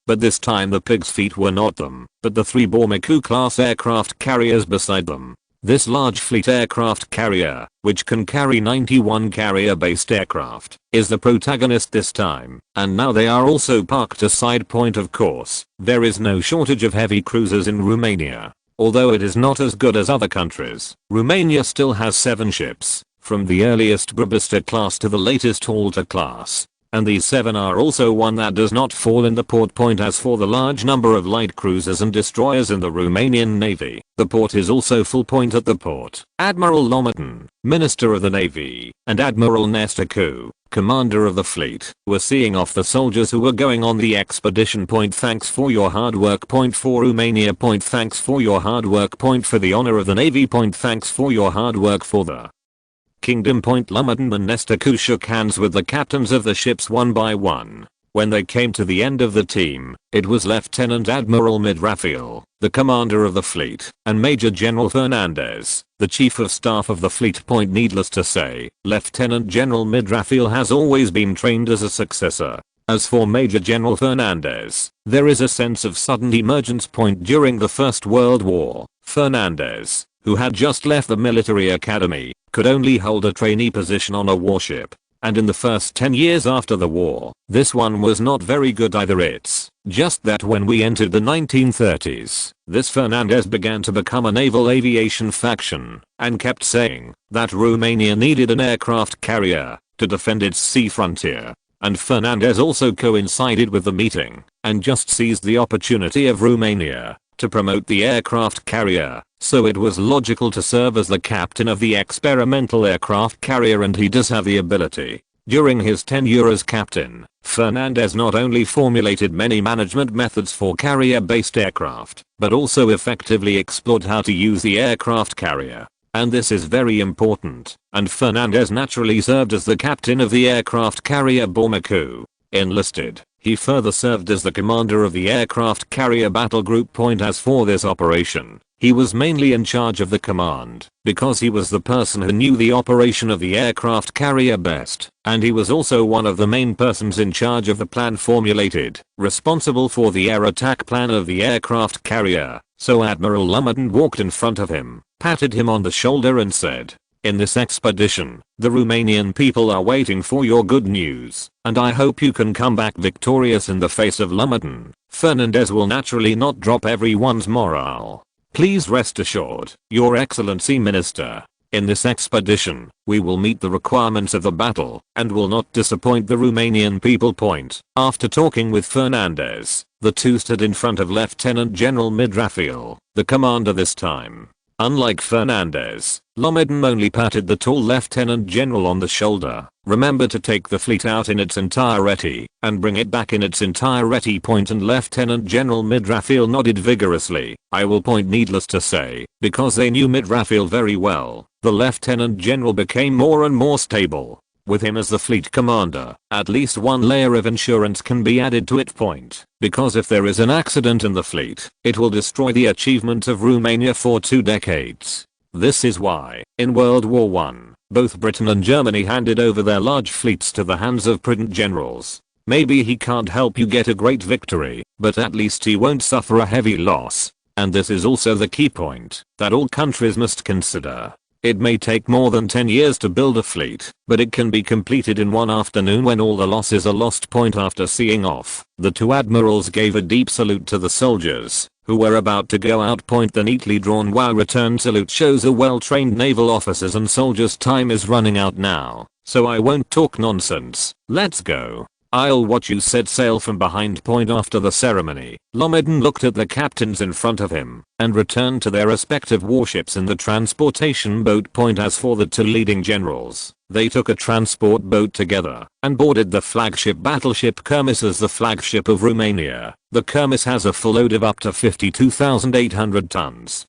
But this time the pig's feet were not them, but the 3 Bormaku-class aircraft carriers beside them. This large fleet aircraft carrier, which can carry 91 carrier-based aircraft, is the protagonist this time, and now they are also parked aside. Of course, there is no shortage of heavy cruisers in Romania. Although it is not as good as other countries, Romania still has 7 ships, from the earliest Brabista class to the latest Halter class. And these 7 are also one that does not fall in the port. As for the large number of light cruisers and destroyers in the Romanian Navy, the port is also full. At the port, Admiral Lomatin, Minister of the Navy, and Admiral Nestacu, Commander of the fleet, were seeing off the soldiers who were going on the expedition. Thanks for your hard work. For Romania. Thanks for your hard work. For the honor of the Navy. Thanks for your hard work for the Kingdom. Lomatin and Nestacu shook hands with the captains of the ships one by one. When they came to the end of the team, it was Lieutenant Admiral Midrafil, the commander of the fleet, and Major General Fernandez, the chief of staff of the fleet. Needless to say, Lieutenant General Midrafil has always been trained as a successor. As for Major General Fernandez, there is a sense of sudden emergence. During the First World War, Fernandez, who had just left the military academy, could only hold a trainee position on a warship. And in the first 10 years after the war, this one was not very good either. It's just that when we entered the 1930s, this Fernandez began to become a naval aviation faction, and kept saying that Romania needed an aircraft carrier to defend its sea frontier. And Fernandez also coincided with the meeting, and just seized the opportunity of Romania to promote the aircraft carrier. So it was logical to serve as the captain of the experimental aircraft carrier, and he does have the ability. During his tenure as captain, Fernandez not only formulated many management methods for carrier-based aircraft, but also effectively explored how to use the aircraft carrier. And this is very important, and Fernandez naturally served as the captain of the aircraft carrier Bormaku. Enlisted, he further served as the commander of the aircraft carrier battle group. As for this operation, he was mainly in charge of the command, because he was the person who knew the operation of the aircraft carrier best, and he was also one of the main persons in charge of the plan formulated, responsible for the air attack plan of the aircraft carrier. So Admiral Lomatin walked in front of him, patted him on the shoulder and said, "In this expedition, the Romanian people are waiting for your good news, and I hope you can come back victorious." In the face of Lomatin, Fernandez will naturally not drop everyone's morale. "Please rest assured, Your Excellency Minister, in this expedition, we will meet the requirements of the battle, and will not disappoint the Romanian people." After talking with Fernandez, the two stood in front of Lieutenant General Midrafil, the commander this time. Unlike Fernandez, Lomatin only patted the tall lieutenant general on the shoulder. "Remember to take the fleet out in its entirety, and bring it back in its entirety." And Lieutenant General Midrafil nodded vigorously. "I will." Needless to say, because they knew Midrafil very well, the lieutenant general became more and more stable. With him as the fleet commander, at least one layer of insurance can be added to it. Because if there is an accident in the fleet, it will destroy the achievement of Romania for 2 decades. This is why, in World War I, both Britain and Germany handed over their large fleets to the hands of prudent generals. Maybe he can't help you get a great victory, but at least he won't suffer a heavy loss. And this is also the key point that all countries must consider. It may take more than 10 years to build a fleet, but it can be completed in one afternoon when all the losses are lost. After seeing off, the two admirals gave a deep salute to the soldiers, who were about to go out. The neatly drawn wow return salute shows a well-trained naval officers and soldiers. Time is running out now, so I won't talk nonsense. Let's go. I'll watch you set sail from behind. After the ceremony, Lomadin looked at the captains in front of him and returned to their respective warships in the transportation boat. As for the two leading generals, they took a transport boat together and boarded the flagship battleship Kermis as the flagship of Romania. The Kermis has a full load of up to 52,800 tons.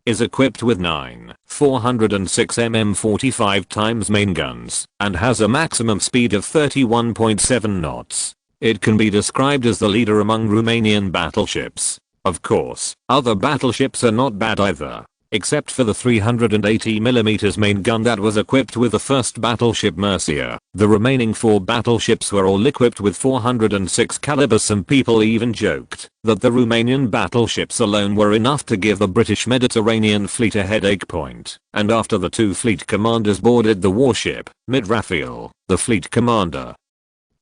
Is equipped with 9 406 mm 45 times main guns and has a maximum speed of 31.7 knots. It can be described as the leader among Romanian battleships. Of course, other battleships are not bad either, except for the 380mm main gun that was equipped with the first battleship Mercia. The remaining 4 battleships were all equipped with 406 caliber. Some people even joked that the Romanian battleships alone were enough to give the British Mediterranean fleet a headache. And after the two fleet commanders boarded the warship, Midrafil, the fleet commander,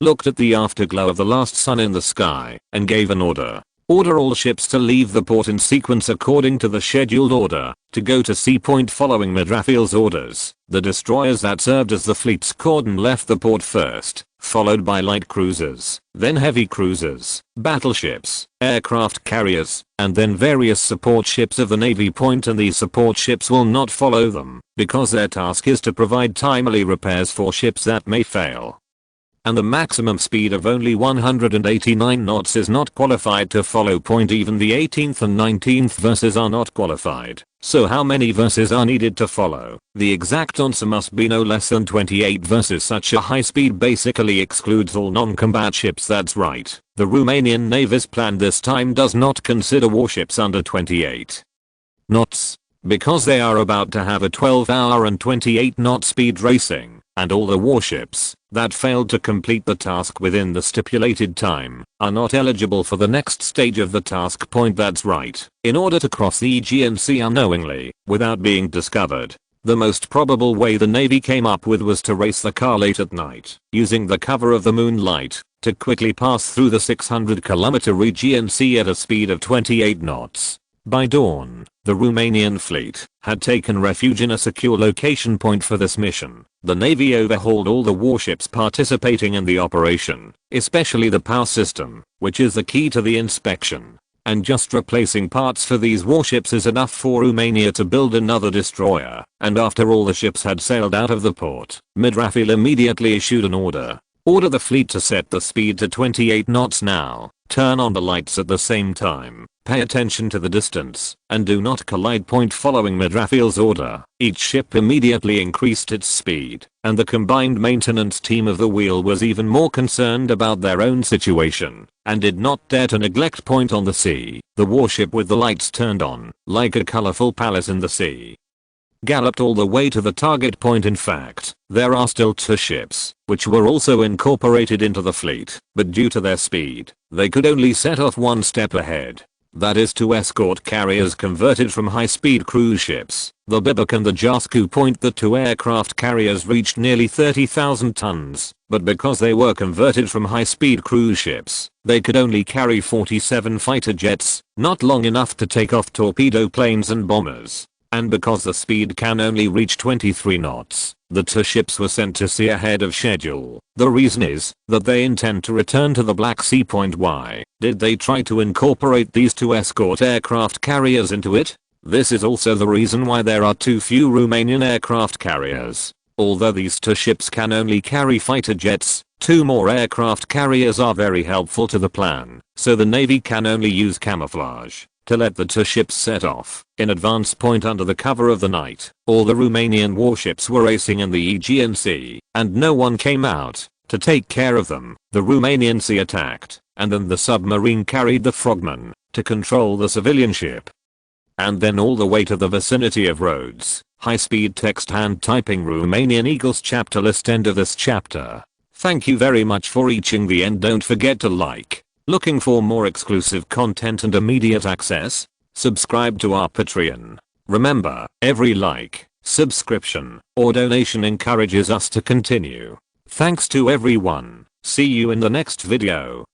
looked at the afterglow of the last sun in the sky and gave an order. Order all ships to leave the port in sequence according to the scheduled order, to go to sea. Following Midrafil's orders, the destroyers that served as the fleet's cordon left the port first, followed by light cruisers, then heavy cruisers, battleships, aircraft carriers, and then various support ships of the Navy. And these support ships will not follow them, because their task is to provide timely repairs for ships that may fail. And the maximum speed of only 189 knots is not qualified to follow. Even the 18th and 19th verses are not qualified. So how many verses are needed to follow? The exact answer must be no less than 28 verses. Such a high speed basically excludes all non-combat ships. That's right. The Romanian Navy's plan this time does not consider warships under 28 knots, because they are about to have a 12-hour and 28 knot speed racing, and all the warships that failed to complete the task within the stipulated time are not eligible for the next stage of the task. That's right. In order to cross the Aegean Sea unknowingly, without being discovered, the most probable way the Navy came up with was to race the car late at night, using the cover of the moonlight, to quickly pass through the 600-kilometer Aegean Sea at a speed of 28 knots. By dawn, the Romanian fleet had taken refuge in a secure location. For this mission, the Navy overhauled all the warships participating in the operation, especially the power system, which is the key to the inspection. And just replacing parts for these warships is enough for Romania to build another destroyer. And after all the ships had sailed out of the port, Midrafil immediately issued an order. Order the fleet to set the speed to 28 knots now. Turn on the lights at the same time. Pay attention to the distance, and do not collide. Following Midrafil's order, each ship immediately increased its speed, and the combined maintenance team of the wheel was even more concerned about their own situation, and did not dare to neglect. On the sea, the warship with the lights turned on, like a colorful palace in the sea, galloped all the way to the target. In fact, there are still 2 ships, which were also incorporated into the fleet, but due to their speed, they could only set off one step ahead. That is 2 escort carriers converted from high-speed cruise ships, the Bibek and the Jascu. The 2 aircraft carriers reached nearly 30,000 tons, but because they were converted from high-speed cruise ships, they could only carry 47 fighter jets, not long enough to take off torpedo planes and bombers. And because the speed can only reach 23 knots, the 2 ships were sent to sea ahead of schedule. The reason is that they intend to return to the Black Sea. Why did they try to incorporate these 2 escort aircraft carriers into it? This is also the reason why there are too few Romanian aircraft carriers. Although these 2 ships can only carry fighter jets, 2 more aircraft carriers are very helpful to the plan, so the Navy can only use camouflage to let the 2 ships set off in advance. Under the cover of the night, all the Romanian warships were racing in the Aegean Sea, and no one came out to take care of them. The Romanian sea attacked, and then the submarine carried the Frogman to control the civilian ship. And then all the way to the vicinity of Rhodes, high-speed text hand typing. Romanian Eagle's chapter list. End of this chapter. Thank you very much for reaching the end. Don't forget to like. Looking for more exclusive content and immediate access? Subscribe to our Patreon. Remember, every like, subscription, or donation encourages us to continue. Thanks to everyone. See you in the next video.